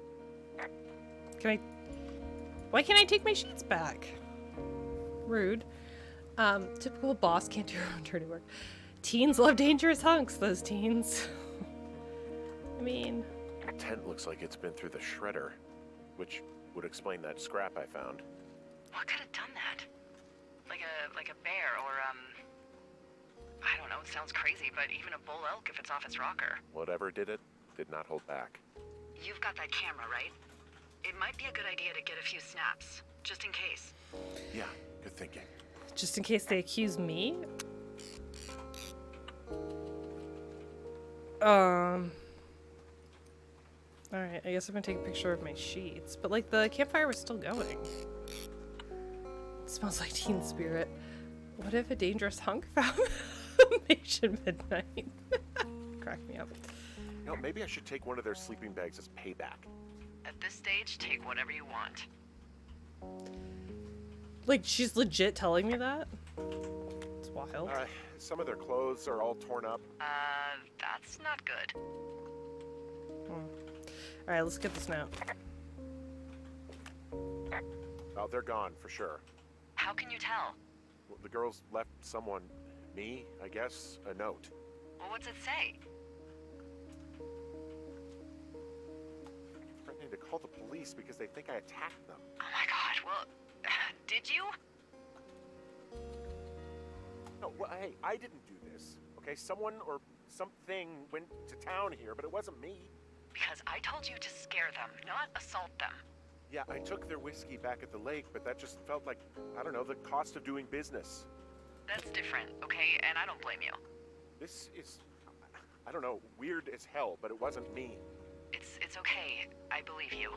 Can I... Why can't I take my sheets back? Rude. Typical boss can't do her own dirty work. Teens love dangerous hunks, those teens. I mean... The tent looks like it's been through the shredder, which would explain that scrap I found. What could have done that? Like a bear or, I don't know, it sounds crazy, but even a bull elk if it's off its rocker. Whatever did it, did not hold back. You've got that camera, right? It might be a good idea to get a few snaps, just in case. Yeah, good thinking. Just in case they accuse me? Alright, I guess I'm gonna take a picture of my sheets. But, like, the campfire was still going. It smells like teen spirit. What if a dangerous hunk found Nation Midnight? Crack me up. You know, maybe I should take one of their sleeping bags as payback. At this stage, take whatever you want. Like, she's legit telling me that? It's wild. Some of their clothes are all torn up. That's not good. Alright, let's get this now. Oh, they're gone for sure. How can you tell? Well, the girls left someone, me, I guess, a note. Well, what's it say? Threatening to call the police because they think I attacked them. Oh my god, well, did you? No, well, hey, I didn't do this. Okay, someone or something went to town here, but it wasn't me. Because I told you to scare them, not assault them. Yeah, I took their whiskey back at the lake, but that just felt like, I don't know, the cost of doing business. That's different, okay? And I don't blame you. This is, I don't know, weird as hell, but it wasn't me. It's okay. I believe you.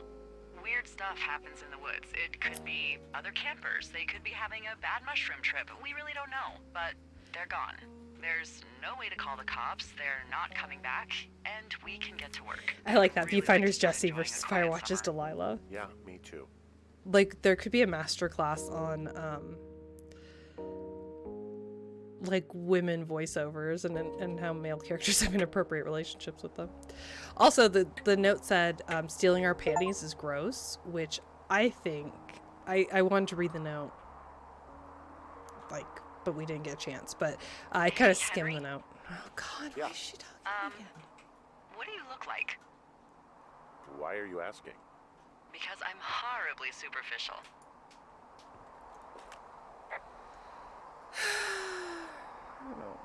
Weird stuff happens in the woods. It could be other campers. They could be having a bad mushroom trip. We really don't know, but they're gone. There's no way to call the cops. They're not coming back, and we can get to work. I like that. Really Viewfinder's like to start Jesse enjoying versus a quiet Firewatch's summer. Delilah. Yeah, me too. Like, there could be a masterclass on, like, women voiceovers and how male characters have inappropriate relationships with them. Also, the note said, stealing our panties is gross, which I think... I wanted to read the note. Like... but we didn't get a chance. But I kind of skimmed the note. Oh God, why Yeah. is she talking again? What do you look like? Why are you asking? Because I'm horribly superficial. I don't know.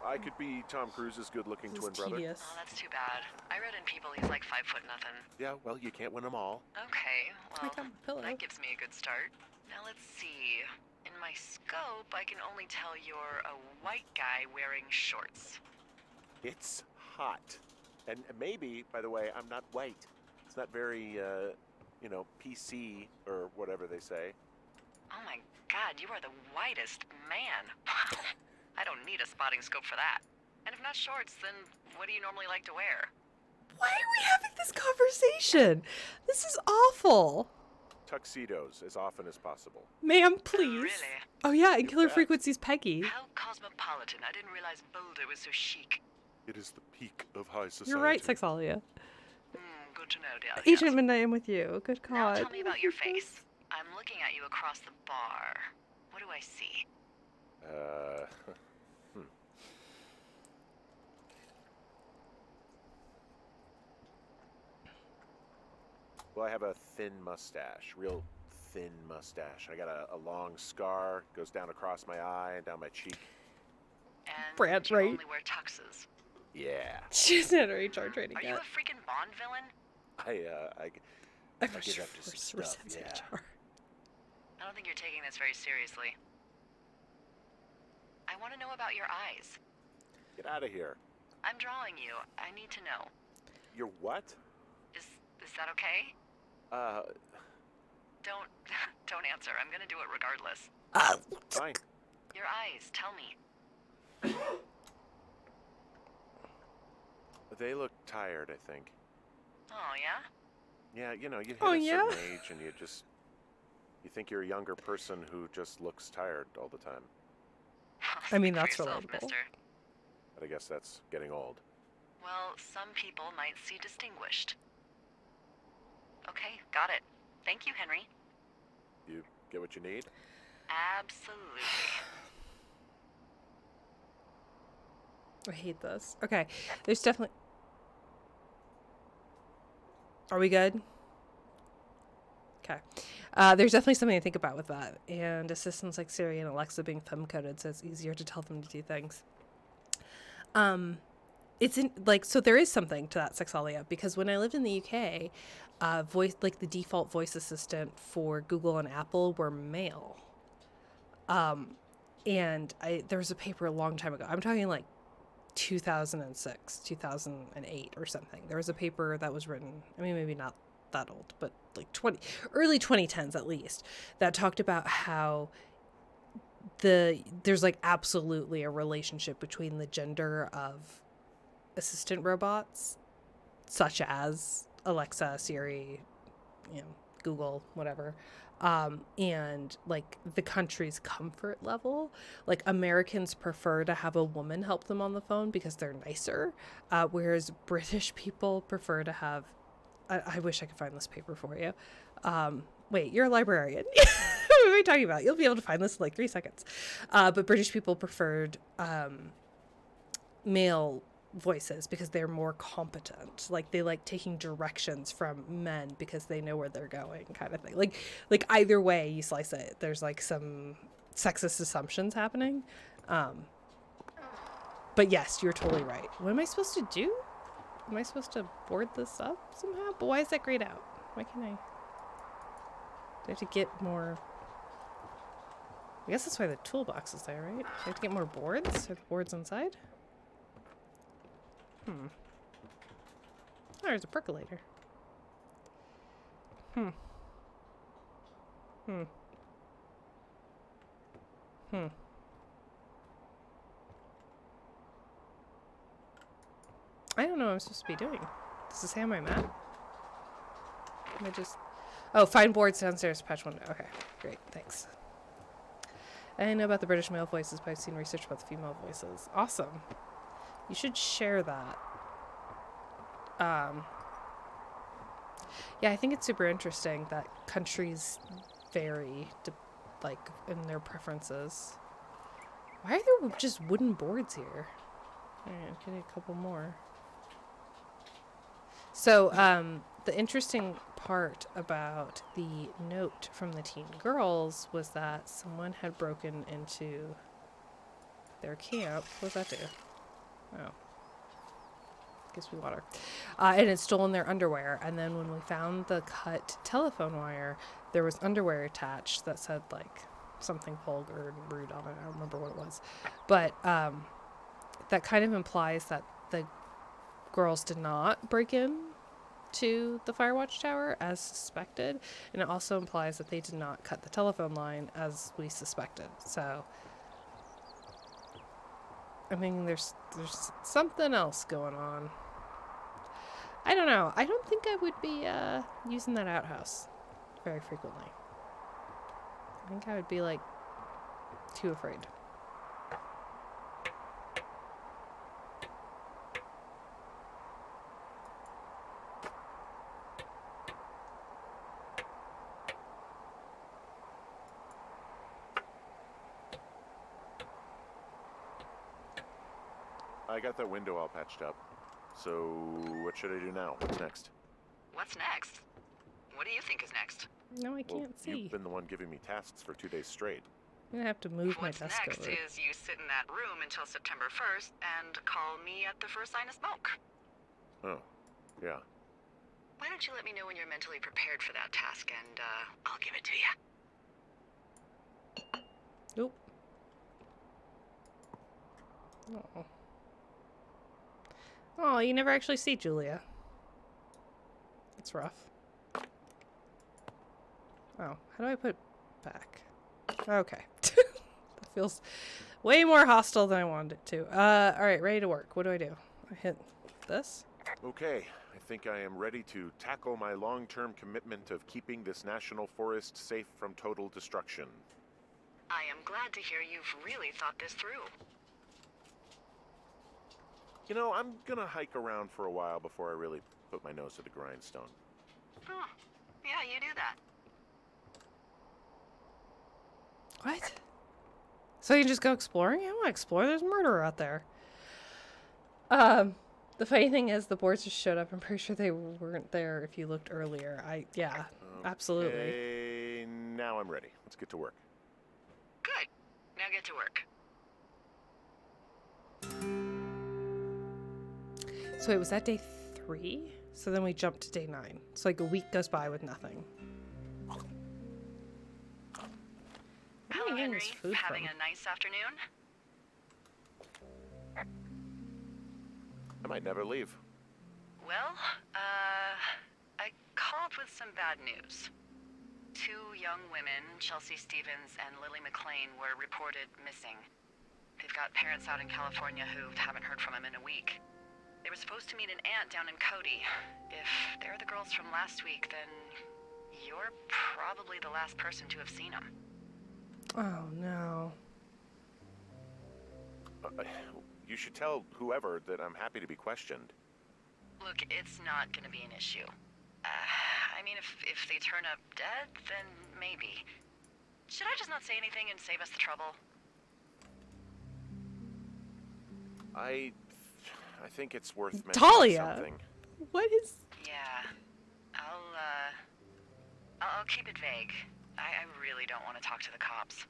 I could be Tom Cruise's good-looking This is twin brother. tedious. Oh, that's too bad. I read in People he's like 5 foot nothing. Yeah, well, you can't win them all. Okay, well, got my pillow. that gives me a good start. Now let's see. In my scope, I can only tell you're a white guy wearing shorts. It's hot. And maybe, by the way, I'm not white. It's not very, you know, PC or whatever they say. Oh my god, you are the whitest man. Wow. I don't need a spotting scope for that. And if not shorts, then what do you normally like to wear? Why are we having this conversation? This is awful. Tuxedos as often as possible. Ma'am, please. Really? Oh yeah, and You Killer bet. Frequency's Peggy. How cosmopolitan. I didn't realize Boulder was so chic. It is the peak of high society. You're right, Sexalia. Good to know, dear. Agent Yes. Midnight, I'm with you. Good Now God. tell me about your face. I'm looking at you across the bar. What do I see? Well, I have a thin mustache, real thin mustache. I got a long scar, goes down across my eye and down my cheek. And Brad, you right? only wear tuxes. Yeah. She's in her HR training Are you yet. a freaking Bond villain? I'm I not give sure up to some first stuff, resents yeah. HR. I don't think you're taking this very seriously. I want to know about your eyes. Get out of here. I'm drawing you. I need to know. You're what? Is that okay? Don't don't answer. I'm gonna do it regardless. Fine. Your eyes, tell me. They look tired, I think. Oh, yeah? Yeah, you know, you hit Oh, a yeah? certain age and you think you're a younger person who just looks tired all the time. I mean, Speak for that's yourself, relatable. mister. But I guess that's getting old. Well, some people might see distinguished. Okay, got it. Thank you, Henry. You get what you need? Absolutely. I hate this. Okay, there's definitely... Are we good? Okay. There's definitely something to think about with that. And assistants like Siri and Alexa being thumb-coded, so it's easier to tell them to do things. It's in, like, so there is something to that sexalia, because when I lived in the UK, the default voice assistant for Google and Apple were male. And there was a paper a long time ago. I'm talking like 2006, 2008 or something. There was a paper that was written, I mean, maybe not that old, but like early 2010s at least, that talked about how there's like absolutely a relationship between the gender of assistant robots, such as Alexa, Siri, Google, whatever, and like the country's comfort level. Like Americans prefer to have a woman help them on the phone because they're nicer, whereas British people prefer to have. I wish I could find this paper for you. Wait, you're a librarian. What are we talking about? You'll be able to find this in like 3 seconds. But British people preferred male voices because they're more competent. Like they like taking directions from men because they know where they're going, kind of thing. Like either way you slice it, there's like some sexist assumptions happening. But yes, you're totally right. What am I supposed to do? Am I supposed to board this up somehow? But why is that grayed out? Why can't I? Do I have to get more? I guess that's why the toolbox is there, right? Do I have to get more boards? Are the boards inside? Oh, there's a percolator. I don't know what I'm supposed to be doing. Does this say on my map? Am I just... Oh, find boards downstairs, patch window. Okay, great, thanks. I didn't know about the British male voices, but I've seen research about the female voices. Awesome. You should share that. Yeah, I think it's super interesting that countries vary in their preferences. Why are there just wooden boards here? Alright, I'm getting a couple more. So, the interesting part about the note from the teen girls was that someone had broken into their camp. What does that do? Oh. Gives me water. And had stolen their underwear. And then when we found the cut telephone wire, there was underwear attached that said, like, something vulgar and rude on it. I don't remember what it was. But that kind of implies that the girls did not break in to the Firewatch tower as suspected. And it also implies that they did not cut the telephone line as we suspected. So... I mean, there's something else going on. I don't know. I don't think I would be using that outhouse very frequently. I think I would be, like, too afraid. I got that window all patched up. So, what should I do now? What's next? What's next? What do you think is next? No, I can't see. You've been the one giving me tasks for 2 days straight. I'm gonna have to move my What's desk next over. is you sit in that room until September 1st and call me at the first sign of smoke. Oh, yeah. Why don't you let me know when you're mentally prepared for that task and I'll give it to you. Nope. Oh. Oh, you never actually see Julia. That's rough. Oh, how do I put back? Okay. That feels way more hostile than I wanted it to. Alright, ready to work. What do? I hit this? Okay, I think I am ready to tackle my long-term commitment of keeping this national forest safe from total destruction. I am glad to hear you've really thought this through. You know, I'm gonna hike around for a while before I really put my nose to the grindstone. Oh, yeah, you do that. What? So you can just go exploring? I want to explore. There's a murderer out there. The funny thing is the boards just showed up. I'm pretty sure they weren't there if you looked earlier. Yeah, absolutely. Okay, now I'm ready. Let's get to work. Good. Now get to work. So wait, was that day 3? So then we jumped to day 9. So like a week goes by with nothing. Where am I Hello, getting Henry. this food Having from? a nice afternoon? I might never leave. Well, I called with some bad news. 2 young women, Chelsea Stevens and Lily McLean, were reported missing. They've got parents out in California who haven't heard from them in a week. They were supposed to meet an aunt down in Cody. If they're the girls from last week, then you're probably the last person to have seen them. Oh no. You should tell whoever that I'm happy to be questioned. Look, it's not gonna be an issue. I mean, if they turn up dead, then maybe. Should I just not say anything and save us the trouble? I think it's worth mentioning Talia! something. What is... Yeah. I'll keep it vague. I really don't want to talk to the cops.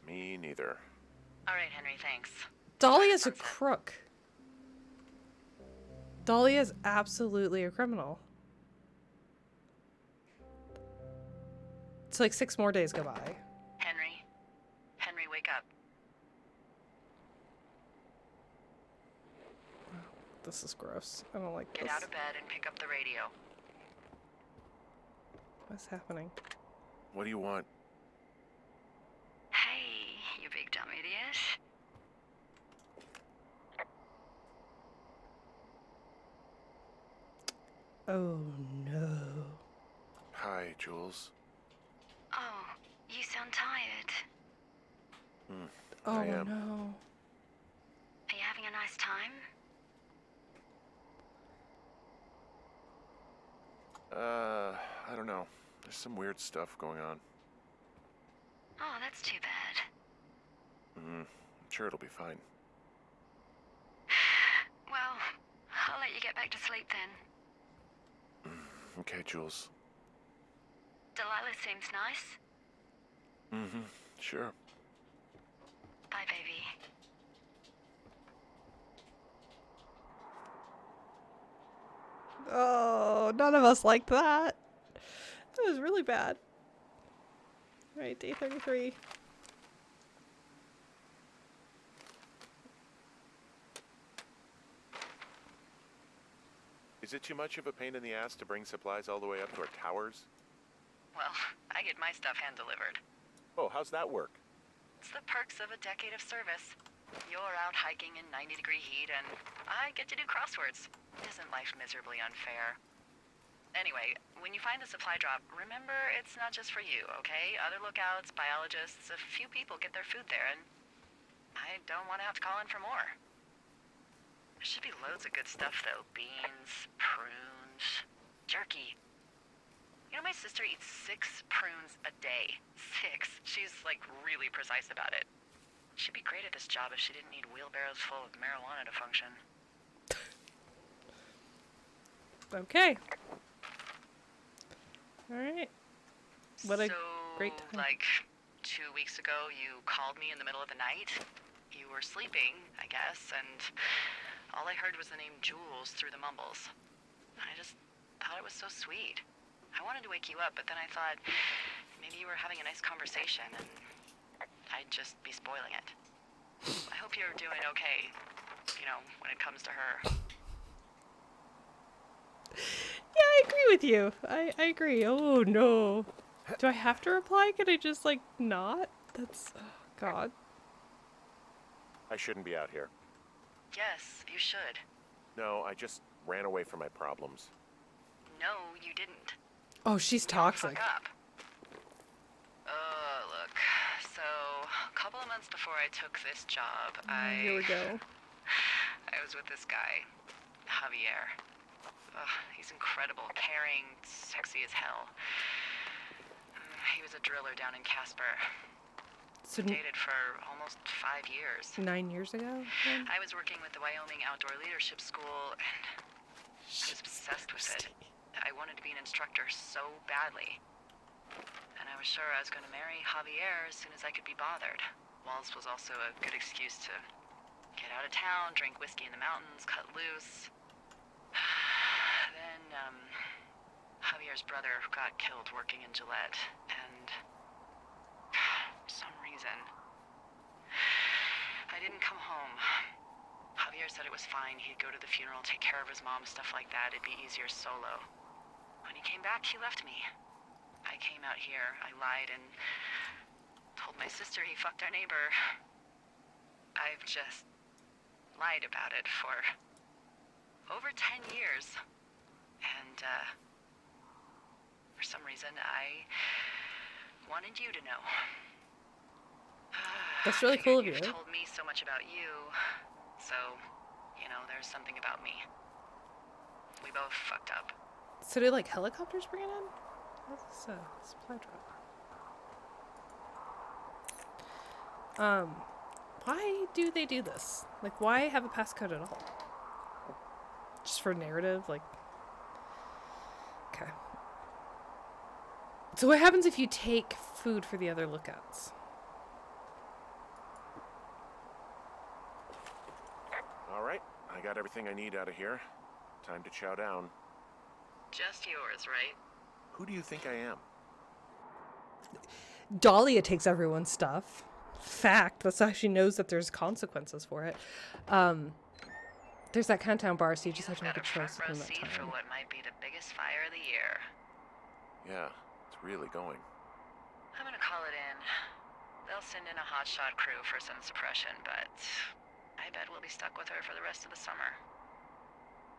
Me neither. All right, Henry, thanks. Dahlia's a Sunset. crook. Dahlia's absolutely a criminal. It's like 6 more days go by. Henry, wake up. This is gross. I don't like Get this. out of bed and pick up the radio. What's happening? What do you want? Hey, you big dumb idiot. Oh no. Hi, Jules. Oh, you sound tired. Oh I am. no. Are you having a nice time? I don't know. There's some weird stuff going on. Oh, that's too bad. I'm sure it'll be fine. Well, I'll let you get back to sleep then. Okay, Jules. Delilah seems nice. Sure. Bye, baby. Oh, none of us liked that. That was really bad. Alright, day 33. Is it too much of a pain in the ass to bring supplies all the way up to our towers? Well, I get my stuff hand-delivered. Oh, how's that work? It's the perks of a decade of service. You're out hiking in 90-degree heat, and I get to do crosswords. Isn't life miserably unfair? Anyway, when you find the supply drop, remember it's not just for you, okay? Other lookouts, biologists, a few people get their food there, and I don't want to have to call in for more. There should be loads of good stuff, though. Beans, prunes, jerky. You know, my sister eats 6 prunes a day. 6. She's, like, really precise about it. She'd be great at this job if she didn't need wheelbarrows full of marijuana to function. Okay. Alright. What a great time. Like, 2 weeks ago, you called me in the middle of the night. You were sleeping, I guess, and all I heard was the name Jules through the mumbles. I just thought it was so sweet. I wanted to wake you up, but then I thought maybe you were having a nice conversation, and I'd just be spoiling it. I hope you're doing okay, you know, when it comes to her. Yeah, I agree with you. I agree. Oh, no. Do I have to reply? Can I just, like, not? That's... Oh, God. I shouldn't be out here. Yes, you should. No, I just ran away from my problems. No, you didn't. Oh, she's toxic. Fuck up. Look. So, a couple of months before I took this job, Here we go. I was with this guy, Javier. He's incredible, caring, sexy as hell. He was a driller down in Casper. So, Dated for almost 5 years. 9 years ago? Then? I was working with the Wyoming Outdoor Leadership School, and I was obsessed with it. I wanted to be an instructor so badly. And I was sure I was going to marry Javier as soon as I could be bothered. Walls was also a good excuse to get out of town, drink whiskey in the mountains, cut loose. Then, Javier's brother got killed working in Gillette, and for some reason, I didn't come home. Javier said it was fine. He'd go to the funeral, take care of his mom, stuff like that. It'd be easier solo. When he came back, he left me. I came out here, I lied, and told my sister he fucked our neighbor. I've just lied about it for over 10 years. And, for some reason, I wanted you to know. That's really cool of you. You've told me so much about you, so, you know, there's something about me. We both fucked up. So do, like, helicopters bring it in? What's this supply drop? Why do they do this? Like, why have a passcode at all? Just for narrative? Like, okay. So what happens if you take food for the other lookouts? All right, I got everything I need out of here. Time to chow down. Just yours, right? Who do you think I am? Dahlia takes everyone's stuff. Fact. That's how she knows that there's consequences for it. There's that countdown bar, so you just have to make a choice front row within that seat for time. what might be the biggest fire of the year. Yeah, it's really going. I'm gonna call it in. They'll send in a hotshot crew for some suppression, but I bet we'll be stuck with her for the rest of the summer.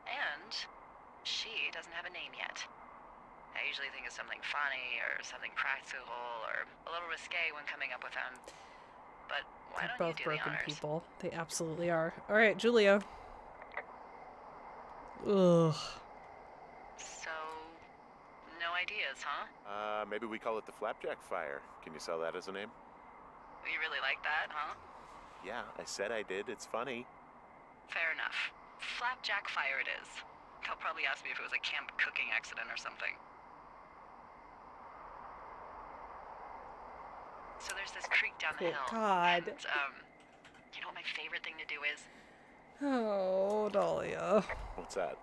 And she doesn't have a name yet. I usually think of something funny or something practical or a little risque when coming up with them. But why They're don't both you do the broken honors? people. They absolutely are. All right, Julia. Ugh. So, no ideas, huh? Maybe we call it the Flapjack Fire. Can you sell that as a name? You really like that, huh? Yeah, I said I did. It's funny. Fair enough. Flapjack fire it is. They'll probably ask me if it was a camp cooking accident or something. So there's this creek down the Oh, hill. God. And, you know what my favorite thing to do is? Oh, Dahlia. What's that?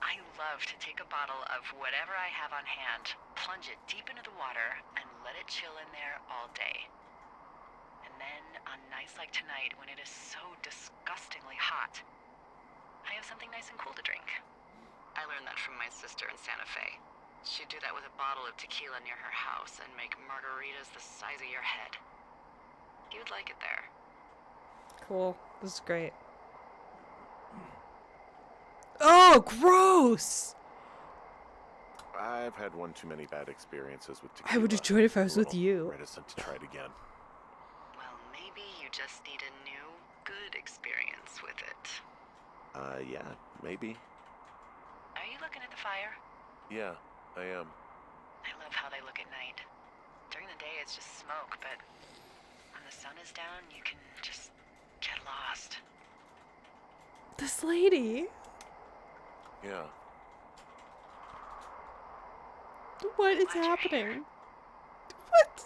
I love to take a bottle of whatever I have on hand, plunge it deep into the water, and let it chill in there all day. And then, on nights like tonight, when it is so disgustingly hot, I have something nice and cool to drink. I learned that from my sister in Santa Fe. She'd do that with a bottle of tequila near her house and make margaritas the size of your head. You'd like it there. Cool. This is great. Oh, gross! I've had one too many bad experiences with tequila. I would have joined if I was A with little you. Reticent to try it again. Well, maybe you just need a new, good experience with it. Yeah, maybe. Are you looking at the fire? Yeah, I am. I love how they look at night. During the day, it's just smoke, but when the sun is down, you can just get lost. This lady. Yeah. What is Glad you're happening? here. What?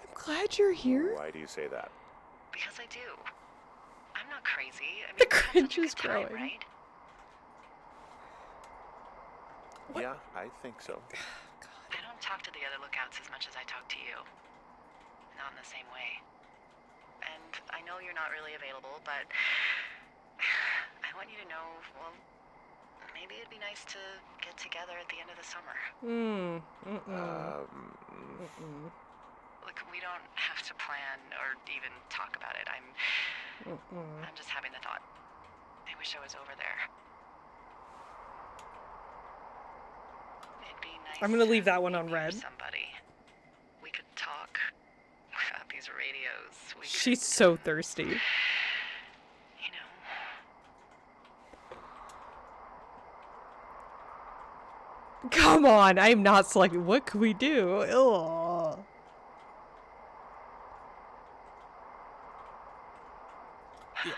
I'm glad you're here. Why do you say that? Because I do. I'm not crazy. I mean, The we had cringe such a is good time, growing. right? What? Yeah, I think so. I don't talk to the other lookouts as much as I talk to you. Not in the same way. And I know you're not really available, but I want you to know, well, maybe it'd be nice to get together at the end of the summer. Look, we don't have to plan or even talk about it. I'm just having the thought. I wish I was over there. It'd be nice. I'm gonna leave to that one on meet red. Somebody. We could talk without these radios. She's so thirsty. You know. Come on, I am not selecting. What can we do? Ugh. Yeah,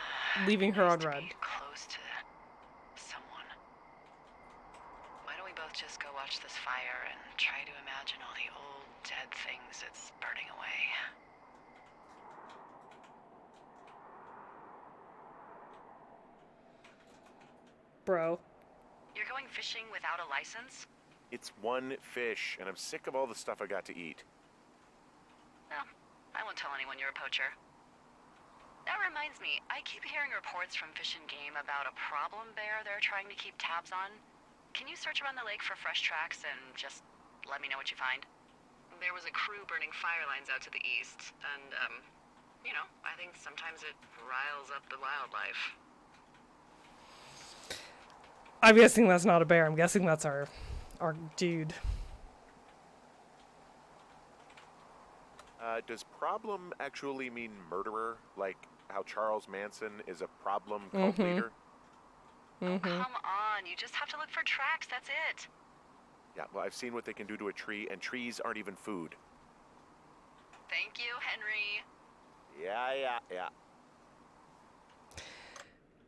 leaving her on Nice to red. be close to someone. Why don't we both just go watch this fire and try to imagine all the old dead things it's burning away? Bro. You're going fishing without a license? It's one fish, and I'm sick of all the stuff I got to eat. Well, I won't tell anyone you're a poacher. That reminds me, I keep hearing reports from Fish and Game about a problem bear they're trying to keep tabs on. Can you search around the lake for fresh tracks and just let me know what you find? There was a crew burning fire lines out to the east, and, you know, I think sometimes it riles up the wildlife. I'm guessing that's not a bear. I'm guessing that's our dude. Does problem actually mean murderer? Like how Charles Manson is a problem cult leader? Oh, come on, you just have to look for tracks, that's it. Yeah, well, I've seen what they can do to a tree, and trees aren't even food. Thank you, Henry. Yeah.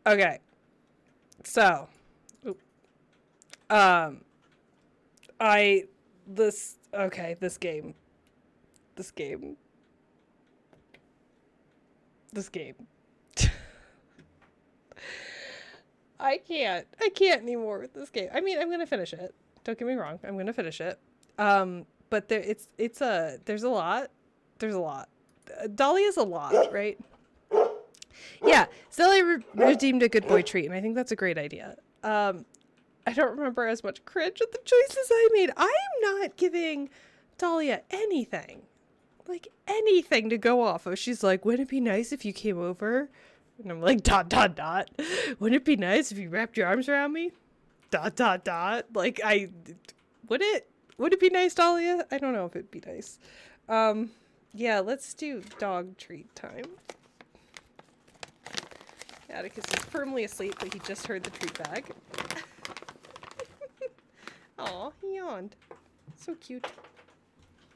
Okay. So, this game. I can't anymore with this game. I mean, I'm gonna finish it. Don't get me wrong. I'm gonna finish it. But there's a lot. Dahlia's a lot, right? Yeah, Sally redeemed a good boy treat, and I think that's a great idea. I don't remember as much cringe at the choices I made. I am not giving Dahlia anything to go off of. She's like, wouldn't it be nice if you came over? And I'm like, ... Wouldn't it be nice if you wrapped your arms around me? ... Like, would it be nice, Dahlia? I don't know if it'd be nice. Yeah, let's do dog treat time. Atticus is firmly asleep, but he just heard the treat bag. Aw, he yawned. So cute.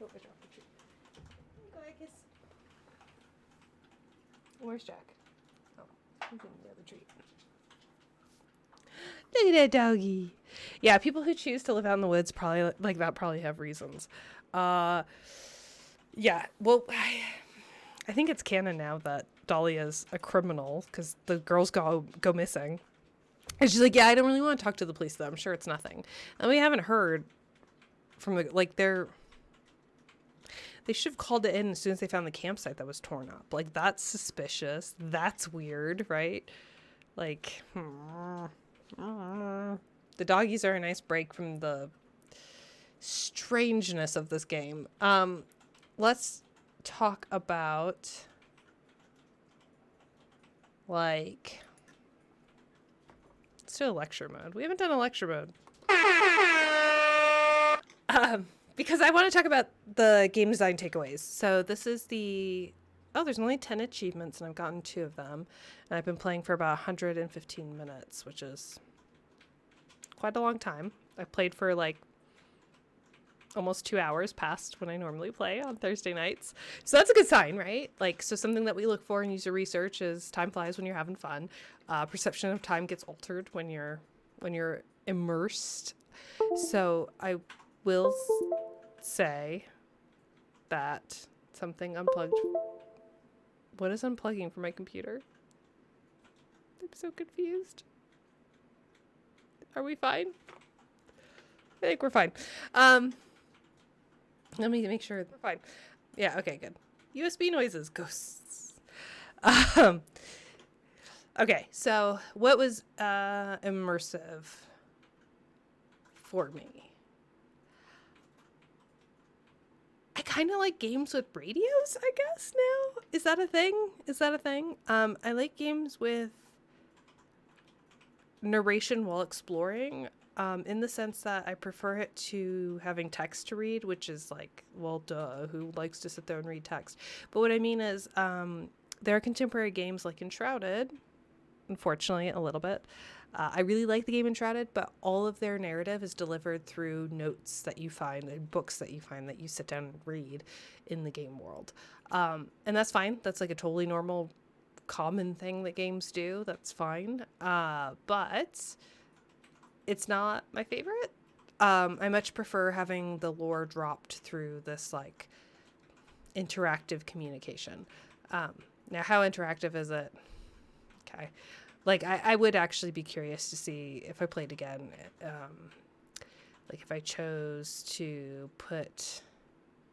Oh, I dropped the treat. Here you go, Atticus. Where's Jack? Oh, he's in the other treat. Look at that doggy. Yeah, people who choose to live out in the woods probably have reasons. Yeah, well, I think it's canon now that Dahlia's a criminal because the girls go missing. And she's like, yeah, I don't really want to talk to the police though. I'm sure it's nothing. And we haven't heard from they should have called it in as soon as they found the campsite that was torn up. Like, that's suspicious. That's weird, right? Like, the doggies are a nice break from the strangeness of this game. Let's talk about, like, let's do a lecture mode. We haven't done a lecture mode. Because I want to talk about the game design takeaways. So this is there's only 10 achievements and I've gotten 2 of them. And I've been playing for about 115 minutes, which is quite a long time. I played for like almost 2 hours past when I normally play on Thursday nights. So that's a good sign, right? Like, so something that we look for in user research is time flies when you're having fun. Perception of time gets altered when you're immersed. So I will say that something unplugged. What is unplugging from my computer? I'm so confused. Are we fine? I think we're fine. Let me make sure we're fine. Yeah, okay, good. USB noises, ghosts. Okay, so what was immersive? for me. I kind of like games with radios, I guess, now. Is that a thing? Is that a thing? I like games with narration while exploring, in the sense that I prefer it to having text to read, which is like, well, duh, who likes to sit there and read text? But what I mean is, there are contemporary games like Enshrouded, unfortunately, a little bit. I really like the game Enshrouded, but all of their narrative is delivered through notes that you find and books that you find that you sit down and read in the game world. And that's fine. That's like a totally normal, common thing that games do. That's fine. But it's not my favorite. I much prefer having the lore dropped through this like interactive communication. Now, how interactive is it? Okay. Like, I would actually be curious to see if I played again, like if I chose to put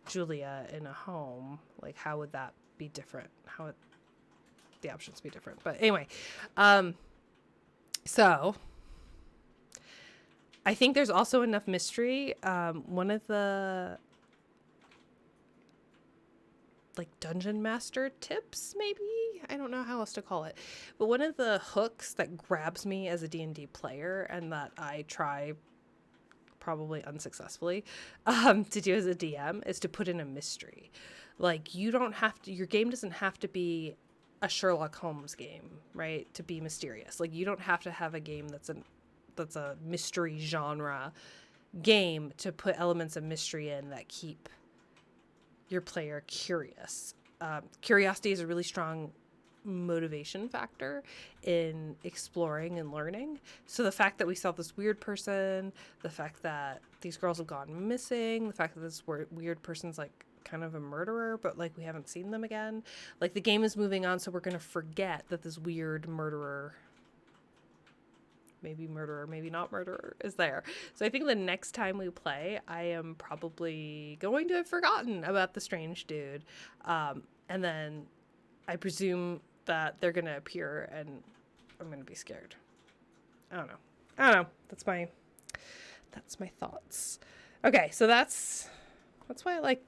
Julia in a home, like how would that be different? How would the options be different? But anyway, so I think there's also enough mystery. One of the like dungeon master tips, maybe, I don't know how else to call it, but one of the hooks that grabs me as a D&D player, and that I try probably unsuccessfully to do as a DM, is to put in a mystery. Like, you don't have to, your game doesn't have to be a Sherlock Holmes game, right, to be mysterious. Like, you don't have to have a game that's a mystery genre game to put elements of mystery in that keep your player curious. Curiosity is a really strong motivation factor in exploring and learning. So the fact that we saw this weird person, the fact that these girls have gone missing, the fact that this weird person's like kind of a murderer, but like we haven't seen them again. Like, the game is moving on, so we're going to forget that this weird murderer, maybe not murderer, is there. So I think the next time we play, I am probably going to have forgotten about the strange dude. And then I presume that they're going to appear and I'm going to be scared. I don't know. That's my thoughts. Okay, so that's why I like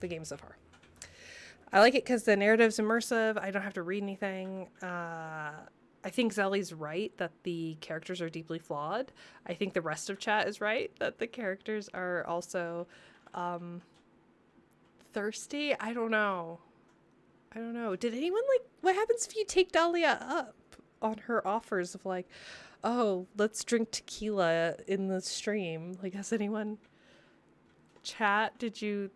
the game so far. I like it because the narrative's immersive. I don't have to read anything. I think Zelly's right that the characters are deeply flawed. I think the rest of chat is right that the characters are also thirsty. I don't know. Did anyone, like, what happens if you take Dahlia up on her offers of like, oh, let's drink tequila in the stream? Like, has anyone chat? Did you?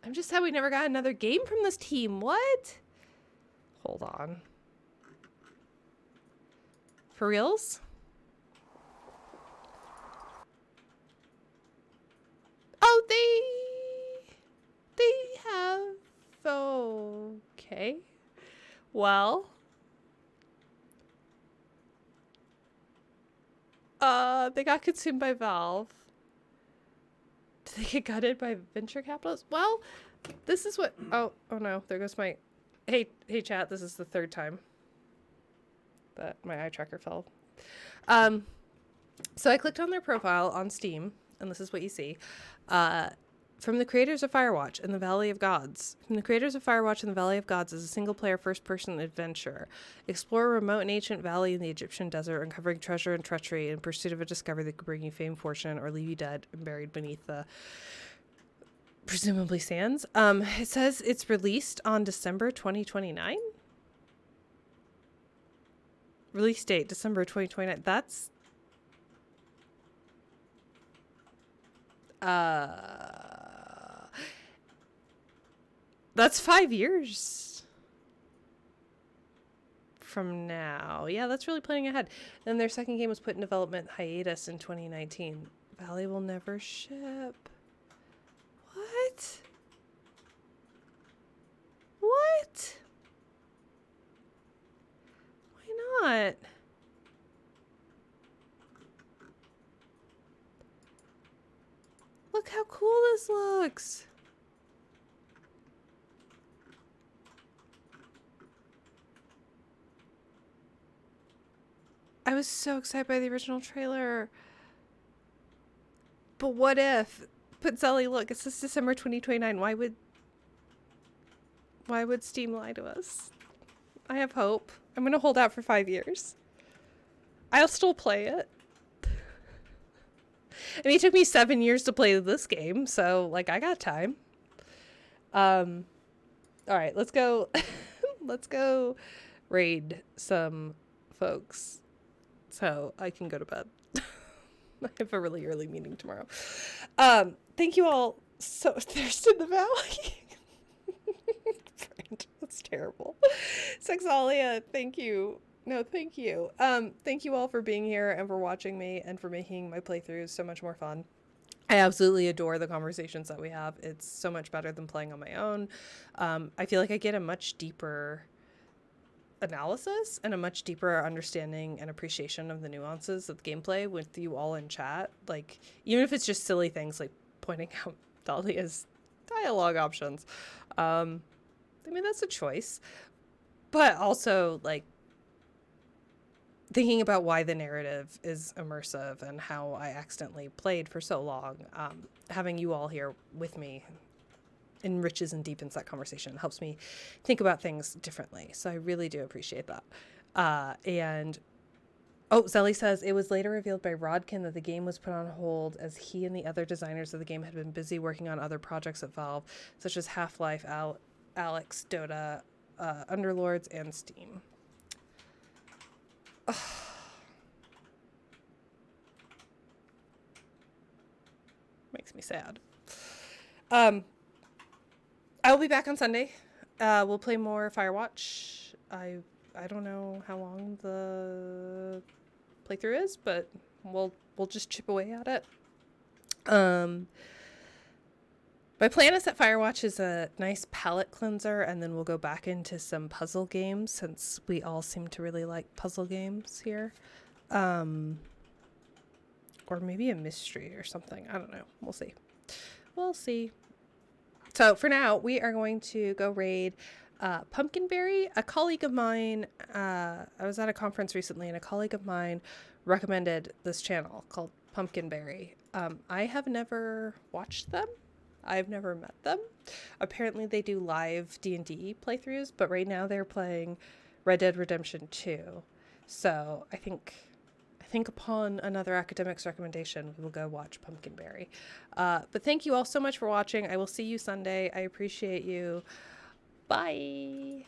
I'm just sad we never got another game from this team. What? Hold on. For reals? Oh, they have. Okay. Well. They got consumed by Valve. Did they get gutted by venture capitalists? Well, this is what... Oh no, there goes my... Hey chat, this is the third time that my eye tracker fell. So I clicked on their profile on Steam, and this is what you see. From the creators of Firewatch and the Valley of Gods. From the creators of Firewatch and the Valley of Gods is a single-player first-person adventure. Explore a remote and ancient valley in the Egyptian desert, uncovering treasure and treachery in pursuit of a discovery that could bring you fame, fortune, or leave you dead and buried beneath the presumably sands. It says it's released on December 2029. Release date, December 2029. That's 5 years from now. Yeah, that's really planning ahead. Then their second game was put in development hiatus in 2019. Valley will never ship. What? What? Why not? Look how cool this looks. I was so excited by the original trailer. But what if? But Zelly, look, it says December 2029. Why would Steam lie to us? I have hope. I'm gonna hold out for 5 years. I'll still play it. I mean, it took me 7 years to play this game, so like I got time. All right, let's go. Let's go raid some folks so I can go to bed. I have a really early meeting tomorrow. Thank you all. So thirst in the valley. That's terrible. Sexalia, thank you. No, thank you. Thank you all for being here and for watching me and for making my playthroughs so much more fun. I absolutely adore the conversations that we have. It's so much better than playing on my own. I feel like I get a much deeper analysis and a much deeper understanding and appreciation of the nuances of the gameplay with you all in chat. Like, even if it's just silly things like pointing out Dahlia's dialogue options. I mean, that's a choice. But also, like, thinking about why the narrative is immersive and how I accidentally played for so long, having you all here with me enriches and deepens that conversation, helps me think about things differently. So I really do appreciate that. Zelly says, it was later revealed by Rodkin that the game was put on hold as he and the other designers of the game had been busy working on other projects at Valve, such as Half-Life, Alex, Dota, Underlords, and Steam. Makes me sad. I will be back on Sunday. We'll play more Firewatch. I don't know how long the playthrough is, but we'll just chip away at it. My plan is that Firewatch is a nice palate cleanser, and then we'll go back into some puzzle games since we all seem to really like puzzle games here. Or maybe a mystery or something. I don't know. We'll see. We'll see. So for now, we are going to go raid Pumpkinberry. A colleague of mine, I was at a conference recently, and a colleague of mine recommended this channel called Pumpkinberry. I have never watched them. I've never met them. Apparently they do live D&D playthroughs, but right now they're playing Red Dead Redemption 2. So I think upon another academic's recommendation, we will go watch Pumpkinberry. But thank you all so much for watching. I will see you Sunday. I appreciate you. Bye.